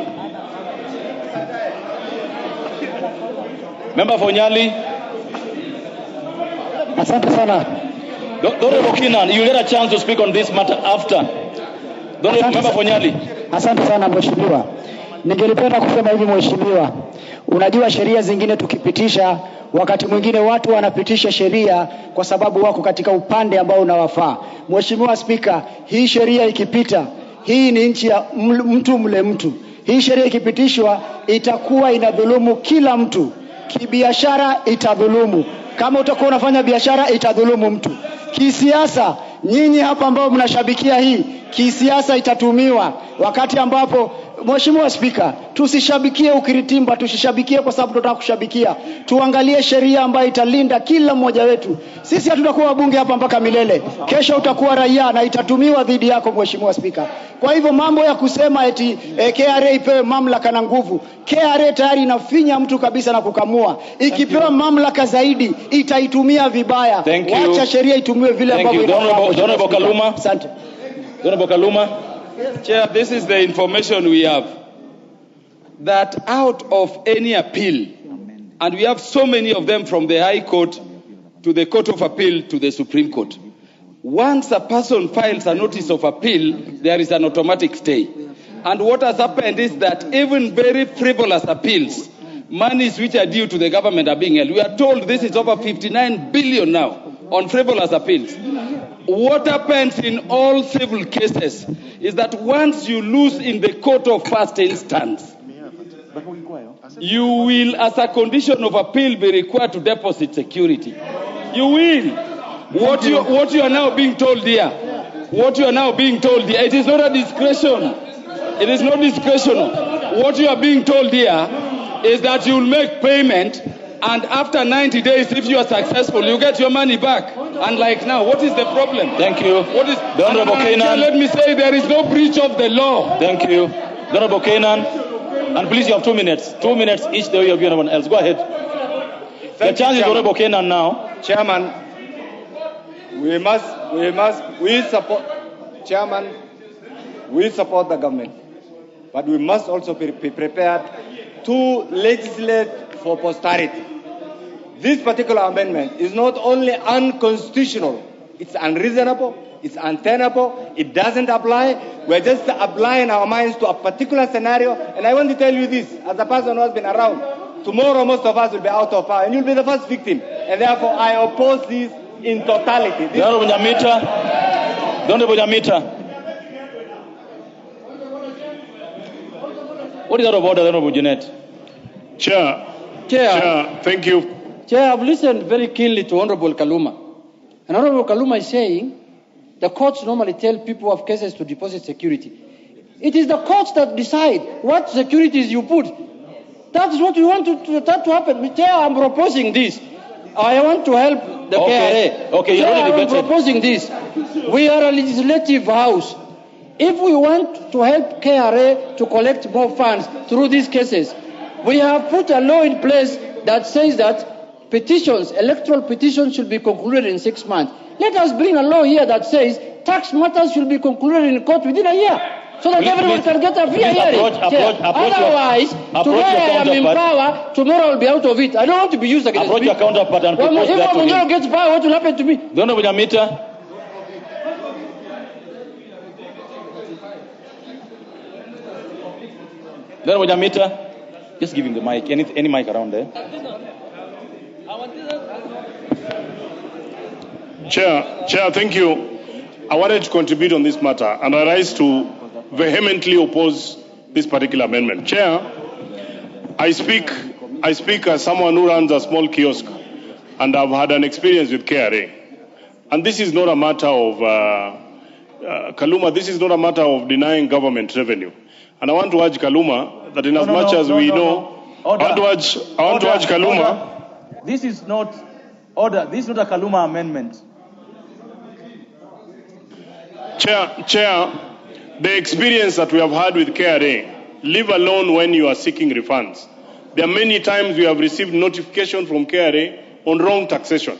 Member Fonyali. Asante sana. Honorable Kinan, you get a chance to speak on this matter after. Member Fonyali. Asante sana Mheshimiwa. Ningelipenda kusema hivi Mheshimiwa, unajua sheria zingine tukipitisha, wakati mwingine watu wanapitisha sheria kwa sababu wako katika upande ambao unawafaa. Mheshimiwa Spika, hii sheria ikipita, hii ni nchi ya mtu mle mtu. Hii sheria ikipitishwa itakuwa inadhulumu kila mtu. Kibiashara itadhulumu. Kama utakuwa unafanya biashara itadhulumu mtu. Kisiasa, nyinyi hapa ambao mnashabikia hii, kisiasa itatumiwa wakati ambapo Mheshimiwa Spika, tusishabikie ukiritimba, tusishabikie kwa sababu tunataka kushabikia. Tuangalie sheria ambayo italinda kila mmoja wetu. Sisi hatutakuwa wabunge hapa mpaka milele. Kesho utakuwa raia na itatumiwa dhidi yako Mheshimiwa Spika. Kwa hivyo mambo ya kusema eti KRA ipewe mamlaka na nguvu. KRA tayari inafinya mtu kabisa na kukamua. Ikipewa mamlaka zaidi itaitumia vibaya. Wacha sheria itumiwe vile ambavyo inafaa. Honorable Kaluma. Asante. Honorable Kaluma. Chair, this is the information we have, that out of any appeal, and we have so many of them from the High Court to the Court of Appeal to the Supreme Court, once a person files a notice of appeal, there is an automatic stay. And what has happened is that even very frivolous appeals, monies which are due to the government are being held. We are told this is over 59 billion now on frivolous appeals. What happens in all civil cases is that once you lose in the court of first instance, you will, as a condition of appeal, be required to deposit security. You will. What you are now being told here, it is not a discretion. It is not discretional. What you are being told here is that you will make payment, and after 90 days, if you are successful, you get your money back. And like now, what is the problem? Thank you. What is? Honorable Kenan. Let me say there is no breach of the law. Thank you. Honorable Kenan. And please, you have 2 minutes. 2 minutes each, the way you have anyone else. Go ahead. The chance is Honorable Kenan now. Chairman, we support, Chairman, we support the government, but we must also be prepared to legislate for posterity. This particular amendment is not only unconstitutional, it's unreasonable, it's untenable, it doesn't apply. We're just applying our minds to a particular scenario. And I want to tell you this, as a person who has been around, tomorrow most of us will be out of power, and you'll be the first victim. And therefore, I oppose this in totality. The Honorable Nyamita. What is out of order, Honorable Jeanette? Chair, thank you. Chair, I've listened very keenly to Honorable Kaluma. And Honorable Kaluma is saying the courts normally tell people who have cases to deposit security. It is the courts that decide what securities you put. That is what we want that to happen. Chair, I'm proposing this. I want to help the KRA. Okay, you're Chair, already I'm debated. proposing this. We are a legislative house. If we want to help KRA to collect more funds through these cases, we have put a law in place that says that petitions, electoral petitions, should be concluded in 6 months. Let us bring a law here that says tax matters should be concluded in court within a year, so that everyone can get a fair hearing. Otherwise, today I am in power, tomorrow I'll be out of it. I don't want to be used against Approach your counterpart and propose if that to Mongero him. gets power, what will happen to me? The Honorable Nyamita. The Honorable Nyamita. Just give him the mic. Any mic around there? Chair, thank you. I wanted to contribute on this matter, and I rise to vehemently oppose this particular amendment. Chair, I speak as someone who runs a small kiosk, and I've had an experience with KRA. And this is not a matter of Kaluma. This is not a matter of denying government revenue. And I want to urge Kaluma that, in as much as we know, I want to urge Kaluma. This is not order. This is not a Kaluma amendment. Chair, the experience that we have had with KRA, leave alone when you are seeking refunds. There are many times we have received notification from KRA on wrong taxation.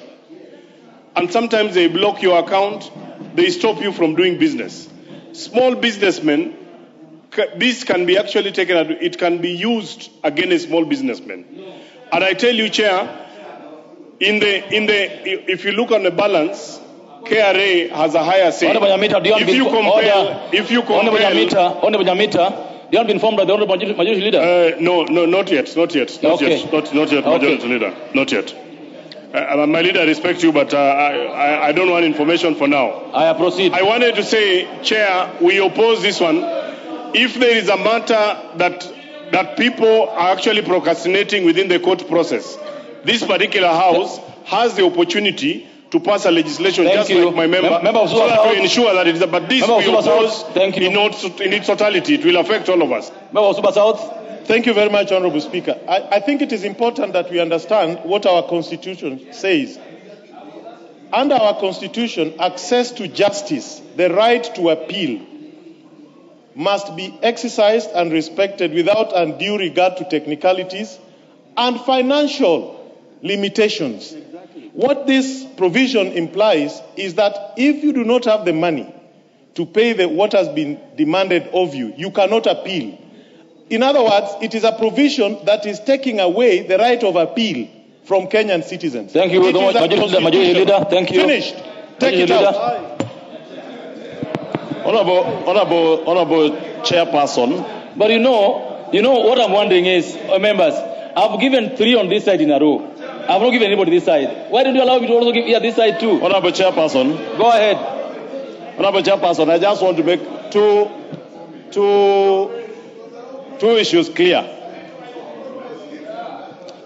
And sometimes they block your account, they stop you from doing business. Small businessmen, this can be actually taken, it can be used against small businessmen. And I tell you, Chair, if you look on the balance, KRA has a higher say. Honorable Nyamita, If you compare, Honorable Nyamita, you have been informed by the Honorable Majority Leader? No, not yet. Not yet, Majority Leader. Not yet. My leader, I respect you, but I don't want information for now. I proceed. I wanted to say, Chair, we oppose this one. If there is a matter that people are actually procrastinating within the court process, this particular House has the opportunity to pass a legislation like my member so that we ensure that it is. But this we oppose in its totality. It will affect all of us. Member of Super South. Thank you very much, Honorable Speaker. I think it is important that we understand what our Constitution says. Under our Constitution, access to justice, the right to appeal, must be exercised and respected without undue regard to technicalities and financial limitations. What this provision implies is that if you do not have the money to pay what has been demanded of you, you cannot appeal. In other words, it is a provision that is taking away the right of appeal from Kenyan citizens. Thank you very much, Majority Leader. Thank you. Finished. Take it out. Honorable Chairperson. But you know what I'm wondering is, members, I've given 3 on this side in a row. I've not given anybody this side. Why don't you allow me to also give here this side too? Honorable Chairperson. Go ahead. Honorable Chairperson, I just want to make two issues clear.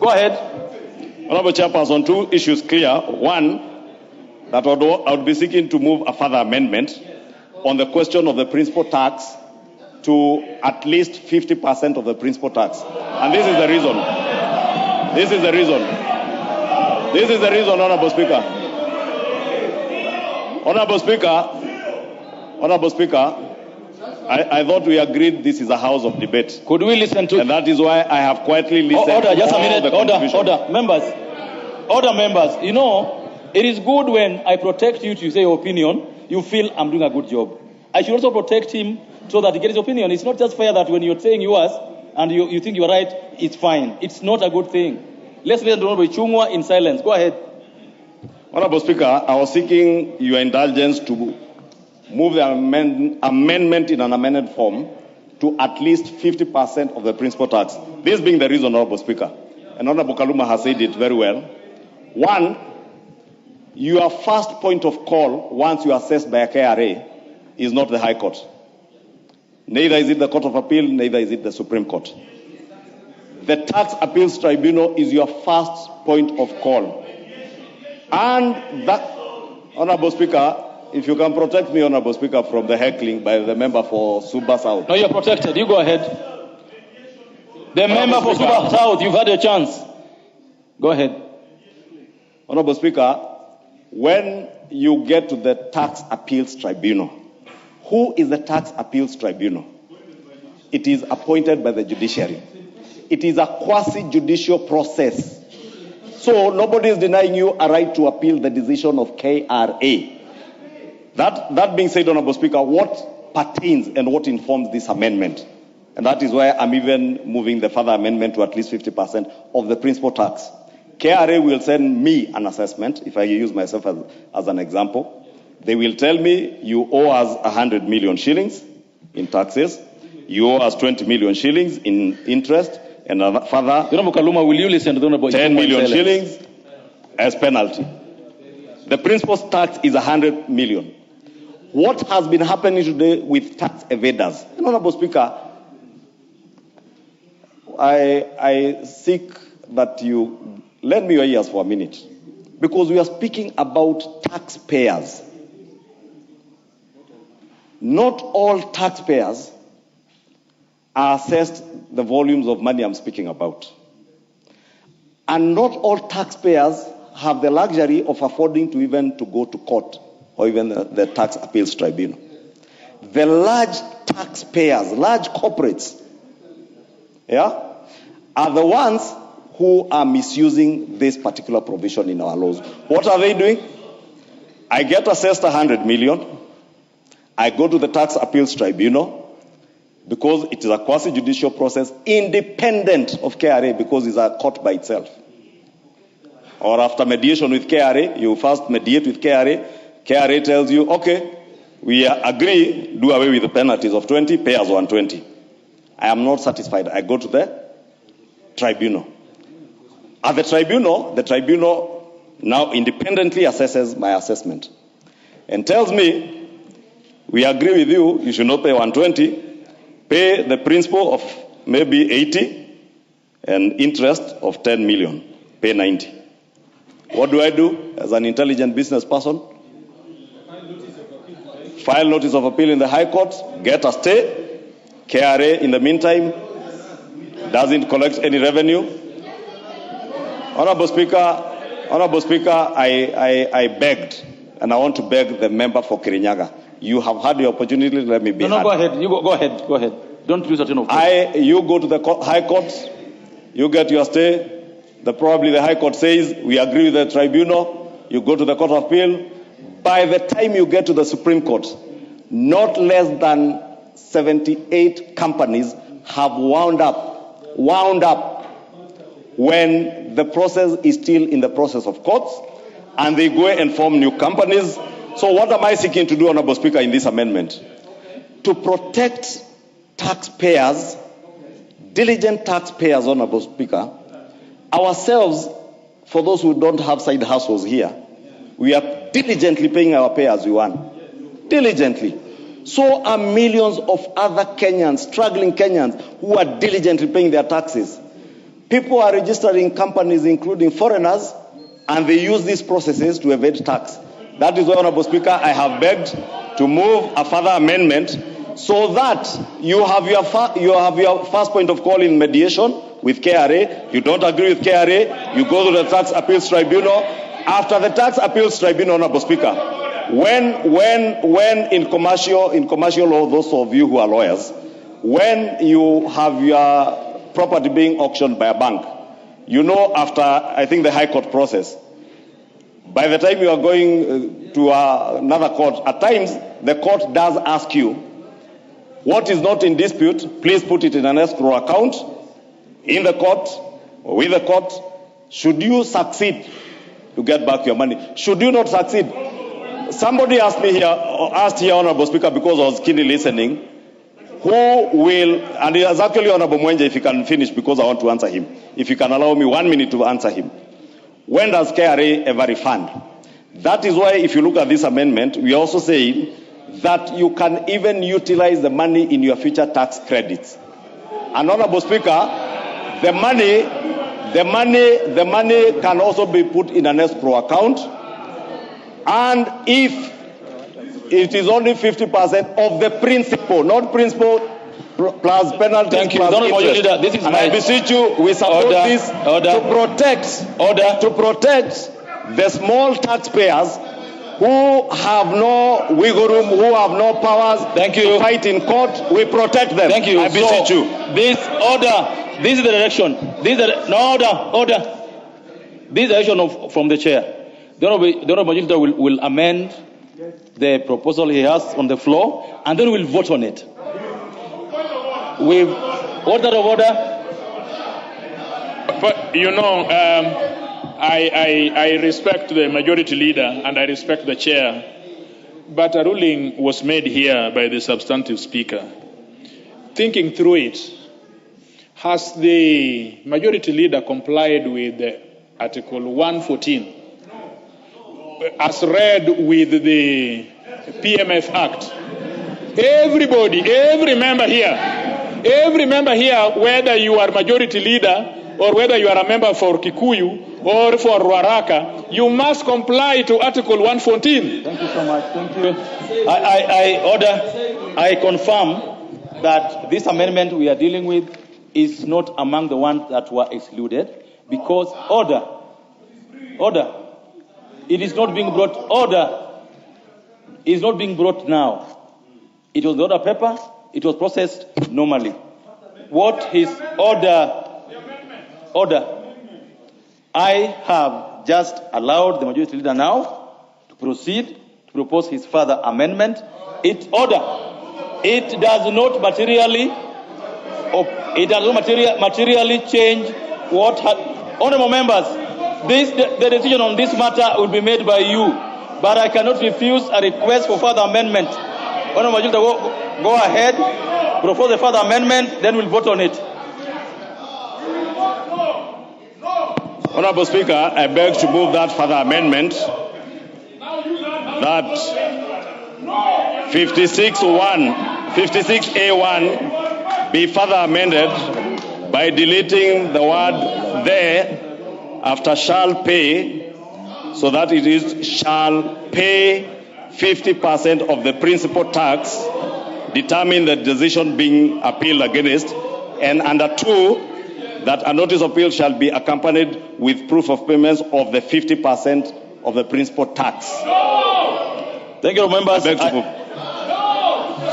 Go ahead. Honorable Chairperson, 2 issues clear. One, that I would be seeking to move a further amendment on the question of the principal tax to at least 50% of the principal tax. And this is the reason. This is the reason. This is the reason, Honorable Speaker. Honorable Speaker, I thought we agreed this is a house of debate. Could we listen to? And that is why I have quietly listened. Order, just a minute. To Order, members. You know, it is good when I protect you to say your opinion, you feel I'm doing a good job. I should also protect him so that he gets his opinion. It's not just fair that when you're saying yours and you think you're right, it's fine. It's not a good thing. Let's listen to Honorable Chungwa in silence. Go ahead. Honorable Speaker, I was seeking your indulgence to move the amendment in an amended form to at least 50% of the principal tax. This being the reason, Honorable Speaker, and Honorable Kaluma has said it very well. One, your first point of call once you are assessed by a KRA is not the High Court. Neither is it the Court of Appeal, neither is it the Supreme Court. The Tax Appeals Tribunal is your first point of call. And that, Honorable Speaker, if you can protect me, Honorable Speaker, from the heckling by the member for Suba South. No, you're protected. You go ahead. The member for Suba South, you've had a chance. Go ahead. Honorable Speaker, when you get to the Tax Appeals Tribunal, who is the Tax Appeals Tribunal? It is appointed by the judiciary. It is a quasi-judicial process. So nobody is denying you a right to appeal the decision of KRA. That being said, Honorable Speaker, what pertains and what informs this amendment? And that is why I'm even moving the further amendment to at least 50% of the principal tax. KRA will send me an assessment, if I use myself as an example. They will tell me, you owe us 100 million shillings in taxes, you owe us 20 million shillings in interest, and further, Kaluma, will you listen to the 10 million shillings as penalty. The principal tax is 100 million. What has been happening today with tax evaders? Honorable Speaker, I seek that you lend me your ears for a minute, because we are speaking about taxpayers. Not all taxpayers are assessed the volumes of money I'm speaking about. And not all taxpayers have the luxury of affording to even to go to court or even the Tax Appeals Tribunal. The large taxpayers, large corporates, are the ones who are misusing this particular provision in our laws. What are they doing? I get assessed 100 million. I go to the Tax Appeals Tribunal because it is a quasi-judicial process independent of KRA, because it's a court by itself. Or after mediation with KRA, you first mediate with KRA. KRA tells you, okay, we agree, do away with the penalties of 20, pay us 120. I am not satisfied. I go to the tribunal. At the tribunal now independently assesses my assessment and tells me, we agree with you, you should not pay 120, pay the principal of maybe 80 and interest of 10 million, pay 90. What do I do as an intelligent business person? File notice of appeal in the High Court, get a stay. KRA in the meantime doesn't collect any revenue. Honorable Speaker, I begged, and I want to beg the member for Kirinyaga. You have had the opportunity, let me be No, go ahead. You go ahead. Don't use a tone of voice. You go to the High Court, you get your stay. Probably the High Court says, we agree with the tribunal. You go to the Court of Appeal. By the time you get to the Supreme Court, not less than 78 companies have wound up when the process is still in the process of courts, and they go and form new companies. So what am I seeking to do, Honorable Speaker, in this amendment? To protect taxpayers, diligent taxpayers, Honorable Speaker, ourselves, for those who don't have side hustles here, we are diligently paying our pay as we want. Diligently. So are millions of other Kenyans, struggling Kenyans, who are diligently paying their taxes. People are registering companies, including foreigners, and they use these processes to evade tax. That is why, Honorable Speaker, I have begged to move a further amendment so that you have your first point of call in mediation with KRA. You don't agree with KRA, you go to the Tax Appeals Tribunal. After the Tax Appeals Tribunal, Honorable Speaker, when in commercial law, those of you who are lawyers, when you have your property being auctioned by a bank, you know, after, I think, the High Court process, by the time you are going to another court, at times the court does ask you, what is not in dispute, please put it in an escrow account in the court or with the court. Should you succeed to get back your money? Should you not succeed? Somebody asked here, Honorable Speaker, because I was keenly listening, who will, and it is actually Honorable Mwenje, if you can finish, because I want to answer him. If you can allow me 1 minute to answer him. When does KRA ever refund? That is why, if you look at this amendment, we also say that you can even utilize the money in your future tax credits. And Honorable Speaker, the money can also be put in an escrow account. And if it is only 50% of the principal, not principal plus penalties. Thank you. Plus interest. Leader, this is and my... I beseech you, we support this to protect the small taxpayers who have no wiggle room, who have no powers to fight in court. We protect them. Thank you. I beseech you. This is the direction. Order. This is the direction from the chair. The Honorable Majority will amend the proposal he has on the floor, and then we'll vote on it. With order of order. But you know, I respect the majority leader and I respect the chair, but a ruling was made here by the substantive speaker. Thinking through it, has the majority leader complied with Article 114 as read with the PMF Act? Every member here, whether you are majority leader or whether you are a member for Kikuyu or for Ruaraka, you must comply to Article 114. Thank you so much. Thank you. I confirm that this amendment we are dealing with is not among the ones that were excluded, because order. It is not being brought. Order is not being brought now. It was the order paper. It was processed normally. What is order? I have just allowed the majority leader now to proceed to propose his further amendment. It does not materially change what. Honorable members, the decision on this matter will be made by you, but I cannot refuse a request for further amendment. Honorable Majority, go ahead, propose a further amendment, then we'll vote on it. Honorable Speaker, I beg to move that further amendment that 56A1 be further amended by deleting the word there after shall pay, so that it is shall pay 50% of the principal tax determine the decision being appealed against, and under 2, that a notice of appeal shall be accompanied with proof of payments of the 50% of the principal tax. Thank you, members.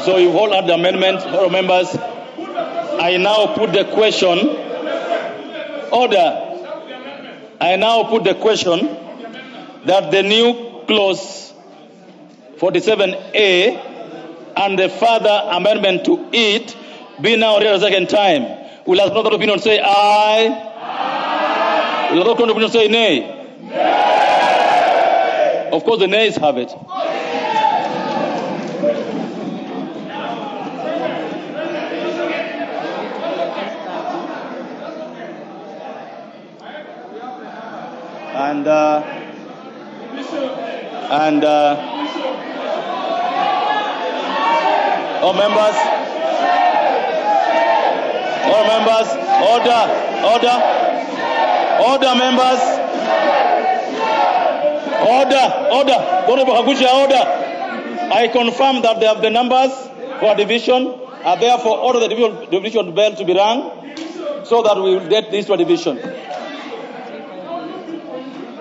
So you've all heard the amendment, members. I now put the question. Order. I now put the question that the new clause 47A and the further amendment to it be now read a second time. Will the other opinion say aye? Will the other opinion say nay? Of course, the nays have it. And all members, order, members, order. I confirm that they have the numbers for division, and therefore order the division bell to be rung, so that we will get this to a division.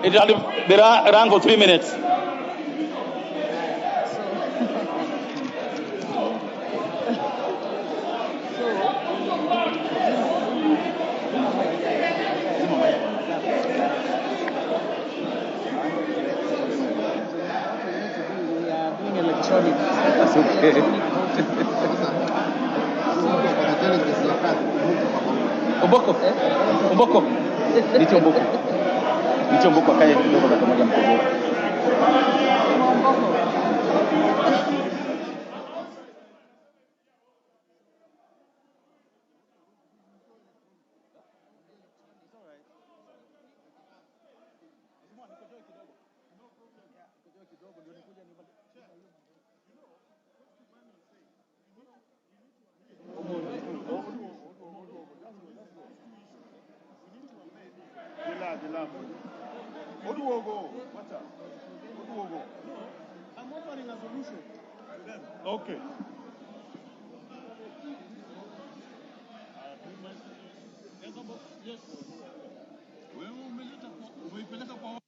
It will be rung for 3 minutes. That's okay. Omboko. Nicho Omboko akae kidogo na pamoja mkogo. Oduogo, what's up? Oduogo. I'm offering a solution to them. Okay. Yes. Wewe umeipeleka kwa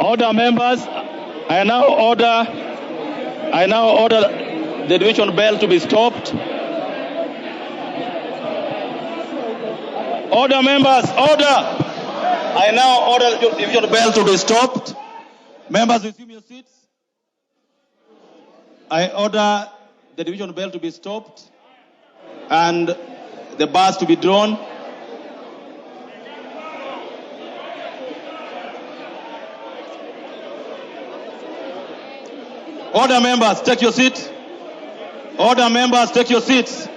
Order, members. I now order the division bell to be stopped. Order, members, order. I now order the division bell to be stopped. Members, resume your seats. I order the division bell to be stopped and the bars to be drawn. Order, members, take your seat. Order, members, take your seats.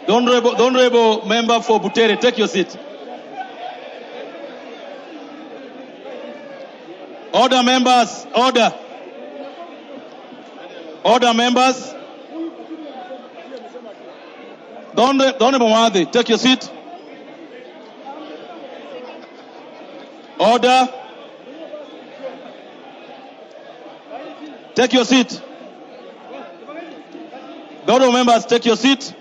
The honorable member for Butere, take your seat. Order, members, order. Order, members. The honorable Mwadhi, take your seat. Order. Take your seat. The honorable members, take your seat.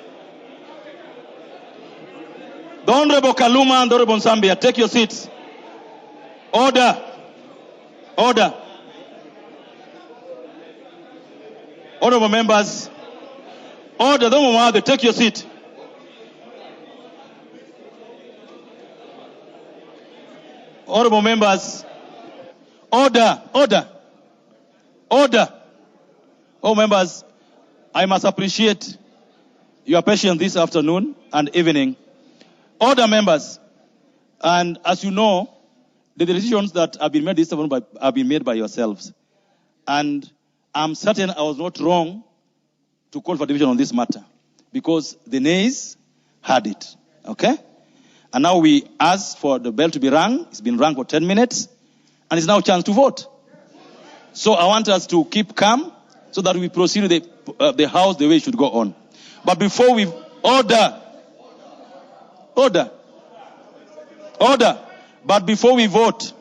The Honorable Kaluma and the Honorable Zambia, take your seats. Order. Order. Honorable members, order. The Honorable Mwadhi, take your seat. Honorable members, order. Order. Order. Oh, members, I must appreciate your patience this afternoon and evening. Order, members. And as you know, the decisions that have been made this afternoon have been made by yourselves. And I'm certain I was not wrong to call for division on this matter because the nays had it. Okay? And now we ask for the bell to be rung. It's been rung for 10 minutes. And it's now a chance to vote. So I want us to keep calm so that we proceed with the House the way it should go on. But before we order. But before we vote,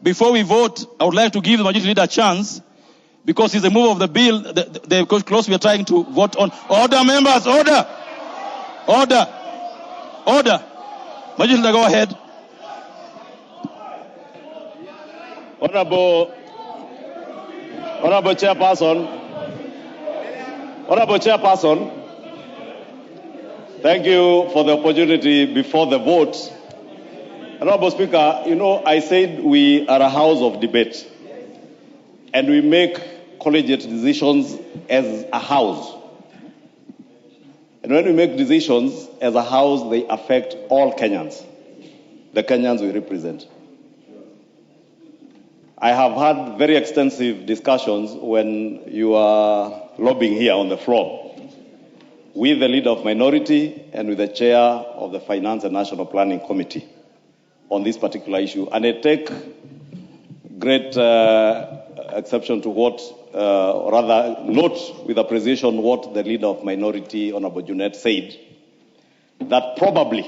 before we vote, I would like to give the majority leader a chance because it's the move of the bill, the clause we are trying to vote on. Order, members, order. Majority leader, go ahead. Honorable Chairperson, thank you for the opportunity before the vote. Honorable Speaker, you know, I said we are a house of debate and we make collegiate decisions as a house. And when we make decisions as a house, they affect all Kenyans, the Kenyans we represent. I have had very extensive discussions when you are lobbying here on the floor with the leader of minority and with the chair of the Finance and National Planning Committee on this particular issue. And I take great exception to what, or rather note with appreciation what the leader of minority, Honorable Junet, said, that probably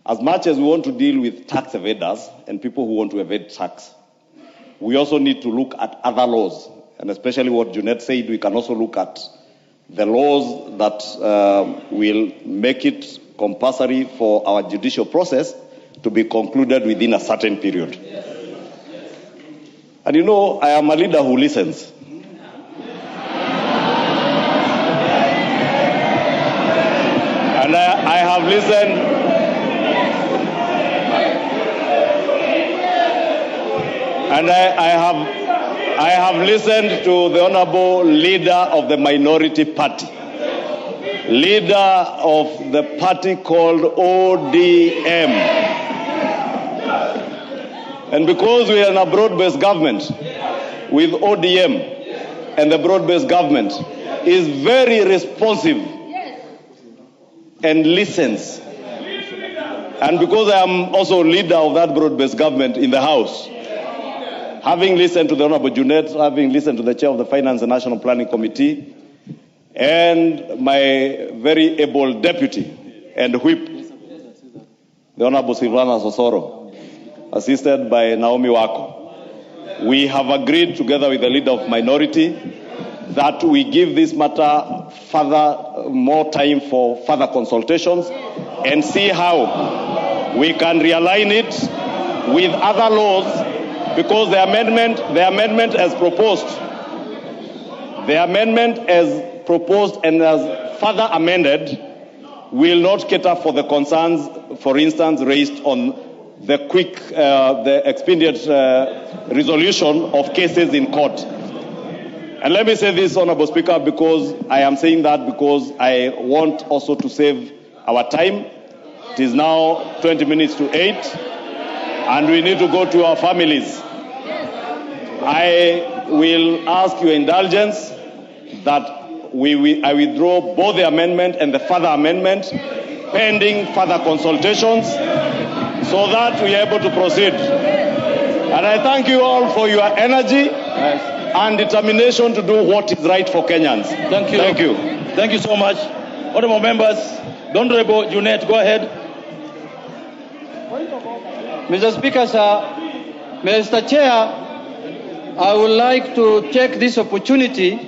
as much as we want to deal with tax evaders and people who want to evade tax, we also need to look at other laws. And especially what Junet said, we can also look at the laws that will make it compulsory for our judicial process to be concluded within a certain period. And you know, I am a leader who listens. And I have listened. And I have listened to the honorable leader of the minority party, leader of the party called ODM. And because we are in a broad-based government with ODM, and the broad-based government is very responsive and listens. And because I am also leader of that broad-based government in the House, having listened to the Honorable Junet, having listened to the chair of the Finance and National Planning Committee, and my very able deputy and whip, the Honorable Silvana Sosoro, assisted by Naomi Wako, we have agreed together with the leader of minority that we give this matter more time for further consultations and see how we can realign it with other laws, because the amendment as proposed, and as further amended will not cater for the concerns, for instance, raised on the the expedient resolution of cases in court. And let me say this, Honorable Speaker, because I am saying that because I want also to save our time. It is now 20 minutes to 8, and we need to go to our families. I will ask your indulgence that I withdraw both the amendment and the further amendment pending further consultations so that we are able to proceed. And I thank you all for your energy and determination to do what is right for Kenyans. Thank you. Thank you. Thank you so much. Honorable members, the Honorable Junet, go ahead. Mr. Speaker, sir, Mr. Chair, I would like to take this opportunity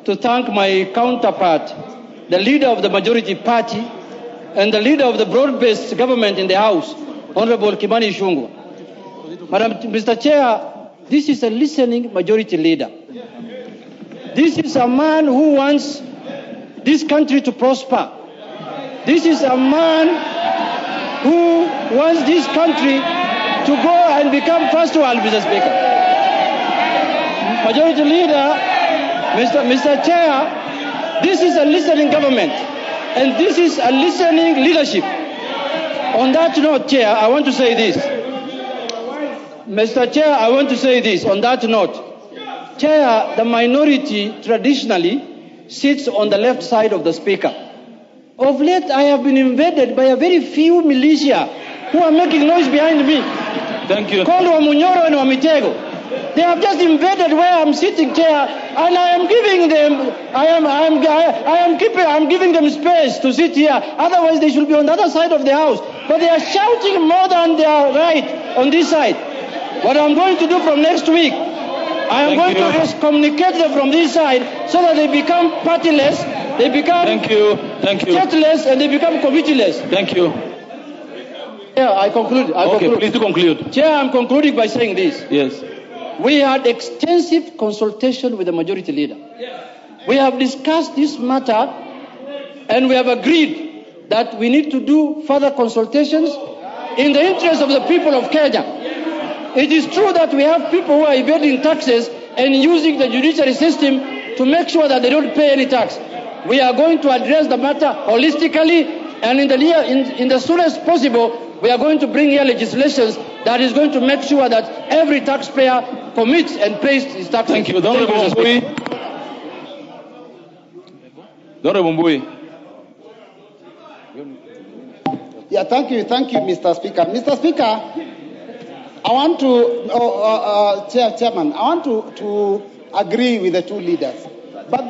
to thank my counterpart, the leader of the majority party and the leader of the broad-based government in the House, Honorable Kimani Ichung'wah. Mr. Chair, this is a listening majority leader. This is a man who wants this country to prosper. This is a man who wants this country to go and become first world, Mr. Speaker. Majority Leader, Mr. Chair, this is a listening government, and this is a listening leadership. On that note, Chair, I want to say this. Mr. Chair, I want to say this on that note. Chair, the minority traditionally sits on the left side of the Speaker. Of late, I have been invaded by a very few militia who are making noise behind me. Thank you. Called Wamunyoro and Wamitego. They have just invaded where I'm sitting, Chair, and I am giving them, I'm giving them space to sit here. Otherwise, they should be on the other side of the house. But they are shouting more than they are right on this side. What I'm going to do from next week, I am going to excommunicate them from this side so that they become partyless, they become stateless, and they become committeeless. Thank you. Yeah, I conclude. Please do conclude. Chair, I'm concluding by saying this. Yes. We had extensive consultation with the majority leader. We have discussed this matter and we have agreed that we need to do further consultations in the interest of the people of Kenya. It is true that we have people who are evading taxes and using the judiciary system to make sure that they don't pay any tax. We are going to address the matter holistically, and in the soonest possible, we are going to bring here legislations that is going to make sure that every taxpayer commits and pays his taxes. Thank you. Honorable Mbui. Honorable Mbui. Yeah, thank you, Mr. Speaker. Mr. Speaker, I want to, Chairman, I want to agree with the two leaders. But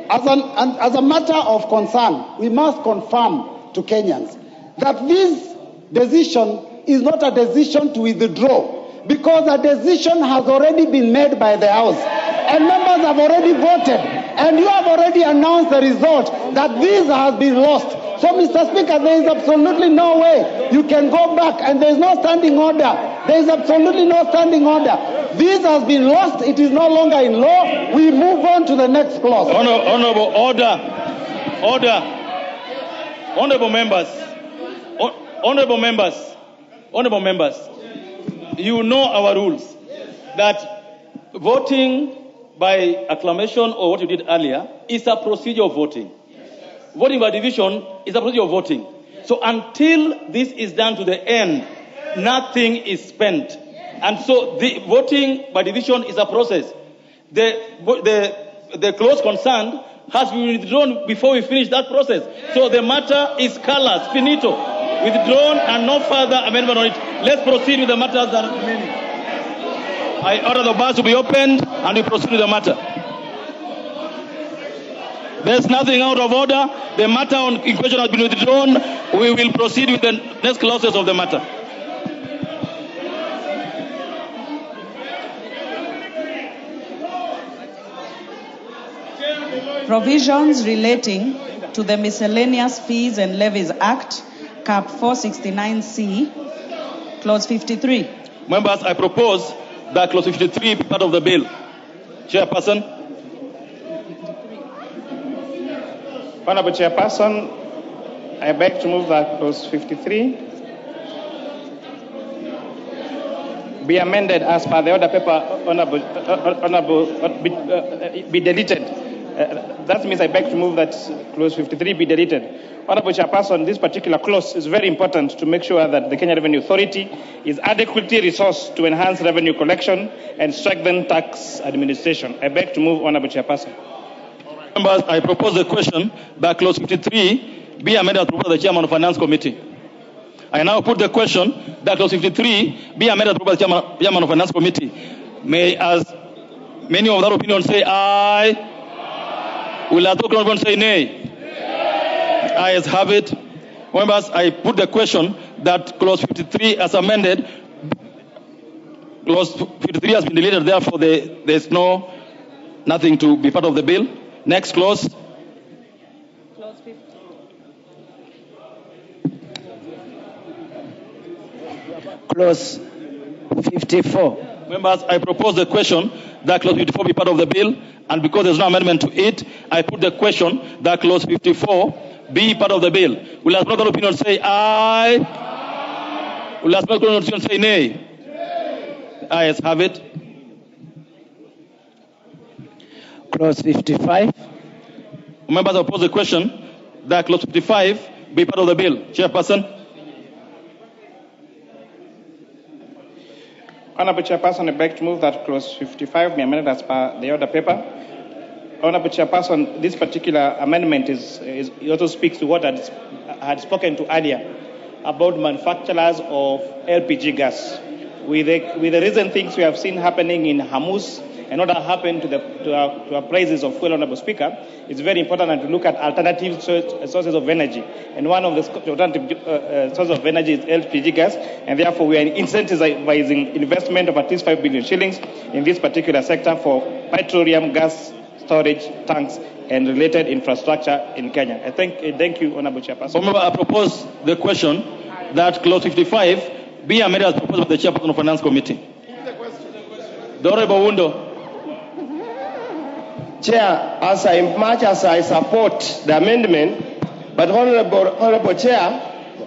as a matter of concern, we must confirm to Kenyans that this decision is not a decision to withdraw, because a decision has already been made by the House, and members have already voted, and you have already announced the result that this has been lost. So, Mr. Speaker, there is absolutely no way you can go back, and there is no standing order. There is absolutely no standing order. This has been lost. It is no longer in law. We move on to the next clause. Honorable, order. Honorable members. Honorable members, you know our rules, that voting by acclamation or what you did earlier is a procedure of voting. Voting by division is a procedure of voting. So until this is done to the end, nothing is spent. And so the voting by division is a process. The clause concerned has been withdrawn before we finish that process. So the matter is callous, finito, withdrawn, and no further amendment on it. Let's proceed with the matters that are remaining. I order the bars to be opened and we proceed with the matter. There's nothing out of order. The matter in question has been withdrawn. We will proceed with the next clauses of the matter. Provisions relating to the Miscellaneous Fees and Levies Act Cap 469C, Clause 53. Members, I propose that Clause 53 be part of the bill. Chairperson. Honorable Chairperson, I beg to move that Clause 53 be amended as per the order paper, be deleted. That means I beg to move that Clause 53 be deleted. Honorable Chairperson, this particular clause is very important to make sure that the Kenya Revenue Authority is adequately resourced to enhance revenue collection and strengthen tax administration. I beg to move, Honorable Chairperson. Members, I propose the question that Clause 53 be amended as proposed by the Chairman of Finance Committee. I now put the question that Clause 53 be amended as proposed by the Chairman of Finance Committee. May, as many of that opinion, say aye. Will that opinion say nay? Ayes have it. Members, I put the question that Clause 53 as amended, Clause 53 has been deleted, therefore there's nothing to be part of the bill. Next clause. Clause 50. Clause 54. Members, I propose the question that Clause 54 be part of the bill, and because there's no amendment to it, I put the question that Clause 54 be part of the bill. Will as another opinion say aye? Will as another opinion say nay? Ayes have it. Clause 55. Members, I pose the question that Clause 55 be part of the bill. Chairperson. Honorable Chairperson, I beg to move that Clause 55 be amended as per the order paper. Honorable Chairperson, this particular amendment it also speaks to what I had spoken to earlier about manufacturers of LPG gas. With the recent things we have seen happening in Hamus and what has happened to our prices of fuel, Honorable Speaker, it's very important to look at alternative sources of energy. And one of the alternative sources of energy is LPG gas, and therefore we are incentivizing investment of at least 5 billion shillings in this particular sector for petroleum gas storage tanks and related infrastructure in Kenya. I thank you, Honorable Chairperson. Remember, I propose the question that Clause 55 be amended as proposed by the Chairperson of Finance Committee. The Honorable Wundo. Chair, as much as I support the amendment, but Honorable Chair,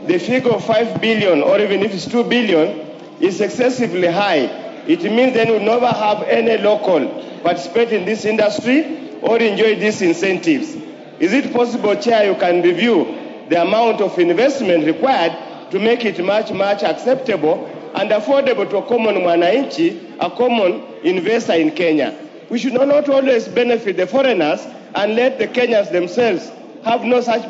the figure of 5 billion or even if it's 2 billion is excessively high. It means then we'll never have any local participate in this industry or enjoy these incentives. Is it possible, Chair, you can review the amount of investment required to make it much, much acceptable and affordable to a common mwananchi, a common investor in Kenya? We should not always benefit the foreigners and let the Kenyans themselves have no such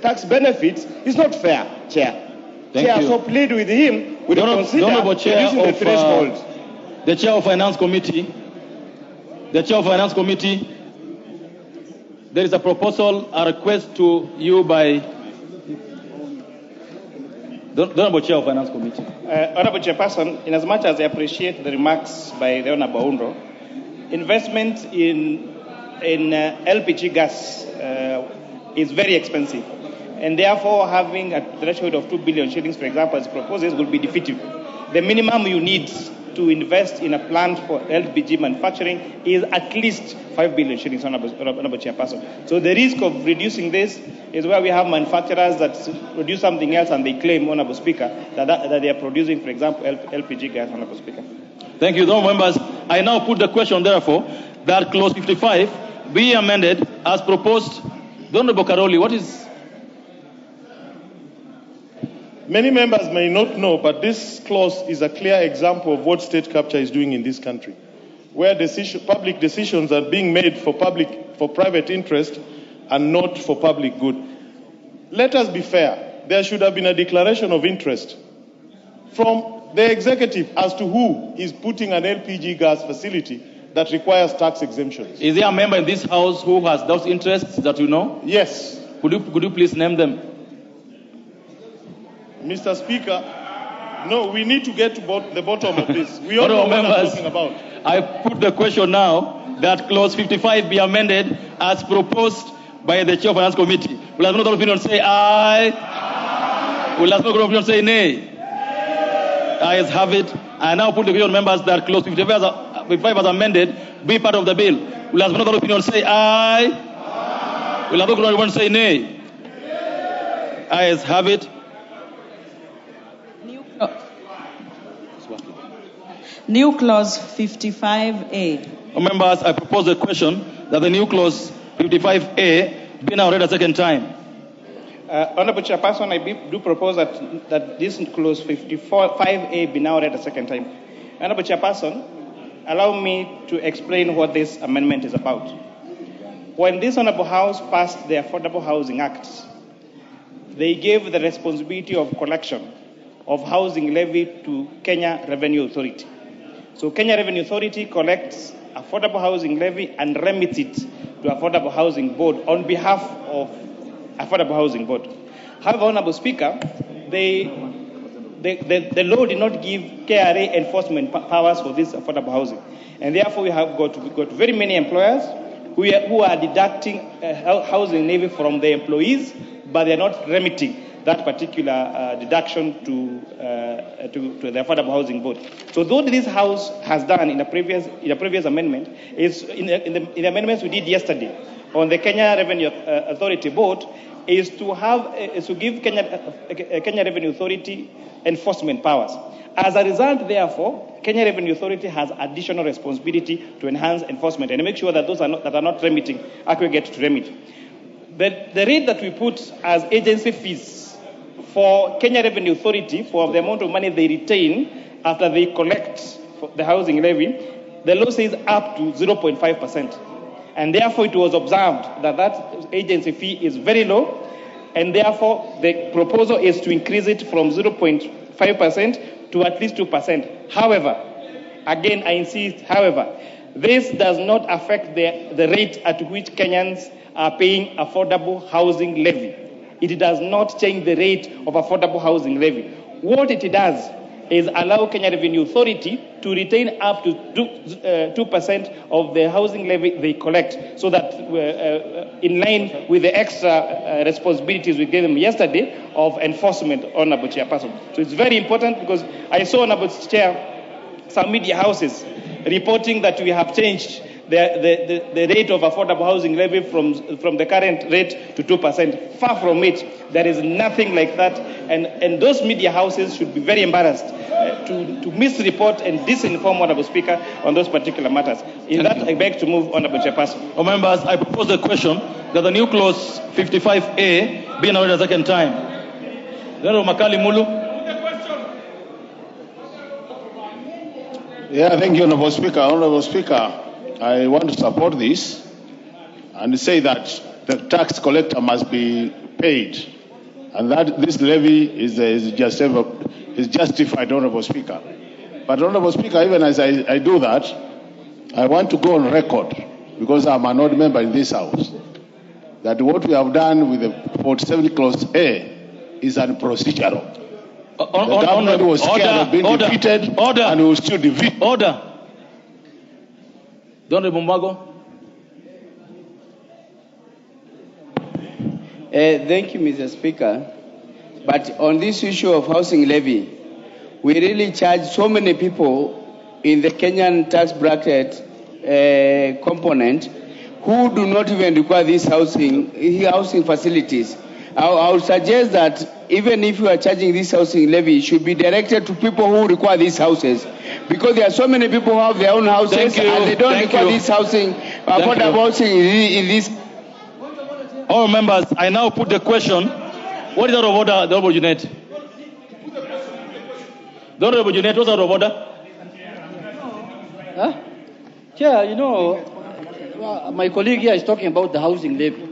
tax benefits. It's not fair, Chair. Chair, so plead with him, we consider reducing the threshold. The Chair of Finance Committee, there is a proposal, a request to you by the Honorable Chair of Finance Committee. Honorable Chairperson, in as much as I appreciate the remarks by the Honorable Undro, investment in LPG gas is very expensive, and therefore having a threshold of 2 billion shillings, for example, as proposes, will be defeative. The minimum you need to invest in a plant for LPG manufacturing is at least 5 billion shillings, Honorable Chairperson. So the risk of reducing this is where we have manufacturers that produce something else and they claim, Honorable Speaker, that they are producing, for example, LPG gas, Honorable Speaker. Thank you, members. I now put the question, therefore, that Clause 55 be amended as proposed. Honorable Karoli, what is... Many members may not know, but this clause is a clear example of what state capture is doing in this country, where public decisions are being made for private interest and not for public good. Let us be fair. There should have been a declaration of interest from the executive as to who is putting an LPG gas facility that requires tax exemptions. Is there a member in this House who has those interests that you know? Yes. Could you please name them? Mr. Speaker, no, we need to get to the bottom of this. We all know what I'm talking about. I put the question now that Clause 55 be amended as proposed by the Chair of Finance Committee. Will another opinion say aye? Will as no group of opinion say nay? Ayes have it. I now put the question members that clause 55 as amended be part of the bill. Will as no other opinion say aye? Will as no group of opinion say nay? Ayes have it. New clause 55A. Members, I propose the question that the new clause 55A be now read a second time. Honorable Chairperson, I do propose that this clause 55A be now read a second time. Honorable Chairperson, allow me to explain what this amendment is about. When this Honorable House passed the Affordable Housing Act, they gave the responsibility of collection of housing levy to Kenya Revenue Authority. So Kenya Revenue Authority collects affordable housing levy and remits it to Affordable Housing Board on behalf of Affordable Housing Board. However, Honorable Speaker, the law did not give KRA enforcement powers for this affordable housing. And therefore, we have got very many employers who are deducting housing levy from the employees, but they are not remitting that particular deduction to the Affordable Housing Board. So, though this House has done in a previous amendment, is in the amendments we did yesterday on the Kenya Revenue Authority Board, is to give Kenya Revenue Authority enforcement powers. As a result, therefore, Kenya Revenue Authority has additional responsibility to enhance enforcement and make sure that those that are not remitting actually get to remit. The rate that we put as agency fees for Kenya Revenue Authority for the amount of money they retain after they collect the housing levy, the law says up to 0.5%. And therefore, it was observed that agency fee is very low, and therefore, the proposal is to increase it from 0.5% to at least 2%. However, again, I insist, this does not affect the rate at which Kenyans are paying affordable housing levy. It does not change the rate of affordable housing levy. What it does is allow Kenya Revenue Authority to retain up to 2% of the housing levy they collect, so that in line with the extra responsibilities we gave them yesterday of enforcement, Honorable Chairperson. So it's very important, because I saw, Honorable Chair, some media houses reporting that we have changed the rate of affordable housing levy from the current rate to 2%. Far from it. There is nothing like that. And those media houses should be very embarrassed to misreport and disinform, Honorable Speaker, on those particular matters. I beg to move, Honorable Chairperson. Members, I propose the question that the new clause 55A be now read a second time. Honorable Makali Mulu. Yeah, thank you, Honorable Speaker. Honorable Speaker, I want to support this and say that the tax collector must be paid, and that this levy is justified, Honorable Speaker. But, Honorable Speaker, even as I do that, I want to go on record, because I'm an odd member in this House, that what we have done with the 47 Clause A is unprocedural. The government was scared of being defeated, and will still defeat. Order. Honorable Mbago. Thank you, Mr. Speaker. But on this issue of housing levy, we really charge so many people in the Kenyan tax bracket component who do not even require these housing facilities. I would suggest that even if you are charging this housing levy, it should be directed to people who require these houses. Because there are so many people who have their own houses and they don't require this housing, affordable housing in this. All members, I now put the question. What is out of order, the Honorable Junet? The Honorable Junet, what's out of order? Huh? Chair, my colleague here is talking about the housing levy.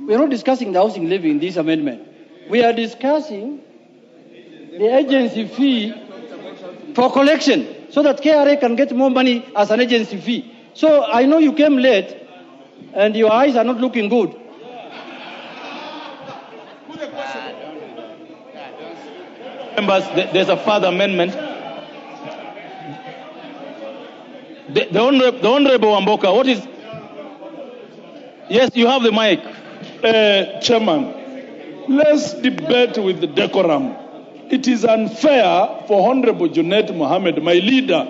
We are not discussing the housing levy in this amendment. We are discussing the agency fee for collection, so that KRA can get more money as an agency fee. So I know you came late and your eyes are not looking good. Members, there's a further amendment. The Honorable Wamboka, what is... Yes, you have the mic. Chairman, let's debate with decorum. it is unfair for Honorable Junet Mohammed, my leader,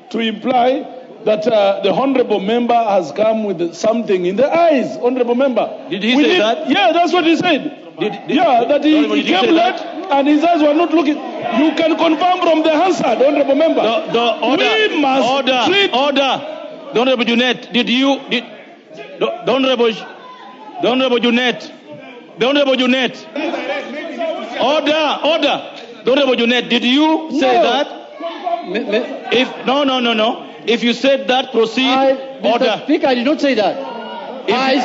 to imply that the honorable member has come with something in the eyes. Honorable member. Did he say that? Yeah, that's what he said. That he came late and his eyes were not looking. You can confirm from the Hansard, Honorable member. We must treat... Order. The Honorable Junet, the Honorable Junet. Order. The Honorable Junet, did you say that? No. If you said that, proceed. Order. Mr. Speaker, I did not say that. I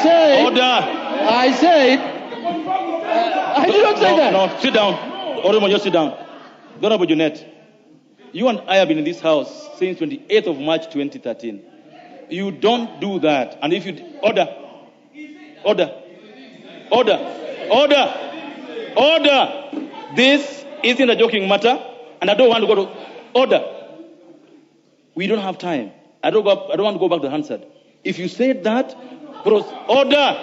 did not say that. No, sit down. Honorable, just sit down. The Honorable Junet, you and I have been in this house since 28th of March 2013. You don't do that. And if you... Order. This isn't a joking matter, and I don't want to go to... Order. We don't have time. I don't want to go back to Hansard. If you said that, order.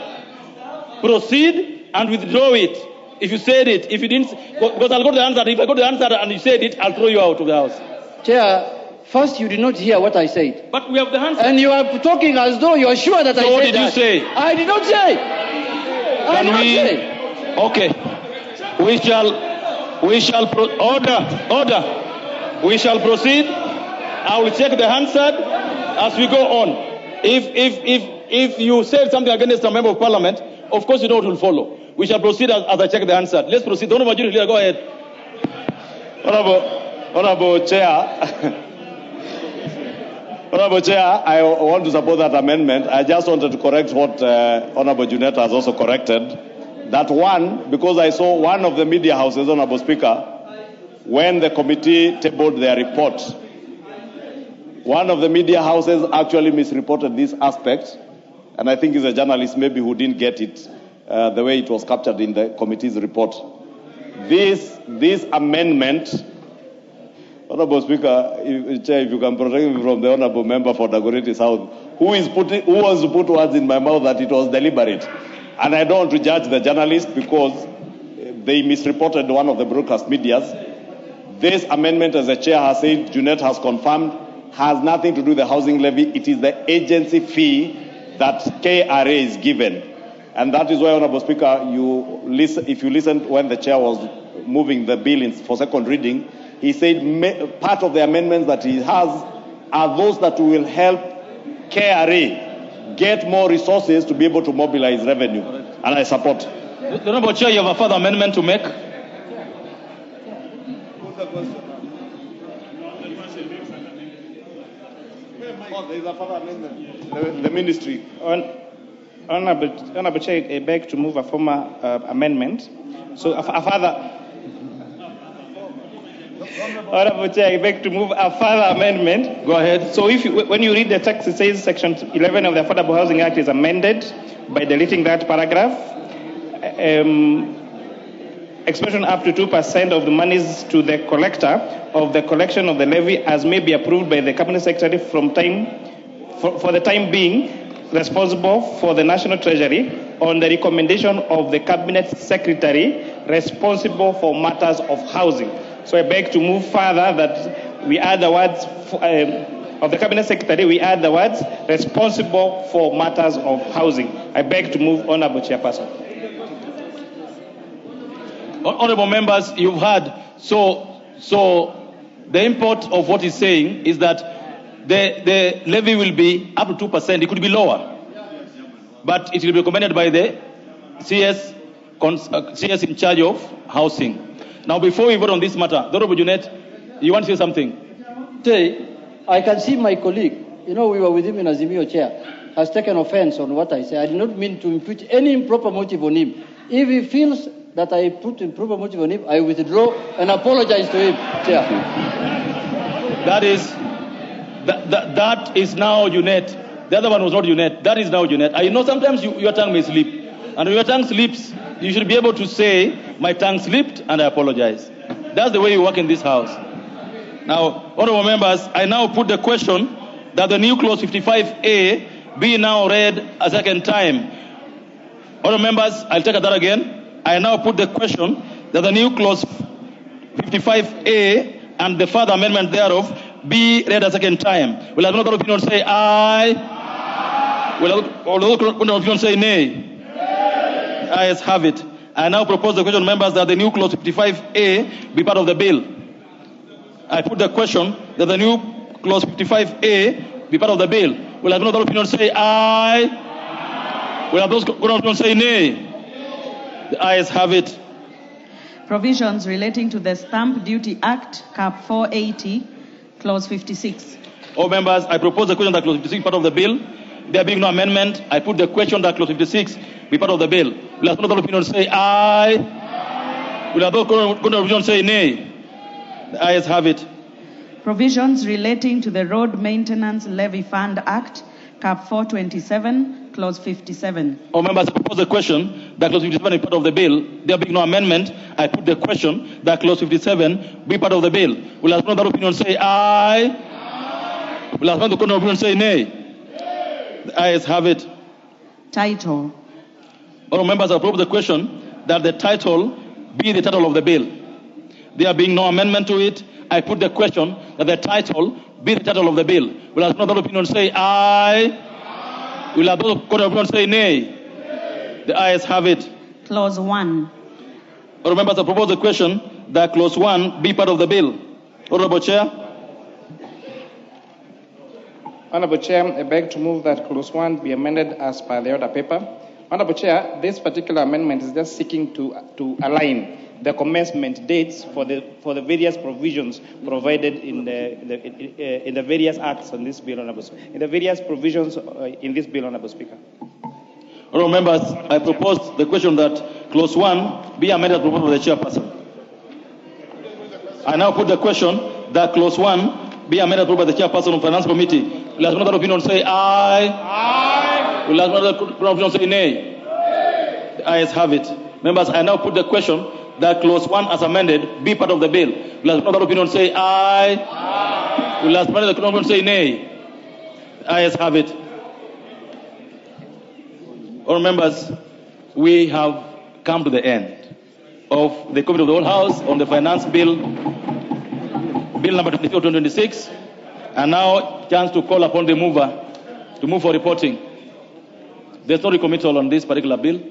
Proceed and withdraw it. If you said it, if you didn't, because I'll go to the Hansard. If I go to the Hansard and you said it, I'll throw you out of the house. Chair, first you did not hear what I said. But we have the Hansard. And you are talking as though you are sure that I said that. So what did you say? I did not say. Okay. We shall order. We shall proceed. I will check the Hansard as we go on. If you said something against a member of parliament, of course you know what will follow. We shall proceed as I check the Hansard. Let's proceed. Honorable Majority Leader, go ahead. Honorable Chair. Honorable Chair, I want to support that amendment. I just wanted to correct what Honorable Junet has also corrected. That one, because I saw one of the media houses, Honorable Speaker, when the committee tabled their report, one of the media houses actually misreported this aspect, and I think he's a journalist maybe who didn't get it the way it was captured in the committee's report. This amendment, Honorable Speaker, if you can protect me from the Honorable Member for Dagoretti South, who wants to put words in my mouth that it was deliberate. And I don't want to judge the journalist because they misreported one of the broadcast medias. This amendment, as the chair has said, Junet has confirmed, has nothing to do with the housing levy. It is the agency fee that KRA is given. And that is why, Honorable Speaker, if you listened when the chair was moving the bill for second reading, he said part of the amendments that he has are those that will help KRA get more resources to be able to mobilize revenue. And I support. The Honorable Chair, you have a further amendment to make? There is a further amendment. The ministry. Honorable Chair, I beg to move a former amendment. So a further... Honorable Chair, I beg to move a further amendment. Go ahead. So when you read the text, it says Section 11 of the Affordable Housing Act is amended by deleting that paragraph. Expression up to 2% of the monies to the collector of the collection of the levy as may be approved by the Cabinet Secretary for the time being responsible for the National Treasury on the recommendation of the Cabinet Secretary responsible for matters of housing. So I beg to move further that we add the words of the Cabinet Secretary, we add the words responsible for matters of housing. I beg to move, Honorable Chairperson. Honorable members, you've heard. So the import of what he's saying is that the levy will be up to 2%. It could be lower, but it will be recommended by the CS in charge of housing. Now, before we vote on this matter, Honorable Junet, you want to say something? I can see my colleague. We were with him in Azimio chair. Has taken offense on what I said. I did not mean to impute any improper motive on him. If he feels that I put improper motive on him, I withdraw and apologize to him, Chair. That is now Junet. The other one was not Junet. That is now Junet. I know sometimes your tongue may slip. And when your tongue slips, you should be able to say, my tongue slipped and I apologize. That's the way you work in this house. Now, honorable members, I now put the question that the new clause 55A be now read a second time. Honorable members, I'll take that again. I now put the question that the new clause 55A and the further amendment thereof be read a second time. Will another opinion say aye? Will another opinion say nay? Ayes have it. I now propose the question, members, that the new clause 55A be part of the bill. I put the question that the new clause 55A be part of the bill. Will another opinion say aye? Will another opinion say nay? The ayes have it. Provisions relating to the Stamp Duty Act, Cap 480, Clause 56. All members, I propose the question that Clause 56 be part of the bill. There being no amendment, I put the question that Clause 56 be part of the bill. Will another opinion say aye? Will another opinion say nay? The ayes have it. Provisions relating to the Road Maintenance Levy Fund Act, Cap 427, Clause 57. All members, I propose the question that Clause 57 be part of the bill. There being no amendment, I put the question that Clause 57 be part of the bill. Will another opinion say aye? Will another opinion say nay? The ayes have it. Title. All members, I propose the question that the title be the title of the bill. There being no amendment to it, I put the question that the title be the title of the bill. Will another opinion say aye? Will another opinion say nay? The ayes have it. Clause 1. All members, I propose the question that Clause 1 be part of the bill. Honorable Chair. Honorable Chair, I beg to move that Clause 1 be amended as per the order paper. Honorable Chair, this particular amendment is just seeking to align the commencement dates for the various provisions provided in the various acts on this bill, Honorable Speaker. In the various provisions in this bill, Honorable Speaker. Honorable members, I propose the question that Clause 1 be amended proposed by the chairperson. I now put the question that Clause 1 be amended proposed by the chairperson of Finance Committee. Will another opinion say aye? Aye. Will another opinion say nay? The ayes have it. Members, I now put the question that Clause 1 as amended be part of the bill. Will another opinion say aye? Aye. Will another opinion say nay? The ayes have it. All members, we have come to the end of the Committee of the Whole House on the Finance Bill, Bill number 24-2026, and now chance to call upon the mover to move for reporting. There's no recommittal on this particular bill.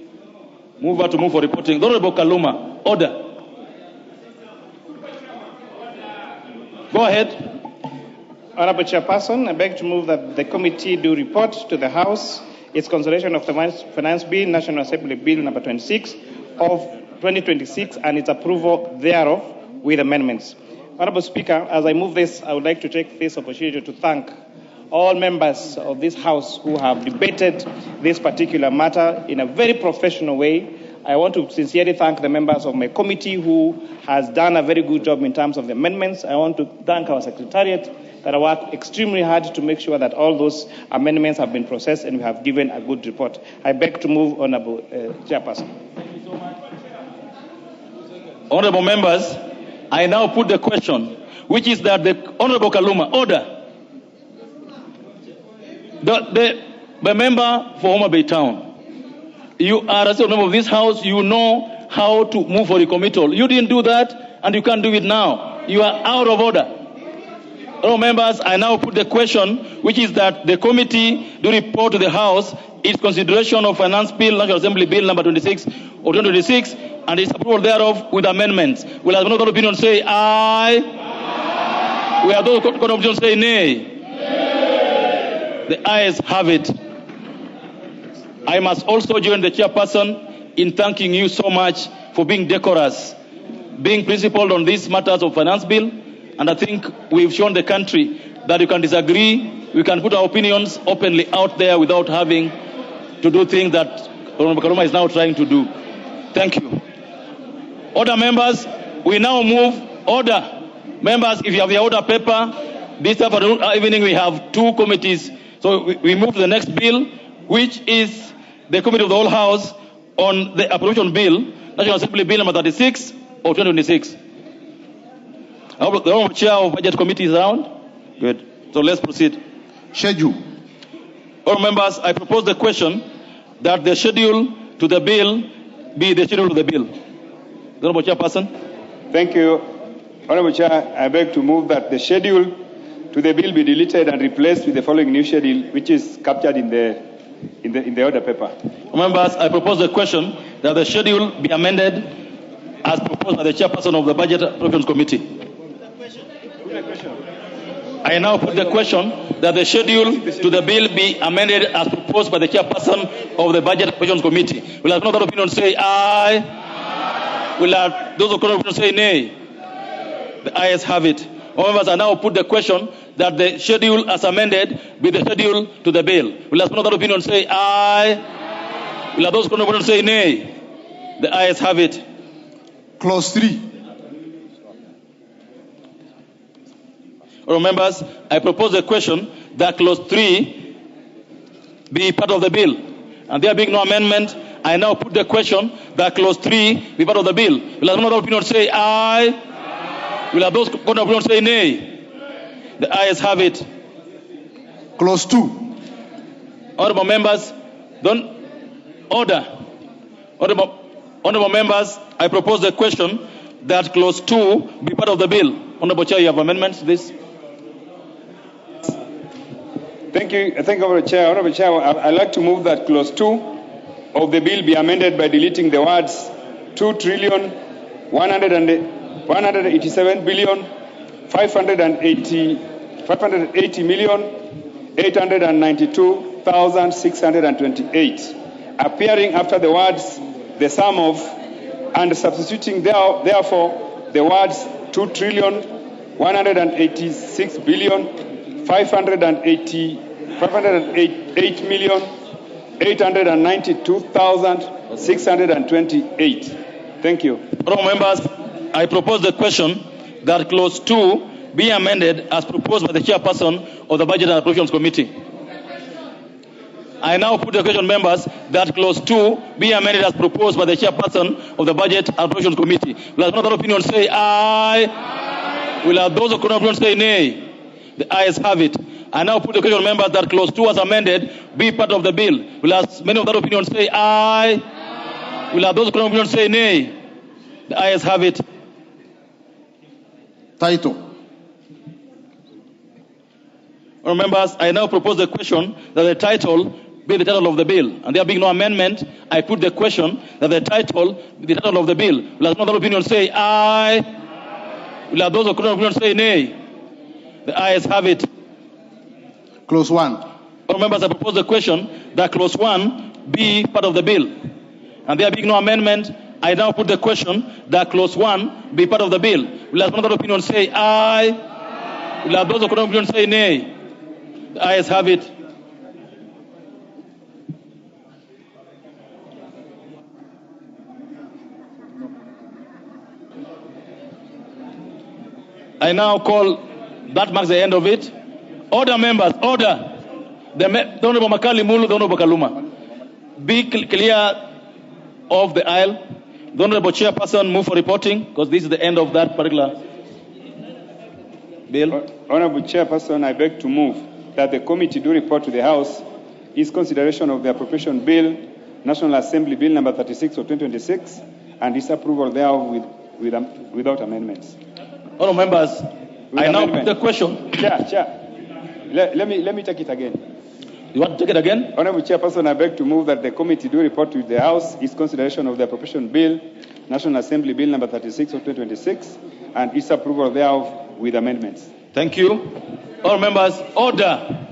Mover to move for reporting. The Honorable Kaluma, order. Go ahead. Honorable Chairperson, I beg to move that the committee do report to the House its consideration of the Finance Bill, National Assembly Bill number 26 of 2026 and its approval thereof with amendments. Honorable Speaker, as I move this, I would like to take this opportunity to thank all members of this House who have debated this particular matter in a very professional way. I want to sincerely thank the members of my committee who has done a very good job in terms of the amendments. I want to thank our secretariat that have worked extremely hard to make sure that all those amendments have been processed and we have given a good report. I beg to move, Honorable Chairperson. Honorable members, I now put the question, which is that the Honorable Kaluma, order. The member for Homa Bay Town, you are as a member of this House, you know how to move for recommittal. You didn't do that, and you can't do it now. You are out of order. Honorable members, I now put the question, which is that the committee do report to the House its consideration of Finance Bill, National Assembly Bill number 26 of 2026, and its approval thereof with amendments. Will another opinion say aye? Aye. Will another opinion say nay? The ayes have it. I must also join the chairperson in thanking you so much for being decorous, being principled on these matters of finance bill, and I think we've shown the country that you can disagree, we can put our opinions openly out there without having to do things that Honorable Kaluma is now trying to do. Thank you. Order, members, we now move. Order. Members, if you have your order paper, this evening we have two committees. So we move to the next bill, which is the Committee of the Whole House on the Appropriation Bill, National Assembly Bill number 36 of 2026. I hope the Honorable Chair of Budget Committee is around. Good. So let's proceed. Schedule. All members, I propose the question that the schedule to the bill be the schedule of the bill. The Honorable Chairperson. Thank you, Honorable Chair, I beg to move that the schedule to the bill be deleted and replaced with the following new schedule, which is captured in the order paper. Members, I propose the question that the schedule be amended as proposed by the chairperson of the Budget Appropriations Committee. I now put the question that the schedule to the bill be amended as proposed by the chairperson of the Budget Appropriations Committee. Will have no other opinion say aye? Will have those of opinion say nay? The ayes have it. Members, I now put the question that the schedule as amended be the schedule to the bill. Will have no other opinion say aye? Will have those of opinion say nay? The ayes have it. Clause 3. Members, I propose the question that clause 3 be part of the bill. And there being no amendment, I now put the question that clause 3 be part of the bill. Will have another opinion say aye? Will have those opinion say nay? The ayes have it. Clause 2. Honorable members, order. Honorable members, I propose the question that clause 2 be part of the bill. Honorable Chair, you have amendments to this? Thank you, Honorable Chair. Honorable Chair, I'd like to move that clause 2 of the bill be amended by deleting the words 2,187,580,892,628 appearing after the words the sum of and substituting therefore the words 2,186,588,892,628. Thank you. Honorable members, I propose the question that clause 2 be amended as proposed by the chairperson of the Budget and Appropriations Committee. I now put the question, members, that clause 2 be amended as proposed by the chairperson of the Budget and Appropriations Committee. Will have another opinion say aye? Will have those of opinion say nay? The ayes have it. I now put the question, members, that clause 2 as amended be part of the bill. Will have many of that opinion say aye? Will have those of opinion say nay? The ayes have it. Title. Members, I now propose the question that the title be the title of the bill. And there being no amendment, I put the question that the title be the title of the bill. Will have another opinion say aye? Will have those of opinion say nay? The ayes have it. Clause 1. Members, I propose the question that clause 1 be part of the bill. And there being no amendment, I now put the question that clause 1 be part of the bill. Will have another opinion say aye? Will have those of opinion say nay? The ayes have it. I now call, that marks the end of it. Order, members, order. The Honorable Makali Mulu, the Honorable Kaluma. Be clear of the aisle. The Honorable Chairperson move for reporting, because this is the end of that particular bill. Honorable Chairperson, I beg to move that the committee do report to the House its consideration of the appropriation bill, National Assembly Bill number 36 of 2026, and its approval thereof without amendments. Honorable members, I now put the question. Chair. Let me take it again. You want to take it again? Honorable Chairperson, I beg to move that the committee do report to the House its consideration of the appropriation bill, National Assembly Bill number 36 of 2026, and its approval thereof with amendments. Thank you. All members, order.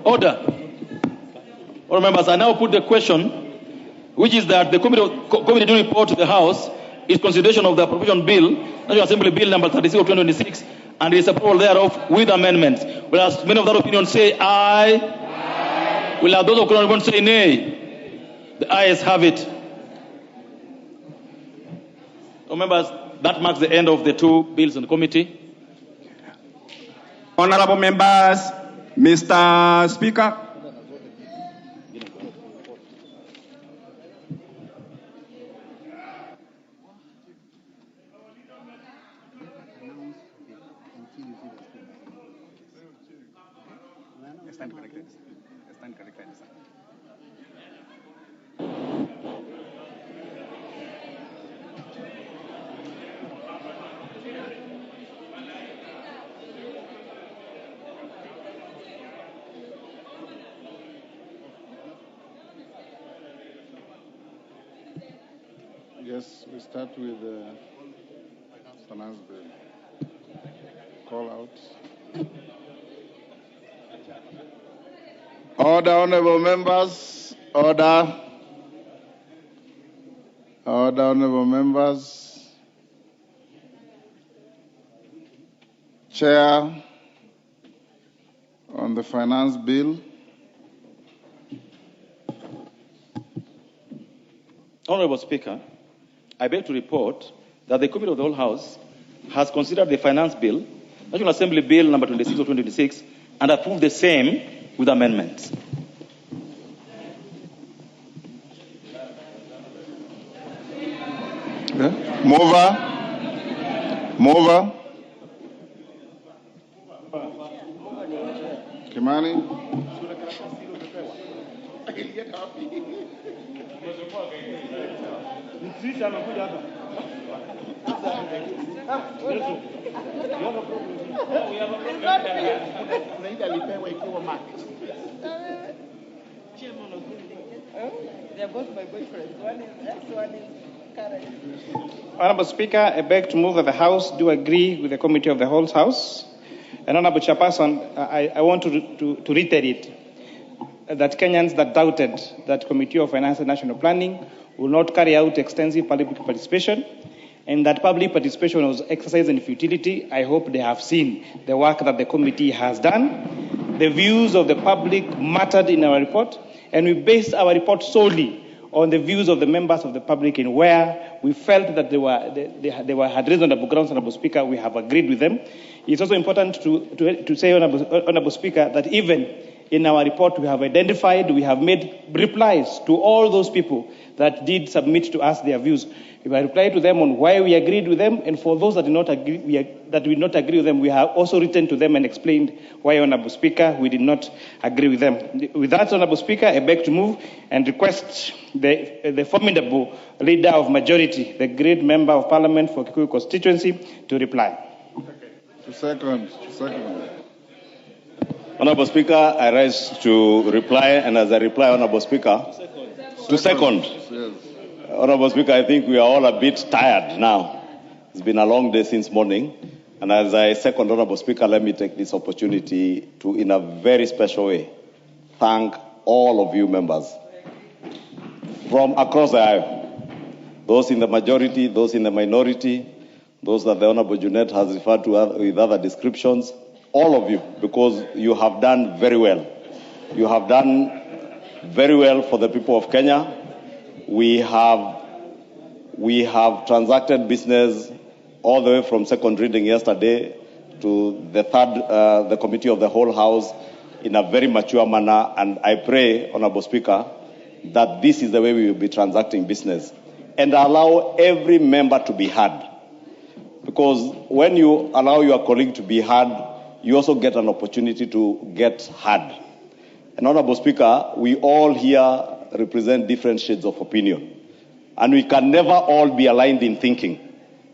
Order. All members, I now put the question, which is that the committee do report to the House its consideration of the appropriation bill, National Assembly Bill number 36 of 2026, and its approval thereof with amendments. Whereas many of that opinion say aye. Will have those of opinion say nay? The ayes have it. So members, that marks the end of the two bills in the committee. Honorable members, Mr. Speaker. Yes, we start with the finance bill. Call out. Order, honorable members. Order. Order, honorable members. Chair on the finance bill. Honorable Speaker, I beg to report that the Committee of the Whole House has considered the Finance Bill, National Assembly Bill number 26 of 2026, and approved the same with amendments. Mover. Mover. Kimani. They're both my boyfriends. One is ex, one is current. Honorable Speaker, I beg to move that the House do agree with the Committee of the Whole House. And Honorable Chairperson, I want to reiterate that Kenyans that doubted that Committee of Finance and National Planning will not carry out extensive public participation, and that public participation was exercised in futility. I hope they have seen the work that the committee has done. The views of the public mattered in our report, and we based our report solely on the views of the members of the public, in where we felt that they had reasonable grounds. Honorable Speaker, we have agreed with them. It's also important to say, Honorable Speaker, that even in our report we have identified, we have made replies to all those people that did submit to us their views. We have replied to them on why we agreed with them, and for those that did not agree, with them, we have also written to them and explained why, Honorable Speaker, we did not agree with them. With that, Honorable Speaker, I beg to move and request the formidable leader of majority, the great member of Parliament for Kikuyu constituency, to reply. 2 seconds. Honorable Speaker, I rise to reply, and as I reply, Honorable Speaker, 2 seconds. Yes. Honorable Speaker, I think we are all a bit tired now. It's been a long day since morning. And as I second, Honorable Speaker, let me take this opportunity to, in a very special way, thank all of you members from across the aisle, those in the majority, those in the minority, those that the Honorable Junet has referred to with other descriptions, all of you, because you have done very well. You have done very well for the people of Kenya. We have transacted business all the way from second reading yesterday to the third, the Committee of the Whole House, in a very mature manner. And I pray, Honorable Speaker, that this is the way we will be transacting business, and allow every member to be heard. Because when you allow your colleague to be heard, you also get an opportunity to get heard. And Honorable Speaker, we all here represent different shades of opinion, and we can never all be aligned in thinking.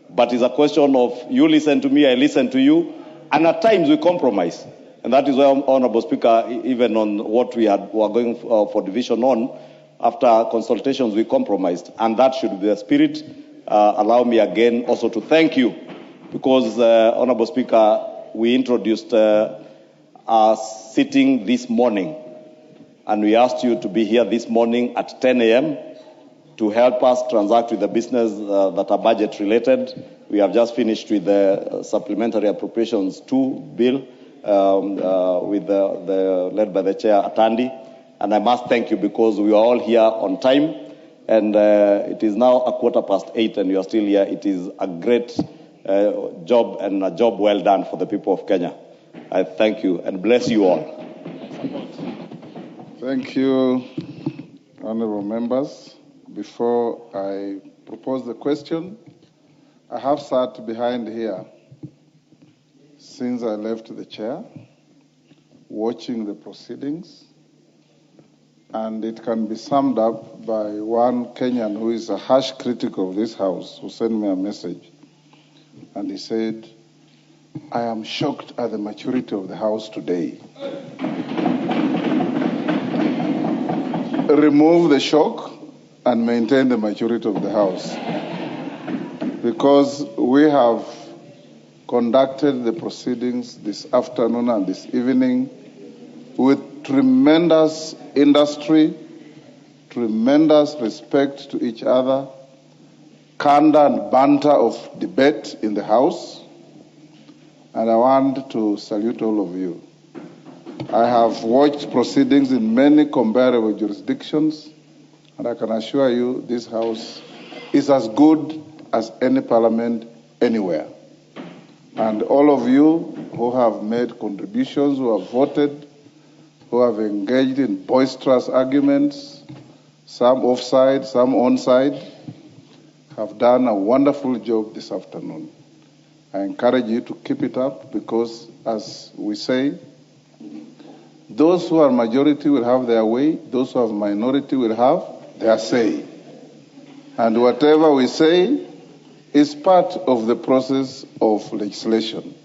But it's a question of you listen to me, I listen to you, and at times we compromise. And that is why, Honorable Speaker, even on what were going for division on, after consultations we compromised, and that should be the spirit. Allow me again also to thank you, because, Honorable Speaker, we introduced our sitting this morning, and we asked you to be here this morning at 10 a.m. to help us transact with the business that are budget related. We have just finished with the Supplementary Appropriations 2 bill led by the Chair Atandi. And I must thank you, because we are all here on time, and it is now 8:15 and you are still here. It is a great job, and a job well done for the people of Kenya. I thank you and bless you all. Thank you, honorable members. Before I propose the question, I have sat behind here since I left the chair, watching the proceedings, and it can be summed up by one Kenyan who is a harsh critic of this house, who sent me a message, and he said, "I am shocked at the maturity of the house today." Remove the shock and maintain the majority of the House. Because we have conducted the proceedings this afternoon and this evening with tremendous industry, tremendous respect to each other, candor and banter of debate in the House, and I want to salute all of you. I have watched proceedings in many comparable jurisdictions, and I can assure you this House is as good as any parliament anywhere. And all of you who have made contributions, who have voted, who have engaged in boisterous arguments, some offside, some onside, have done a wonderful job this afternoon. I encourage you to keep it up because, as we say, those who are majority will have their way, those who are minority will have their say. And whatever we say is part of the process of legislation.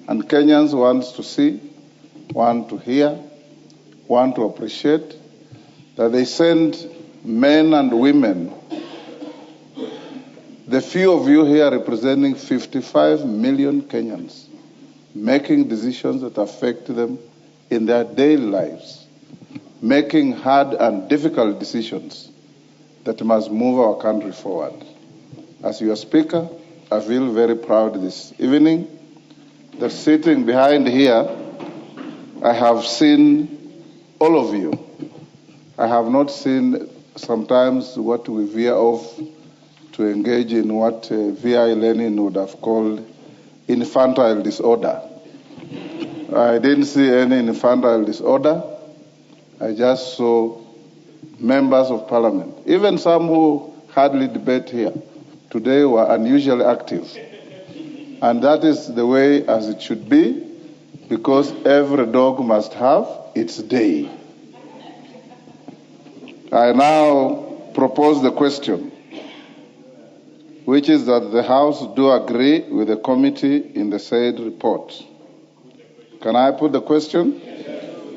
And Kenyans want to see, want to hear, want to appreciate that they send men and women. The few of you here representing 55 million Kenyans, making decisions that affect them in their daily lives, making hard and difficult decisions that must move our country forward. As your Speaker, I feel very proud this evening that sitting behind here, I have seen all of you. I have not seen sometimes what we veer off to engage in what V.I. Lenin would have called infantile disorder. I didn't see any infantile disorder. I just saw members of parliament, even some who hardly debate here, today were unusually active. And that is the way as it should be, because every dog must have its day. I now propose the question, which is that the House do agree with the committee in the said report. Can I put the question?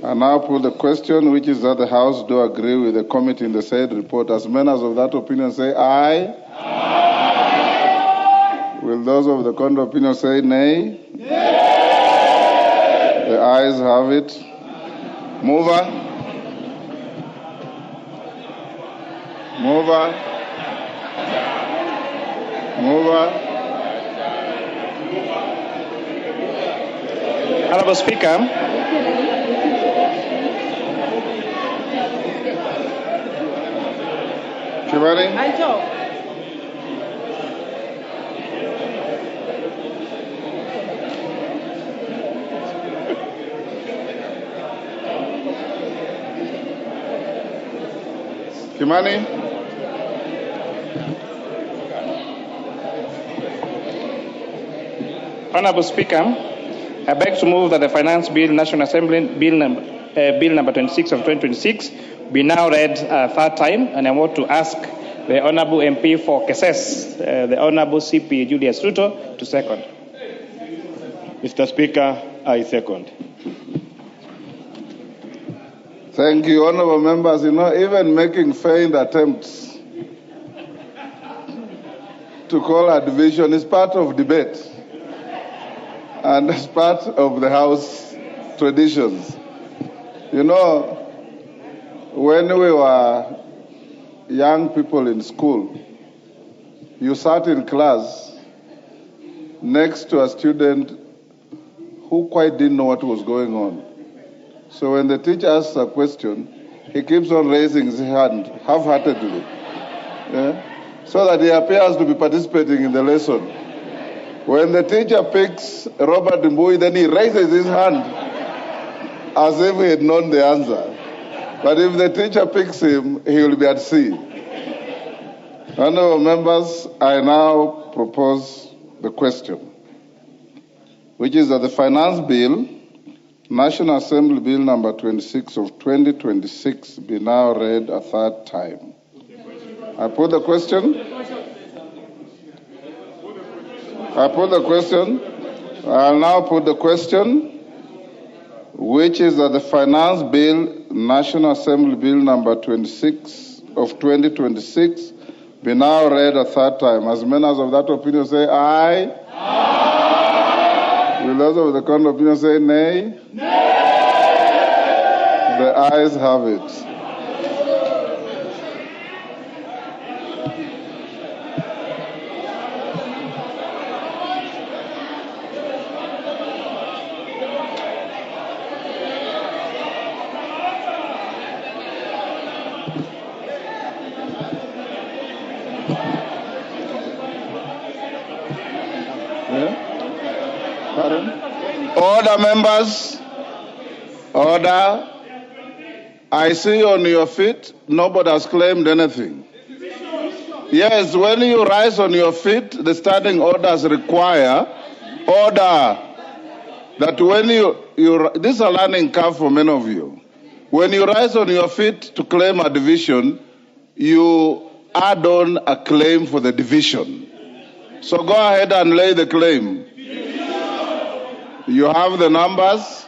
I now put the question, which is that the House do agree with the committee in the said report. As members of that opinion say aye. Aye. Will those of the contrary opinion say nay? Nay. The ayes have it. Mover. Mover. Mover. Honorable Speaker, Kimani? Kimani? Honorable Speaker, I beg to move that the Finance Bill, National Assembly Bill number 26 of 2026 be now read a third time, and I want to ask the Honorable MP for Keses, the Honorable CP Julius Ruto, to second. Mr. Speaker, I second. Thank you, honorable members. You know, even making faint attempts to call a division is part of debate and it's part of the House traditions. You know, when we were young people in school, you sat in class next to a student who quite didn't know what was going on. So when the teacher asks a question, he keeps on raising his hand half-heartedly, so that he appears to be participating in the lesson. When the teacher picks Robert Mbui, then he raises his hand as if he had known the answer. But if the teacher picks him, he will be at sea. Honorable members, I now propose the question, which is that the Finance Bill, National Assembly Bill number 26 of 2026 be now read a third time. I put the question. I'll now put the question, which is that the Finance Bill, National Assembly Bill number 26 of 2026 be now read a third time. As many as of that opinion say aye. Aye. Will those of the contrary opinion say nay? Nay. The ayes have it. Order, members. Order. I see on your feet, nobody has claimed anything. Yes, when you rise on your feet, the standing orders require order. That when this is a learning curve for many of you. When you rise on your feet to claim a division, you add on a claim for the division. So go ahead and lay the claim. You have the numbers.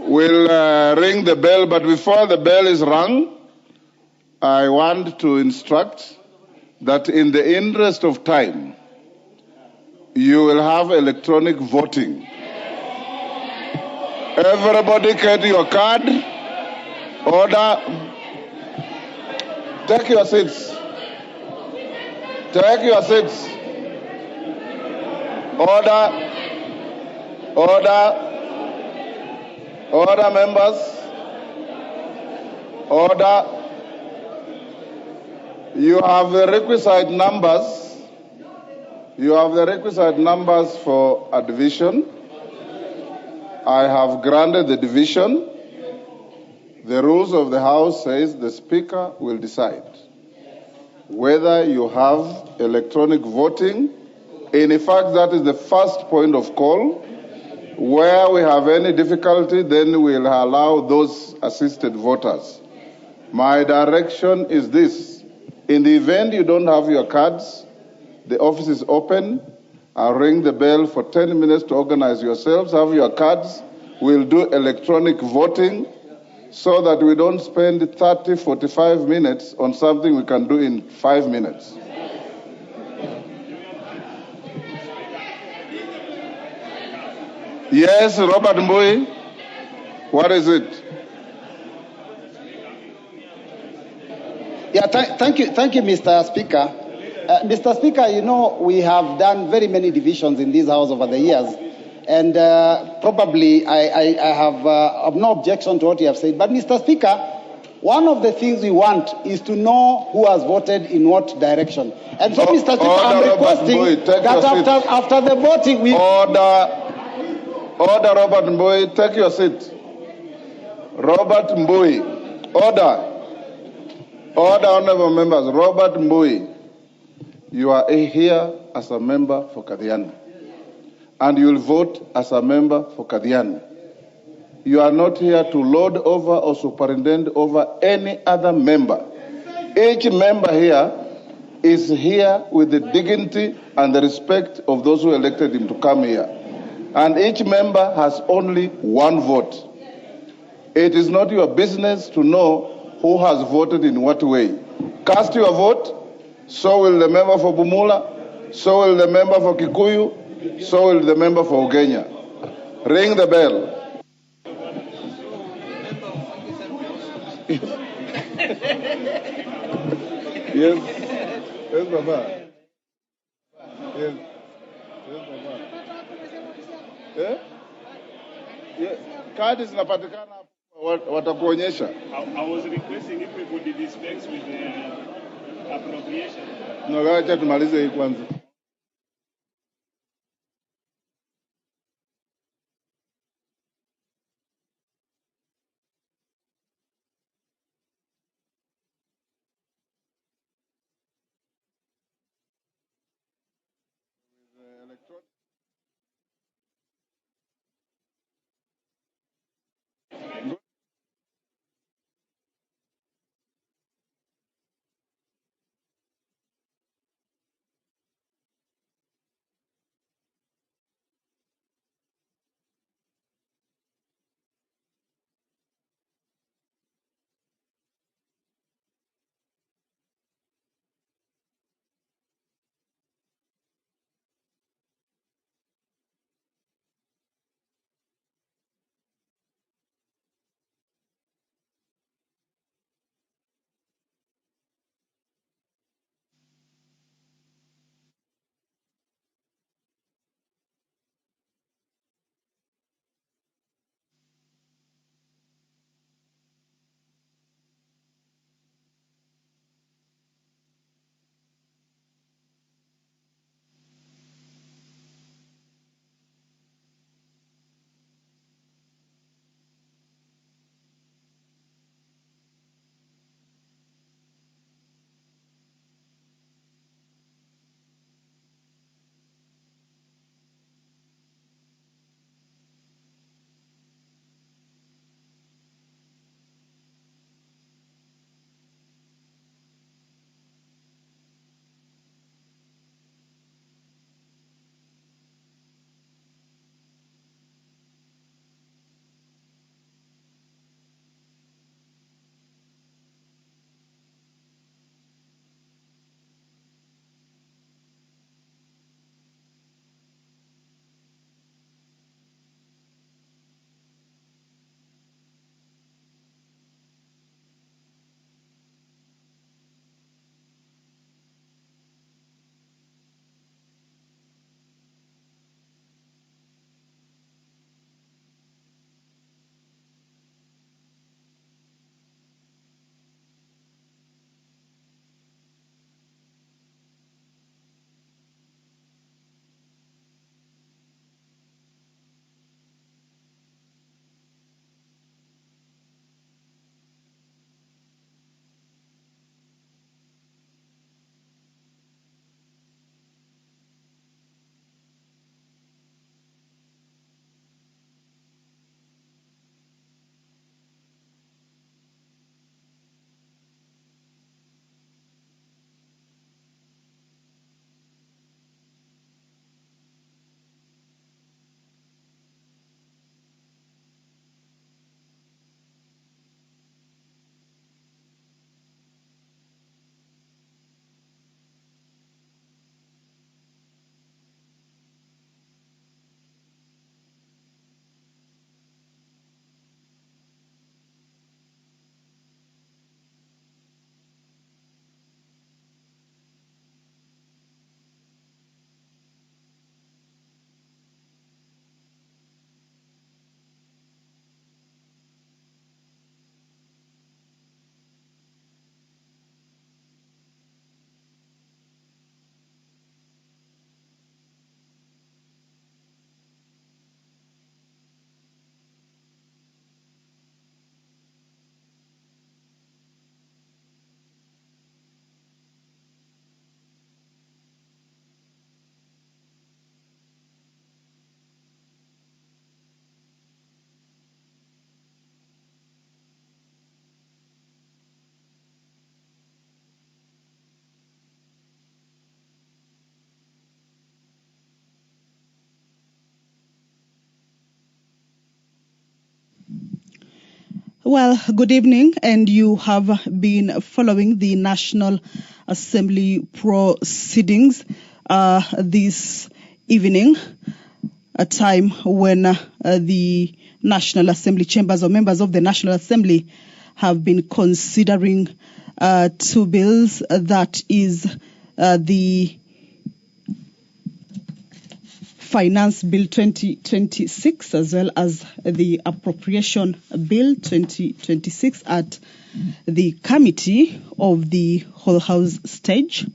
We'll ring the bell, but before the bell is rung, I want to instruct that in the interest of time, you will have electronic voting. Everybody get your card. Order. Take your seats. Take your seats. Order. Order. Order, members. Order. You have the requisite numbers. You have the requisite numbers for a division. I have granted the division. The rules of the House says the Speaker will decide whether you have electronic voting. In fact, that is the first point of call. Where we have any difficulty, then we'll allow those assisted voters. My direction is this. In the event you don't have your cards, the office is open. I'll ring the bell for 10 minutes to organize yourselves. Have your cards. We'll do electronic voting so that we don't spend 30, 45 minutes on something we can do in 5 minutes. Yes, Robert Mbui. What is it? Yeah, thank you, Mr. Speaker. Mr. Speaker, you know, we have done very many divisions in this House over the years, and probably I have no objection to what you have said. But, Mr. Speaker, one of the things we want is to know who has voted in what direction. And so, Mr. Speaker, I'm requesting that after the voting, we... Order, Robert Mbui, take your seat. Robert Mbui, order. Order, honorable members. Robert Mbui, you are here as a member for Kadiani, and you will vote as a member for Kadiani. You are not here to lord over or superintend over any other member. Each member here is here with the dignity and the respect of those who elected him to come here. And each member has only one vote. It is not your business to know who has voted in what way. Cast your vote, so will the member for Bumula, so will the member for Kikuyu, so will the member for Ugenya. Ring the bell. Yes. Yes, Baba. Yes. Yes, Baba. Eh? Yeah. Kadi zinapatikana watakuonyesha. I was requesting if we could dispense with the appropriation. No, acha tumalize hii kwanza. Well, good evening, and you have been following the National Assembly proceedings this evening, a time when the National Assembly chambers or members of the National Assembly have been considering two bills, that is the Finance Bill 2026 as well as the Appropriation Bill 2026 at the Committee of the Whole House stage.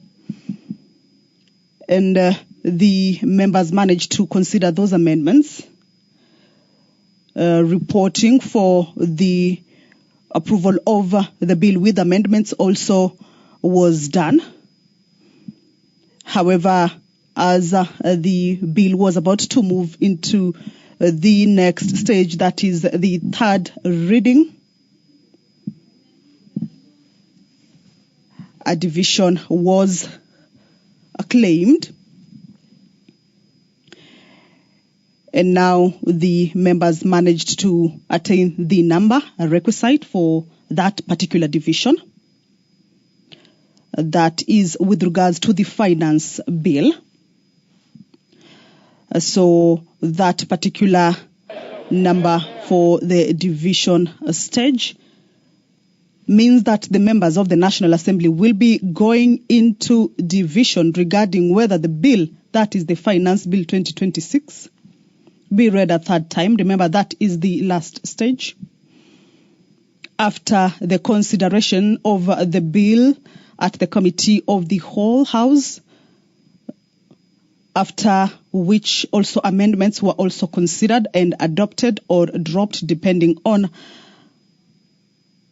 And the members managed to consider those amendments. Reporting for the approval of the bill with amendments also was done. However, as the bill was about to move into the next stage, that is the third reading, a division was acclaimed. And now the members managed to attain the number requisite for that particular division. That is with regards to the finance bill. So that particular number for the division stage means that the members of the National Assembly will be going into division regarding whether the bill, that is the Finance Bill 2026, be read a third time. Remember, that is the last stage. After the consideration of the bill at the Committee of the Whole House, after which also amendments were also considered and adopted or dropped depending on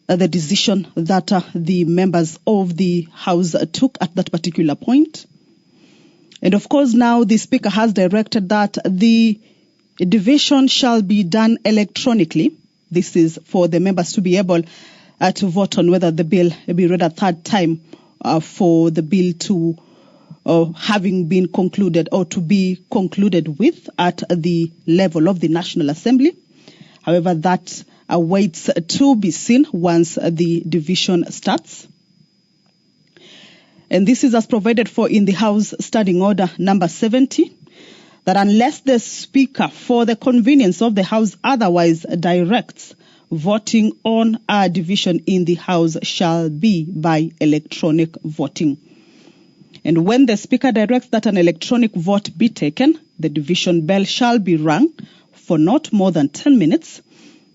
the decision that the members of the House took at that particular point. And of course, now the Speaker has directed that the division shall be done electronically. This is for the members to be able to vote on whether the bill be read a third time for the bill to having been concluded or to be concluded with at the level of the National Assembly. However, that awaits to be seen once the division starts. And this is as provided for in the House Standing Order number 70, that unless the Speaker, for the convenience of the House, otherwise directs, voting on a division in the House shall be by electronic voting. And when the Speaker directs that an electronic vote be taken, the division bell shall be rung for not more than 10 minutes,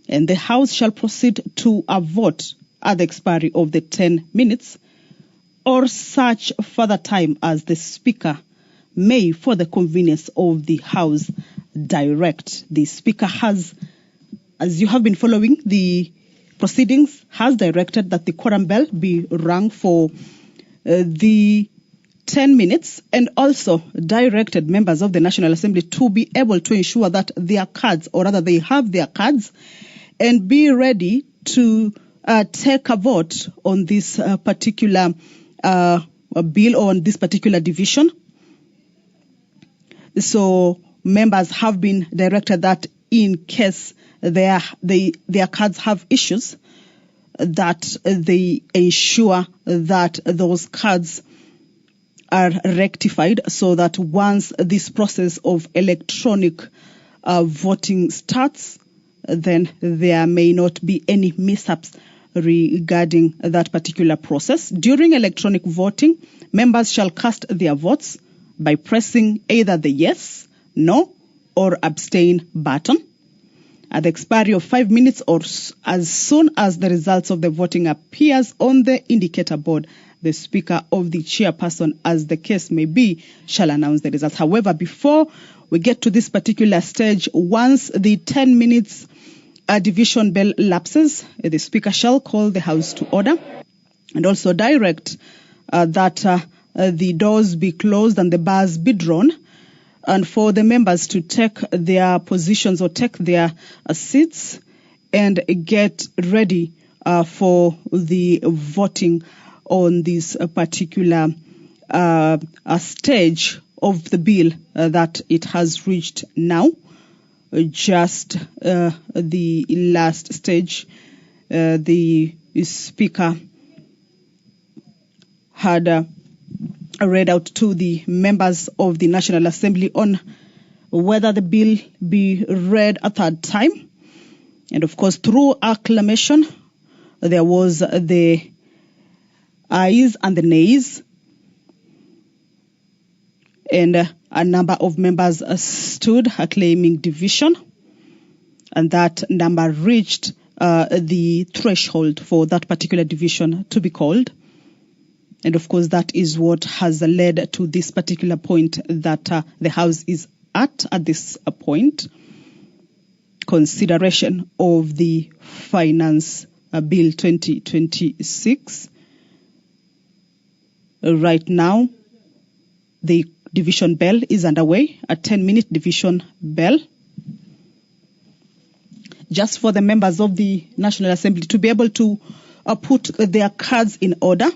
and the House shall proceed to a vote at the expiry of the 10 minutes, or such further time as the Speaker may, for the convenience of the House, direct. The Speaker has, as you have been following the proceedings, has directed that the quorum bell be rung for the 10 minutes, and also directed members of the National Assembly to be able to ensure that their cards, or rather they have their cards, and be ready to take a vote on this particular bill or on this particular division. So members have been directed that in case their cards have issues, that they ensure that those cards are rectified, so that once this process of electronic voting starts, then there may not be any mishaps regarding that particular process. During electronic voting, members shall cast their votes by pressing either the yes, no, or abstain button. At the expiry of 5 minutes, or as soon as the results of the voting appears on the indicator board, the Speaker of the chairperson, as the case may be, shall announce the results. However, before we get to this particular stage, once the 10 minutes division bell lapses, the Speaker shall call the House to order and also direct that the doors be closed and the bars be drawn, and for the members to take their positions or take their seats and get ready for the voting on this particular stage of the bill that it has reached now, just the last stage the Speaker had read out to the members of the National Assembly on whether the bill be read a third time. And of course, through acclamation, there was the ayes and the nays. And a number of members stood acclaiming division. And that number reached the threshold for that particular division to be called. And of course, that is what has led to this particular point that the House is at this point. Consideration of the Finance Bill 2026. Right now, the division bell is underway, a 10-minute division bell, just for the members of the National Assembly to be able to put their cards in order.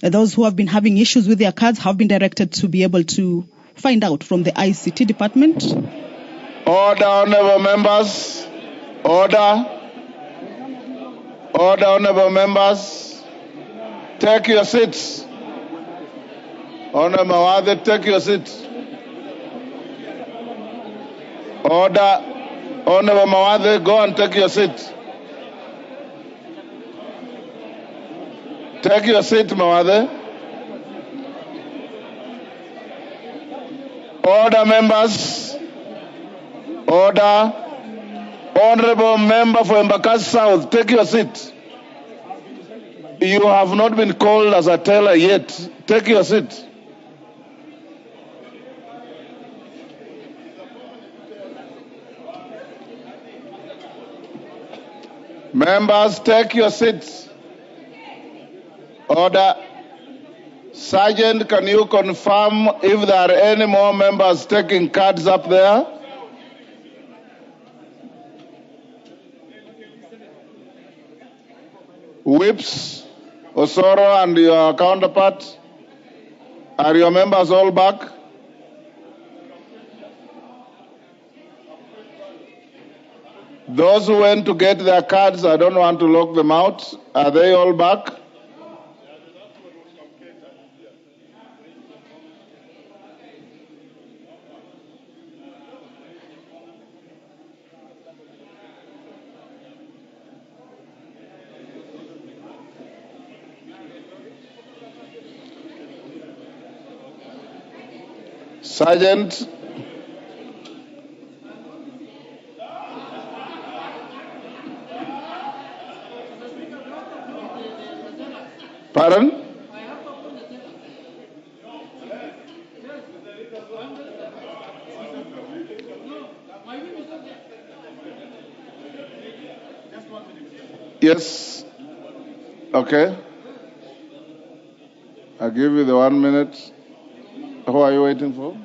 Those who have been having issues with their cards have been directed to be able to find out from the ICT department. Order, honorable members. Order. Order, honorable members. Take your seats. Honorable Mawade, take your seats. Order. Honorable Mawade, go and take your seat. Take your seat, Mawade. Order, members. Order. Honorable member for Embakasi South, take your seat. You have not been called as a teller yet. Take your seat. Members, take your seats. Order. Sergeant, can you confirm if there are any more members taking cards up there? Whips, Osoro and your counterpart, are your members all back? Those who went to get their cards, I don't want to lock them out. Are they all back? Sergeant, pardon? Yes. Okay. I'll give you the 1 minute. Who are you waiting for?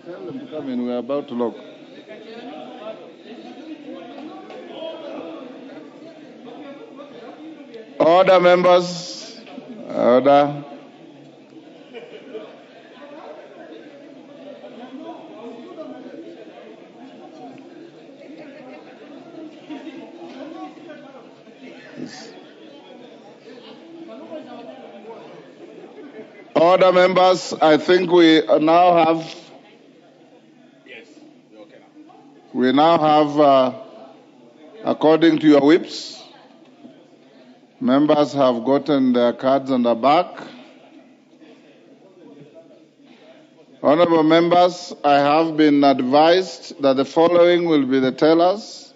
Tell them to come in. We're about to lock. Order, members. Order. Order, members. I think we now have. We now have, according to your whips, members have gotten their cards on the back. Honorable members, I have been advised that the following will be the tellers.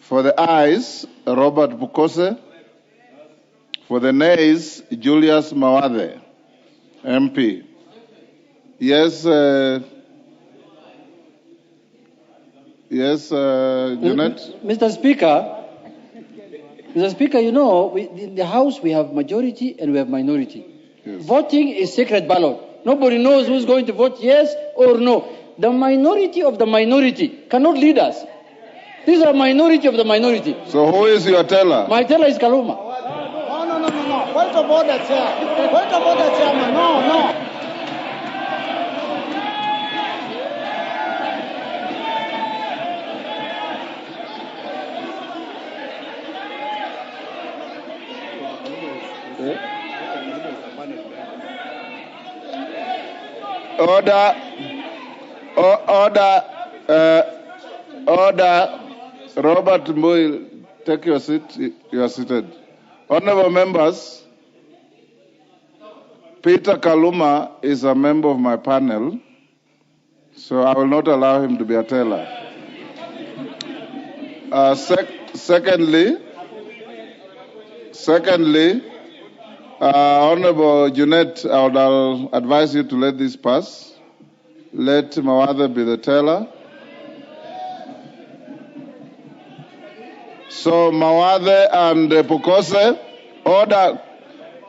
For the ayes, Robert Bukose. For the nays, Julius Mawade, MP. Yes, Janet? Mr. Speaker, you know, in the House we have majority and we have minority. Yes. Voting is secret ballot. Nobody knows who's going to vote yes or no. The minority of the minority cannot lead us. These are minority of the minority. So who is your teller? My teller is Kaluma. No. Point of order, Chair. Point of order, Chairman. No. Order. Robert Mbui, take your seat. You are seated. Honorable members, Peter Kaluma is a member of my panel, so I will not allow him to be a teller. Secondly, Honorable Junet, I'll advise you to let this pass. Let Mawathe be the teller. So Mawathe and Pukose, order.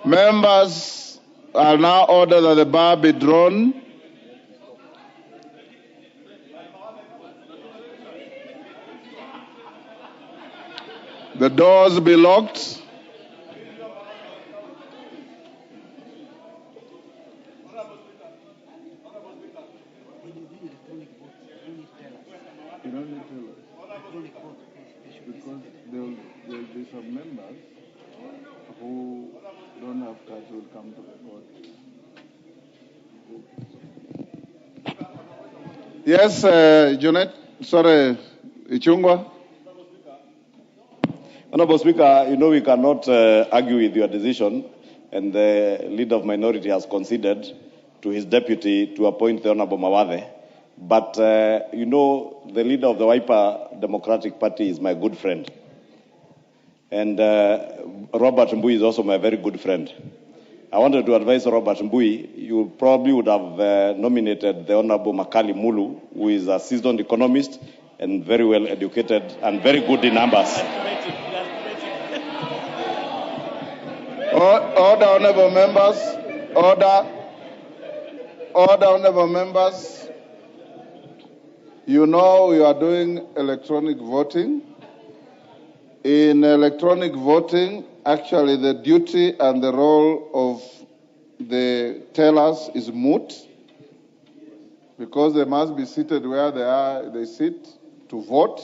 Members are now ordered that the bar be drawn. The doors be locked. You don't need to, because there will be some members who don't have cards who will come to the court. Yes, Junet, sorry, Ichungwa. Honorable Speaker, you know we cannot argue with your decision, and the leader of minority has conceded to his deputy to appoint the Honorable Mawathe. But, you know, the leader of the Wiper Democratic Party is my good friend. And Robert Mbui is also my very good friend. I wanted to advise Robert Mbui, you probably would have nominated the Honorable Makali Mulu, who is a seasoned economist and very well educated and very good in numbers. Order, honorable members. Order, honorable members. You know we are doing electronic voting. In electronic voting, actually the duty and the role of the tellers is moot, because they must be seated where they sit to vote.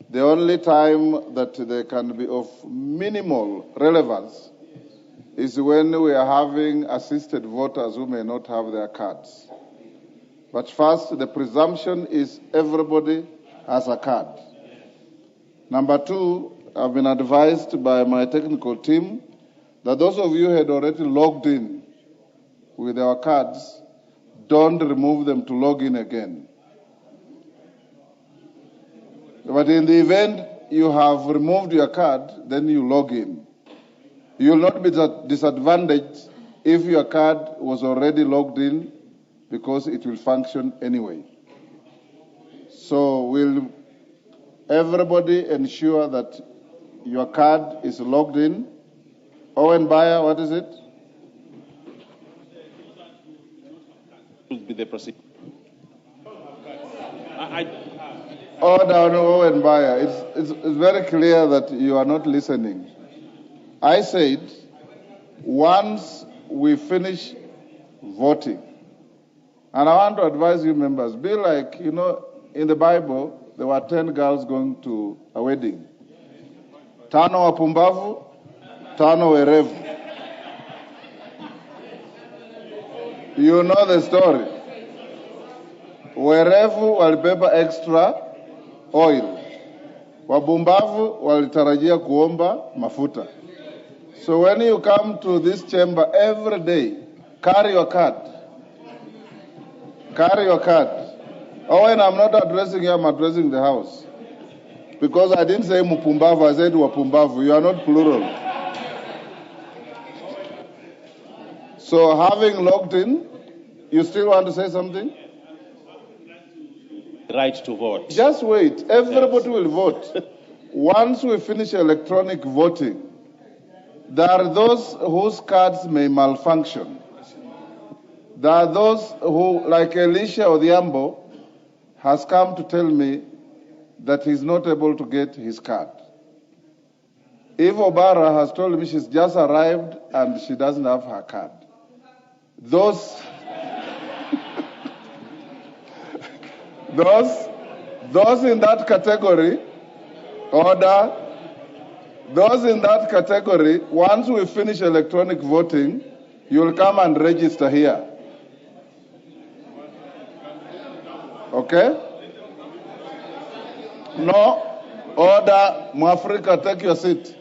The only time that they can be of minimal relevance is when we are having assisted voters who may not have their cards. But first, the presumption is everybody has a card. Number two, I've been advised by my technical team that those of you who had already logged in with our cards, don't remove them to log in again. But in the event you have removed your card, then you log in. You will not be disadvantaged if your card was already logged in, because it will function anyway. So will everybody ensure that your card is logged in? Owen Bayer, what is it? Be the procedure. Order, Owen Bayer. It's very clear that you are not listening. I said, once we finish voting, and I want to advise you members, be like, you know, in the Bible, there were 10 girls going to a wedding. Tano wapumbavu, tano werevu. You know the story. Werevu walibeba extra oil. Wabumbavu walitarajia kuomba mafuta. So when you come to this chamber every day, carry your card. Carry your card. Oh, when I'm not addressing you, I'm addressing the House. Because I didn't say mupumbavu, I said wapumbavu. You are not plural. So having logged in, you still want to say something? Right to vote. Just wait. Everybody will vote. Once we finish electronic voting, there are those whose cards may malfunction. There are those who, like Elisha Odhiambo, has come to tell me that he's not able to get his card. Eve Obara has told me she's just arrived and she doesn't have her card. Those in that category, order, those in that category, once we finish electronic voting, you'll come and register here. Okay? No. Order. Mwafrika, take your seat.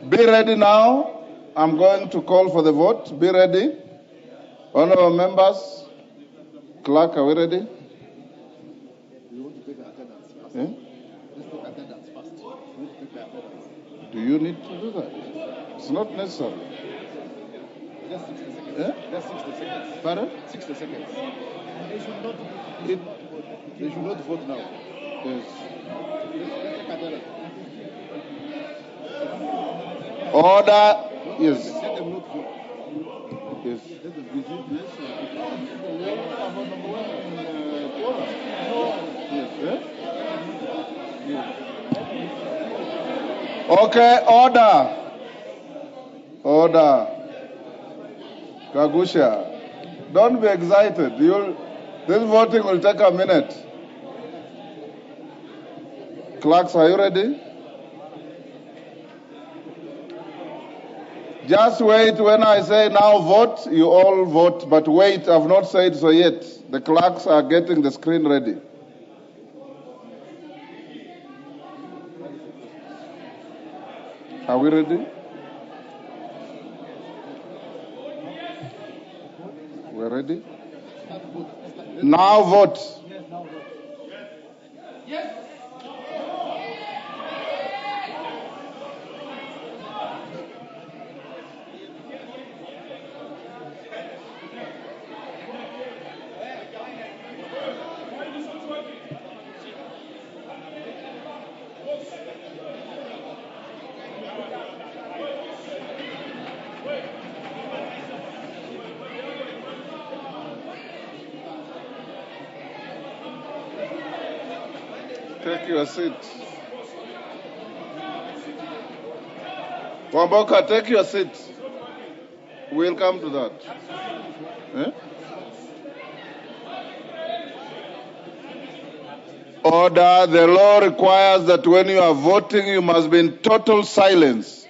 Be ready now. I'm going to call for the vote. Be ready. Honorable members. Clerk, are we ready? Eh? Do you need to do that? It's not necessary. Just 60 seconds. Eh? Just 60 seconds. Pardon? 60 seconds. They should not vote now. Yes. Order. Yes. Let them not vote. Yes. Let them visit this. Okay, order. Order. Kagusha, don't be excited. This voting will take a minute. Clerks, are you ready? Just wait. When I say now vote, you all vote. But wait, I've not said so yet. The clerks are getting the screen ready. Are we ready? We're ready? Now vote. Take your seat. Wamboka, take your seat. We'll come to that. Eh? Order. The law requires that when you are voting, you must be in total silence.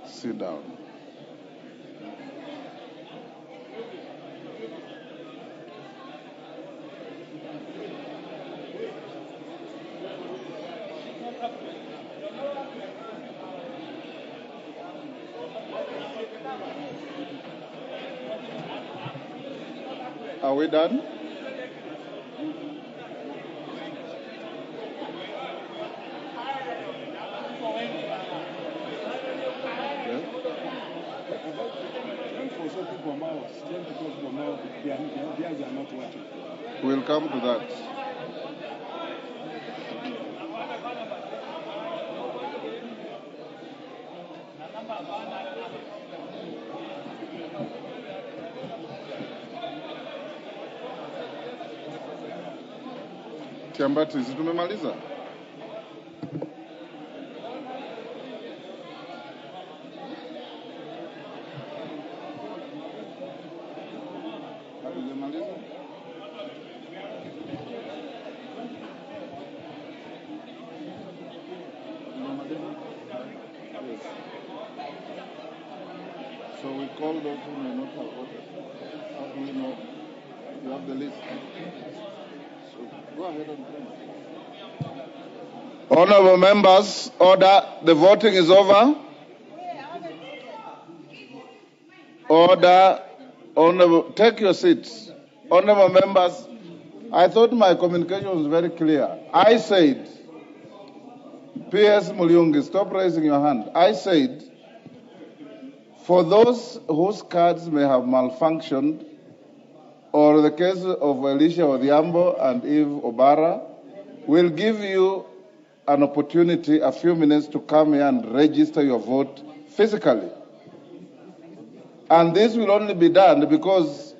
Sit down. Are we done? We'll come to that. Kiambati, si tumemaliza? Hatujamaliza? Yes. So we call those who may not have voted. How do we know? You have the list. So go ahead and print. Honorable members, order. The voting is over. Order. Honorable, take your seats. Honorable members, I thought my communication was very clear. I said, P.S. Mulyungi, stop raising your hand. I said, for those whose cards may have malfunctioned, or the case of Elisha Odhiambo and Eve Obara, we'll give you an opportunity, a few minutes, to come here and register your vote physically. And this will only be done because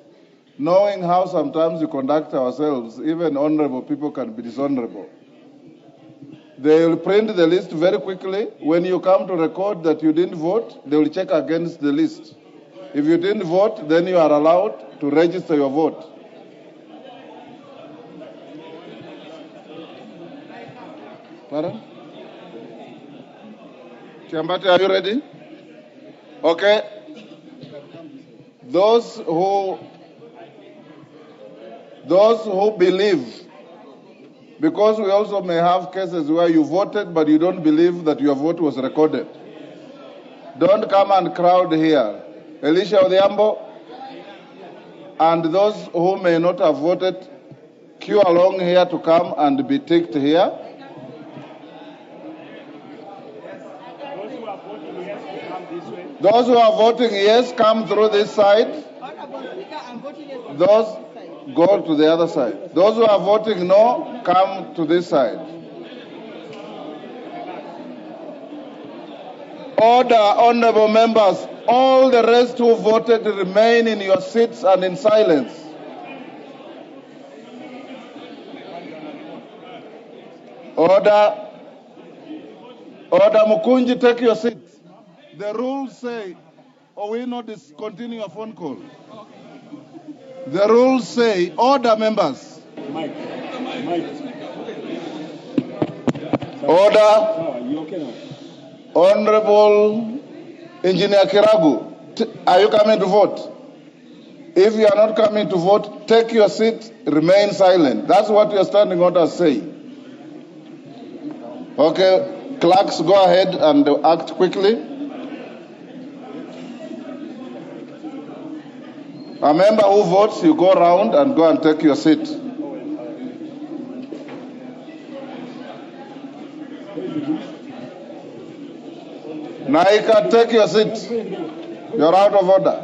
knowing how sometimes we conduct ourselves, even honorable people can be dishonorable. They will print the list very quickly. When you come to record that you didn't vote, they will check against the list. If you didn't vote, then you are allowed to register your vote. Pardon? Kiambati, are you ready? Okay. those who believe, because we also may have cases where you voted but you don't believe that your vote was recorded. Don't come and crowd here. Elisha Odhiambo and those who may not have voted, queue along here to come and be ticked here. Those who are voting yes, come through this side. Those go to the other side. Those who are voting no, come to this side. Order, honorable members. All the rest who voted remain in your seats and in silence. Order. Order, Mukunji, take your seat. The rules say, we not discontinue your phone call. The rules say, order, members. Order. Honorable Engineer Kiragu, are you coming to vote? If you are not coming to vote, take your seat, remain silent. That's what your standing orders say. Okay, clerks, go ahead and act quickly. A member who votes, you go around and go and take your seat. Naika, take your seat. You're out of order.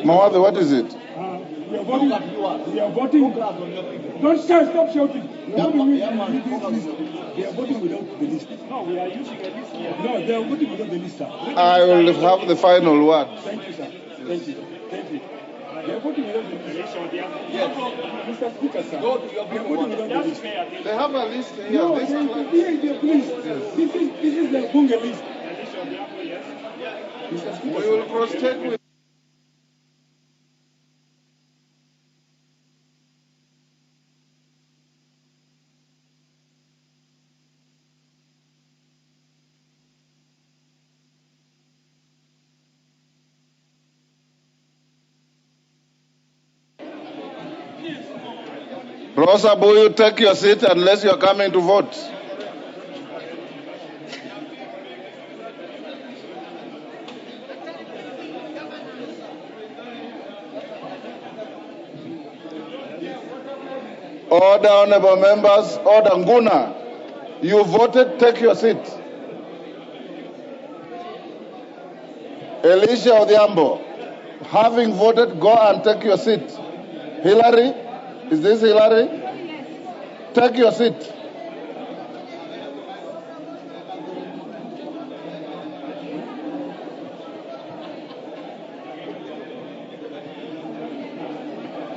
Mawadi, what is it? We are voting. Don't stop shouting. They are voting without the list. No, we are using a list. No, they are voting without the list. I will have the final word. Thank you, sir. Thank you. Thank you. They are voting without the list. Yes. Mr. Speaker, sir. No, they are voting without the list. They have a list here. No, this is the Bunge list. Mr. Speaker, we will cross-check with. Rosa Boyu, take your seat unless you are coming to vote. Order, honorable members. Order, Nguna. You voted, take your seat. Elisha Odhiambo, having voted, go and take your seat. Hillary, is this Hillary? Take your seat.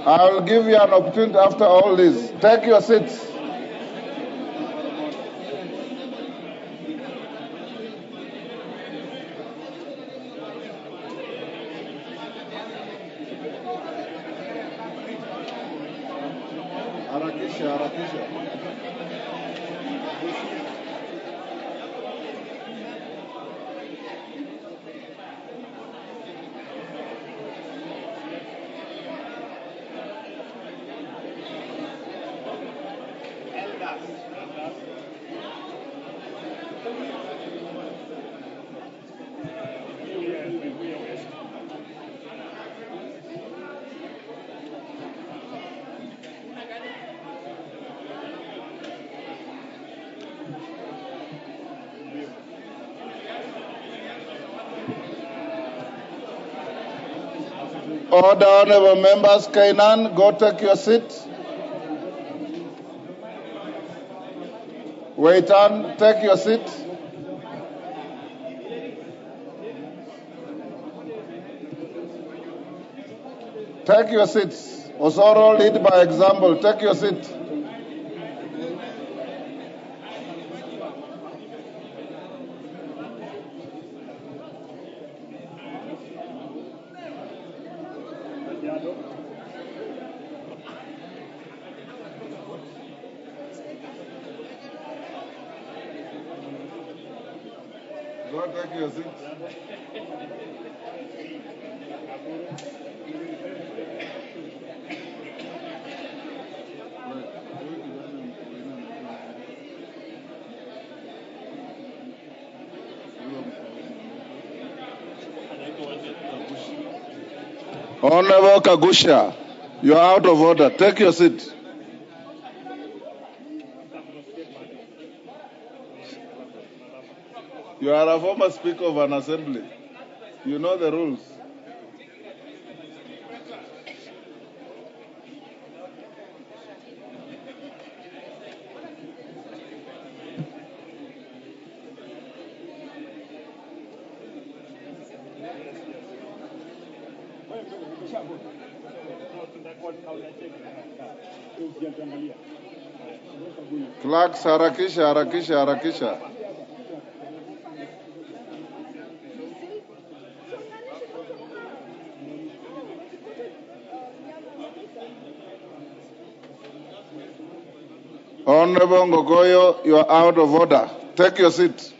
I will give you an opportunity after all this. Take your seats. Harakisha. Order, honorable members. Kainan, go take your seat. Waitan, take your seat. Take your seats. Osoro, lead by example. Take your seat. Go take your seat. Honorable Kagusha, you are out of order. Take your seat. You are a former speaker of an assembly. You know the rules. Clerks, harakisha, harakisha, harakisha. Honorable Ngogoyo, you are out of order. Take your seat.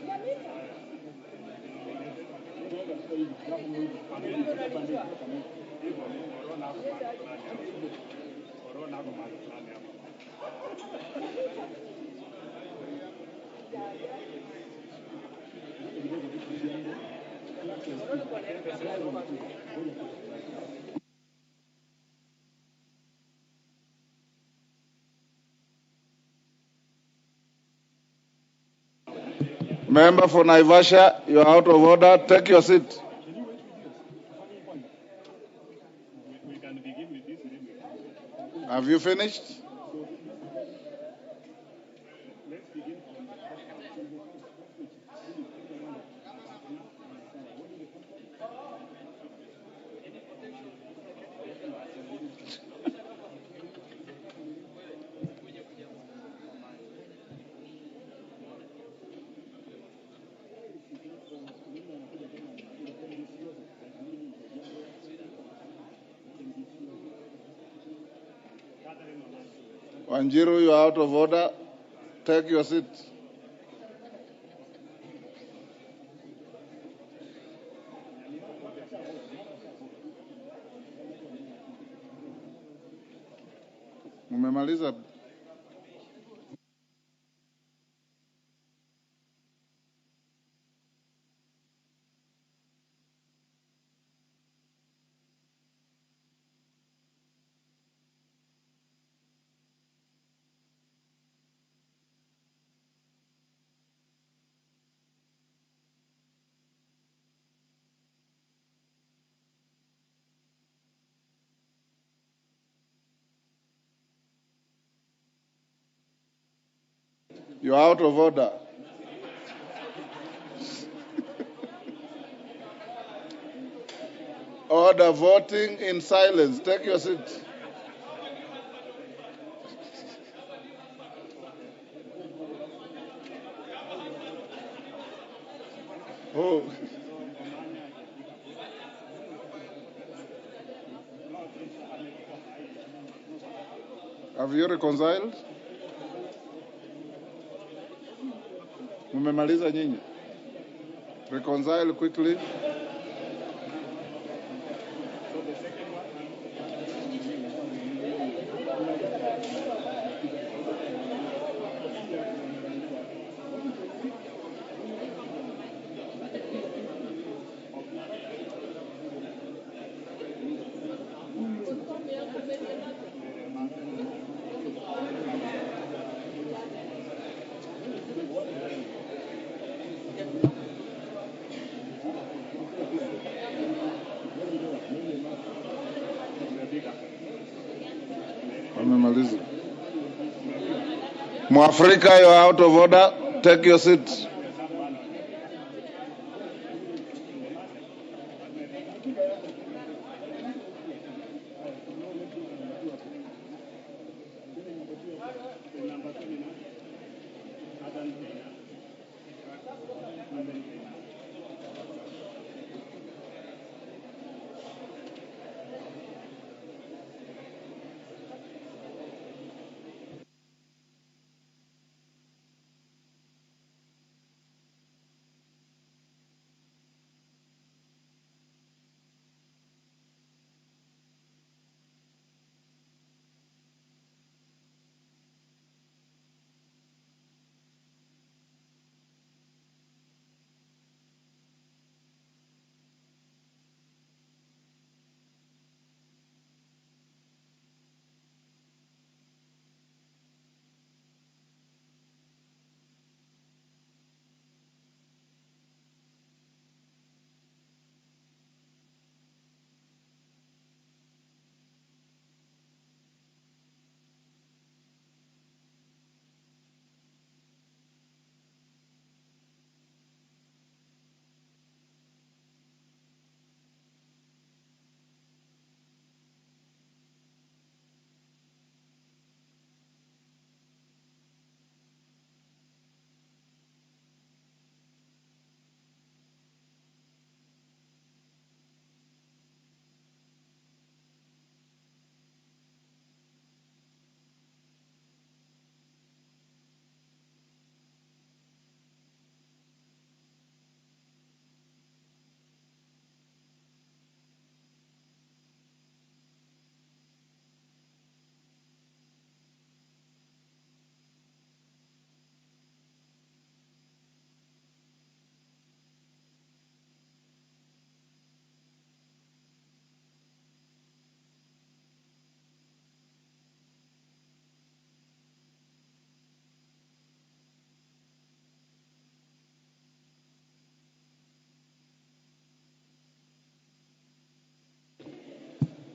Member for Naivasha, you are out of order. Take your seat. Have you finished? Wanjiru, you are out of order. Take your seat. Umemaliza? You are out of order. Order voting in silence. Take your seat. Oh. Have you reconciled? Mumemaliza nyinyi? Reconcile quickly. Wamemaliza. Mwafrika, you are out of order. Take your seat.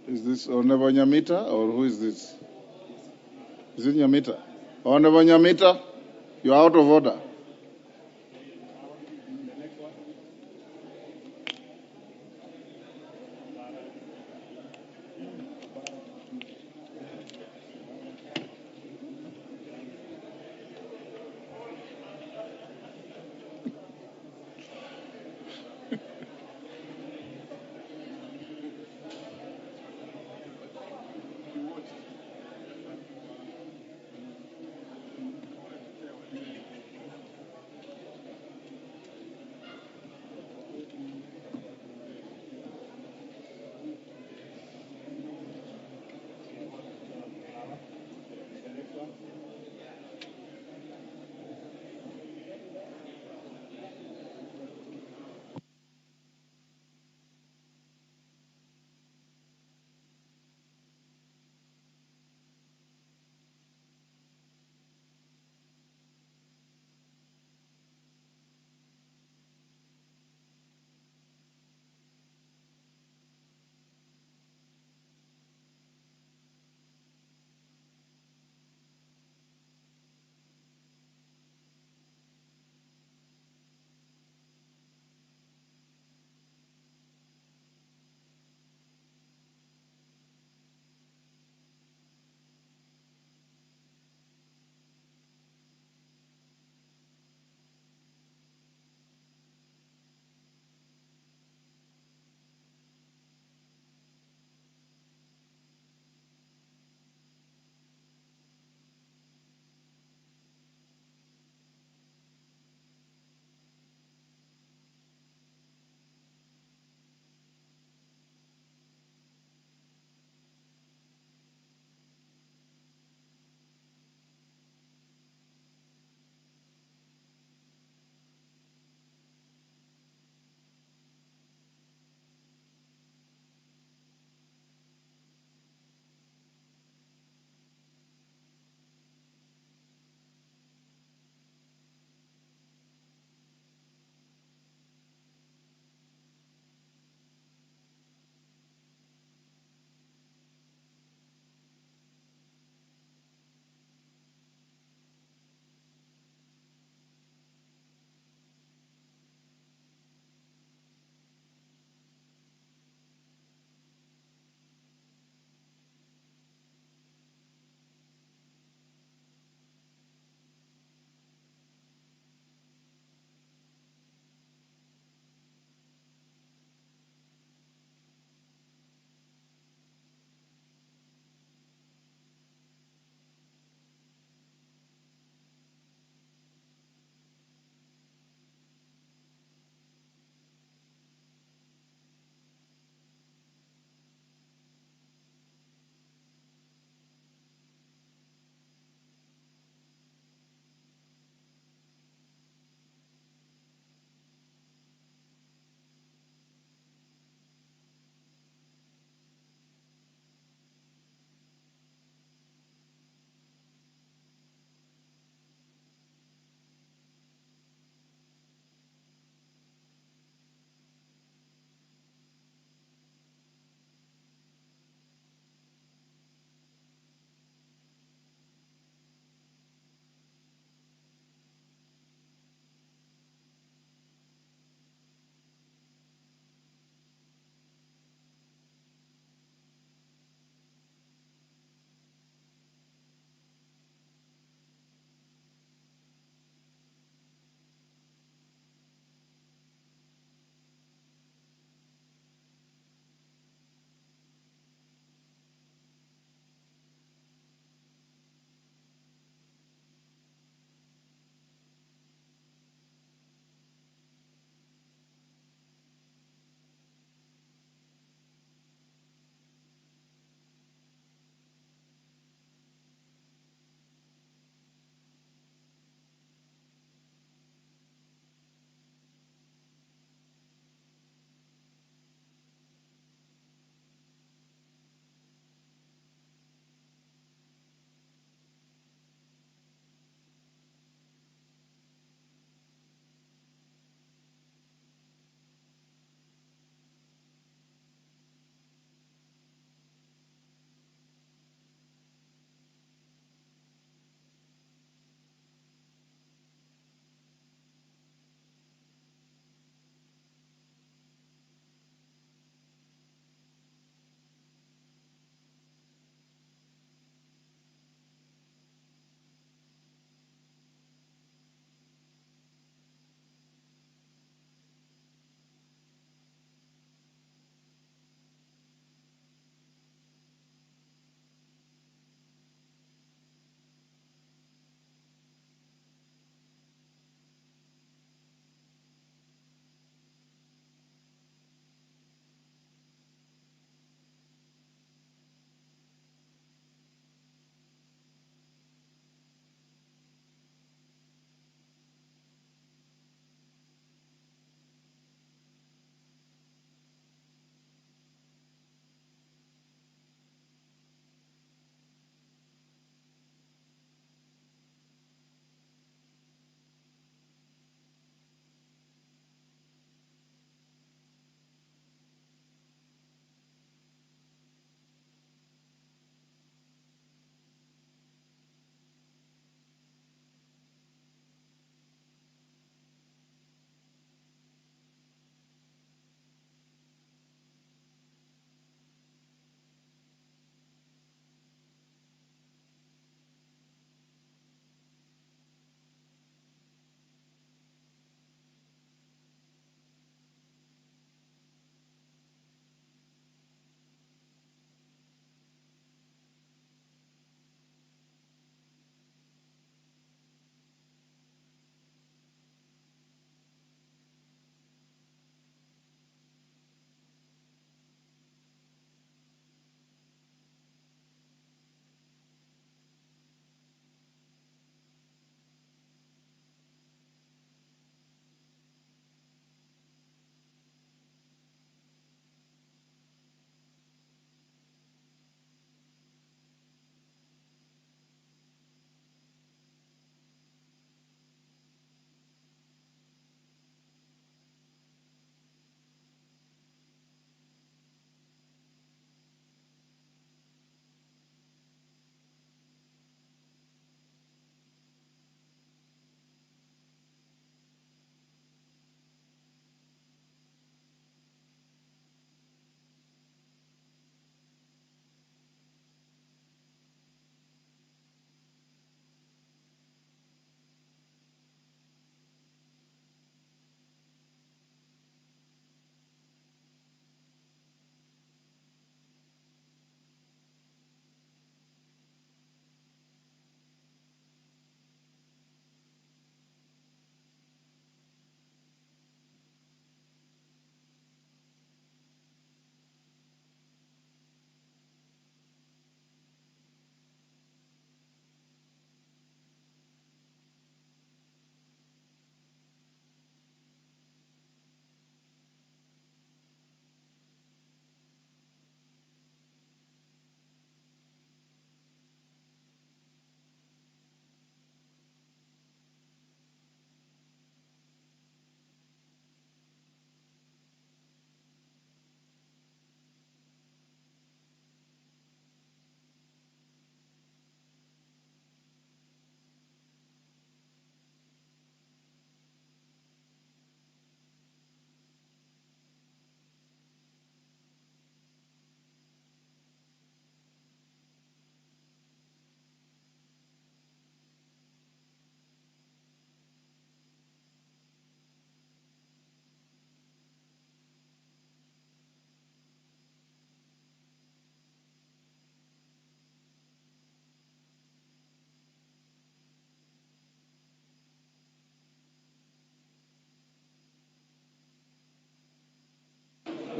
Is this Honorable Nyamita or who is this? Is it Nyamita? Honorable Nyamita, you're out of order.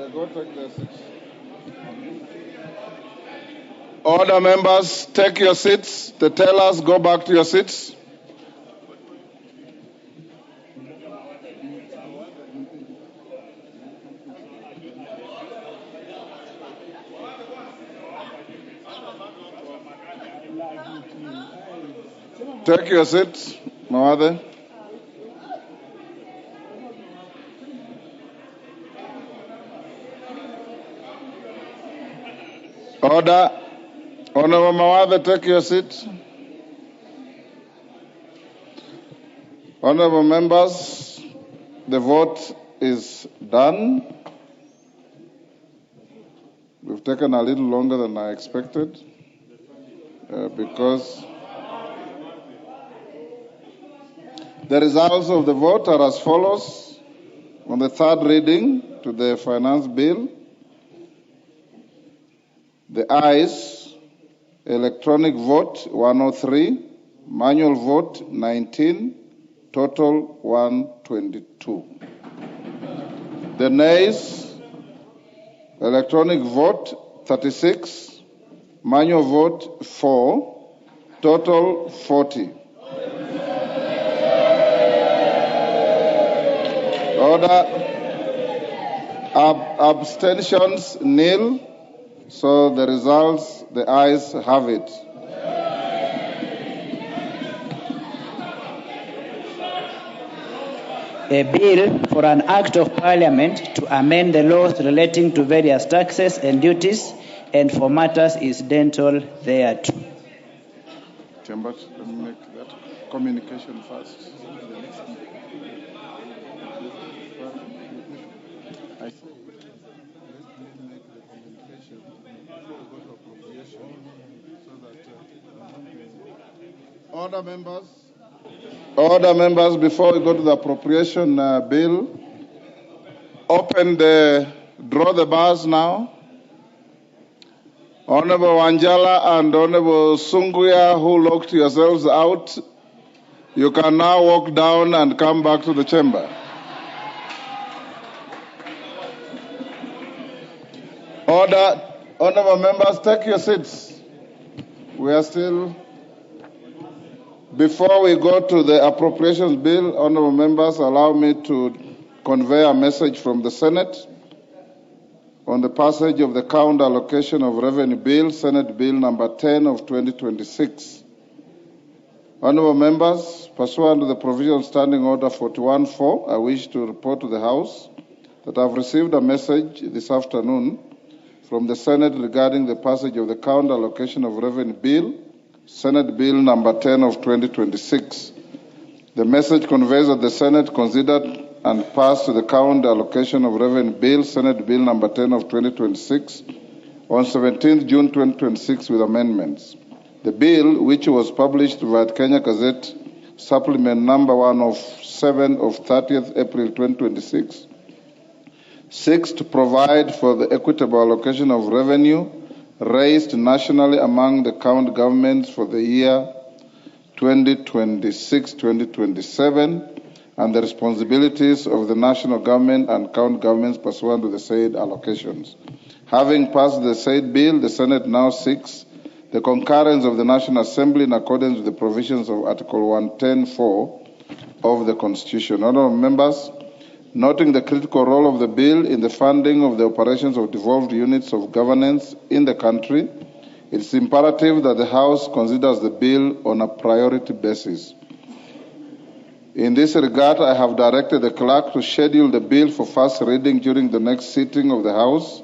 go take their seats. Order, members, take your seats. The tellers, go back to your seats. Take your seats, Mawade. Order. Honorable Mawade, take your seat. Honorable members, the vote is done. We've taken a little longer than I expected because the results of the vote are as follows. On the third reading to the finance bill, the ayes, electronic vote 103, manual vote 19, total 122. The nays, electronic vote 36, manual vote 4, total 40. Order. Abstentions nil. So the results, the ayes have it. A bill for an act of parliament to amend the laws relating to various taxes and duties and for matters incidental thereto. Chambers, let me make that communication first. Order, members. Order, members, before we go to the appropriation bill, draw the bars now. Honorable Wanjala and Honorable Sunguya, who locked yourselves out, you can now walk down and come back to the chamber. Order. Honorable members, take your seats. We are still... Before we go to the appropriations bill, honorable members, allow me to convey a message from the Senate on the passage of the count allocation of revenue bill, Senate Bill number 10 of 2026. Honorable members, pursuant to the provision standing order 41.4, I wish to report to the House that I've received a message this afternoon from the Senate regarding the passage of the count allocation of revenue bill, Senate Bill number 10 of 2026. The message conveys that the Senate considered and passed the count allocation of revenue bill, Senate Bill number 10 of 2026, on 17th June 2026 with amendments. The bill, which was published via Kenya Gazette, supplement number 107 of 30th April 2026, seeks to provide for the equitable allocation of revenue raised nationally among the county governments for the year 2026-2027 and the responsibilities of the national government and county governments pursuant to the said allocations. Having passed the said bill, the Senate now seeks the concurrence of the National Assembly in accordance with the provisions of Article 110(4) of the Constitution. Honourable members, noting the critical role of the bill in the funding of the operations of devolved units of governance in the country, it is imperative that the House considers the bill on a priority basis. In this regard, I have directed the clerk to schedule the bill for first reading during the next sitting of the House.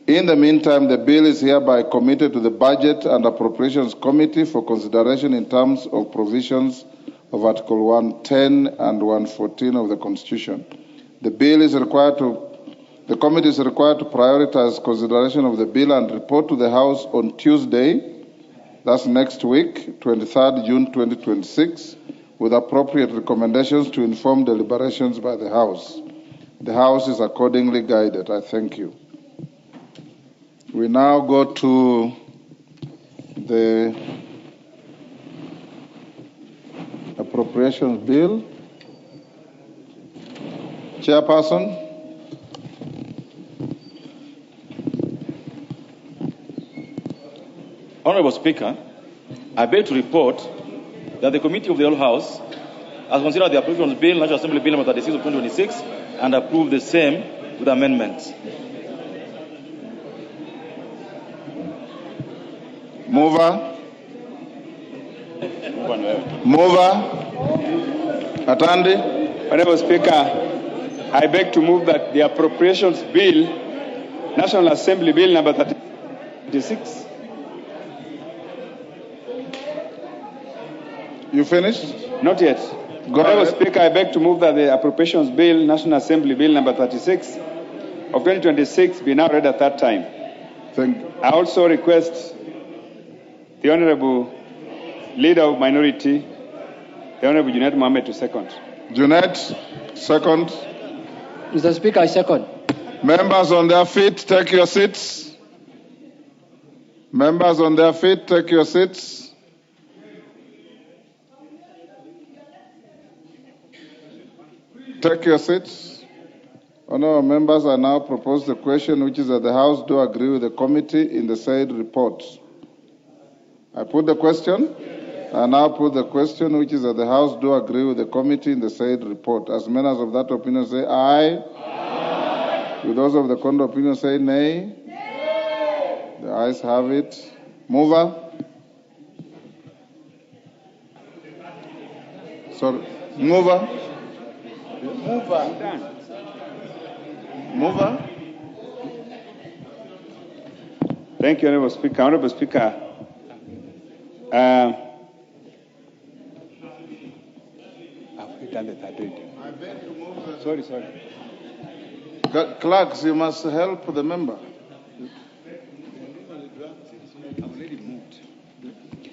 In the meantime, the bill is hereby committed to the Budget and Appropriations Committee for consideration in terms of provisions of Article 110 and 114 of the Constitution. The committee is required to prioritize consideration of the bill and report to the House on Tuesday, that's next week, 23rd June 2026, with appropriate recommendations to inform deliberations by the House. The House is accordingly guided. I thank you. We now go to the appropriations bill. Chairperson. Honorable Speaker, I beg to report that the Committee of the Whole House has considered the Appropriations Bill, National Assembly Bill number 36 of 2026, and approved the same with amendments. Mover. Atandi. Honorable Speaker, I beg to move that the Appropriations Bill, National Assembly Bill number 36. You finished? Not yet. Go Honorable ahead. Speaker, I beg to move that the Appropriations Bill, National Assembly Bill number 36 of 2026 be now read a third time. Thank you. I also request the Honorable Leader of Minority, the Honorable Junet Mohammed, to second. Junet, second. Mr. Speaker, I second. Members on their feet, take your seats. Members on their feet, take your seats. Take your seats. Honourable members, I now propose the question which is that the House do agree with the committee in the said report. I put the question. I now put the question which is that the House do agree with the committee in the said report. As many as of that opinion say aye. Aye. Do those of the contrary opinion say nay? Nay. The ayes have it. Mover. Sorry. Mover. Mover. Thank you, Honorable Speaker. Honorable Speaker, have we done the third reading? Sorry. Clerks, you must help the member.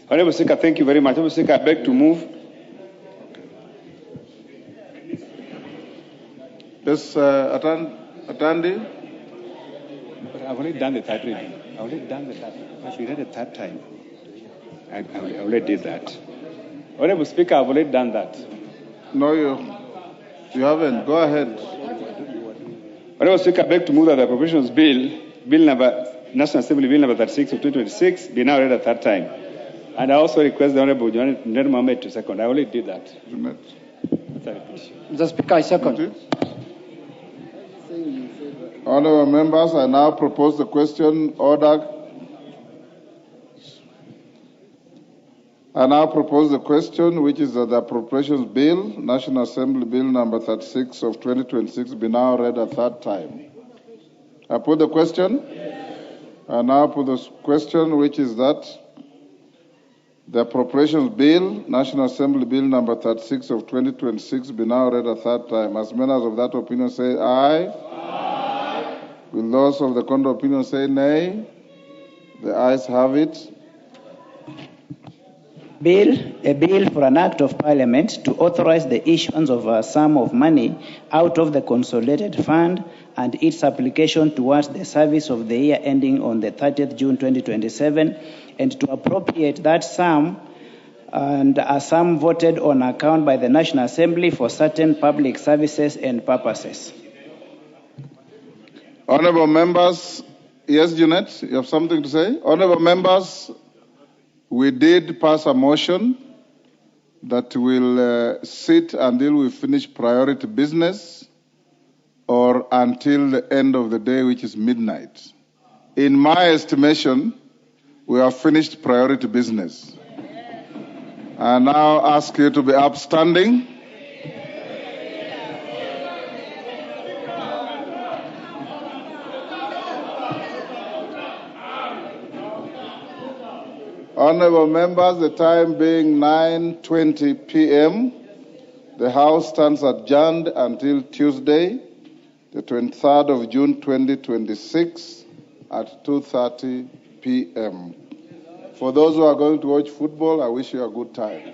Honorable Speaker, thank you very much. Honorable Speaker, I beg to move. Yes, Atandi. But I've already done the third reading. I've already done the third. If we read it third time, I already did that. Honorable Speaker, I've already done that. No, you haven't. Go ahead. Honorable Speaker, I beg to move that the Appropriations Bill, National Assembly Bill number 36 of 2026, be now read a third time. And I also request the Honorable Junet Mohammed to second. I already did that. Mr. Speaker, I second. Honourable members, I now propose the question order. I now propose the question, which is that the Appropriations Bill, National Assembly Bill number 36 of 2026, be now read a third time. I put the question. I now put the question, which is that the Appropriations Bill, National Assembly Bill number 36 of 2026, be now read a third time. As many as of that opinion say aye. Will those of the contrary opinion say nay? The ayes have it. A bill for an act of parliament to authorize the issuance of a sum of money out of the consolidated fund and its application towards the service of the year ending on the 30th June 2027, and to appropriate that sum and a sum voted on account by the National Assembly for certain public services and purposes. Honourable members, yes, Junet, you have something to say? Honourable members, we did pass a motion that will sit until we finish priority business or until the end of the day, which is midnight. In my estimation, we have finished priority business. I now ask you to be upstanding. Honourable members, the time being 9:20 p.m., the House stands adjourned until Tuesday, the 23rd of June 2026 at 2:30 p.m. For those who are going to watch football, I wish you a good time.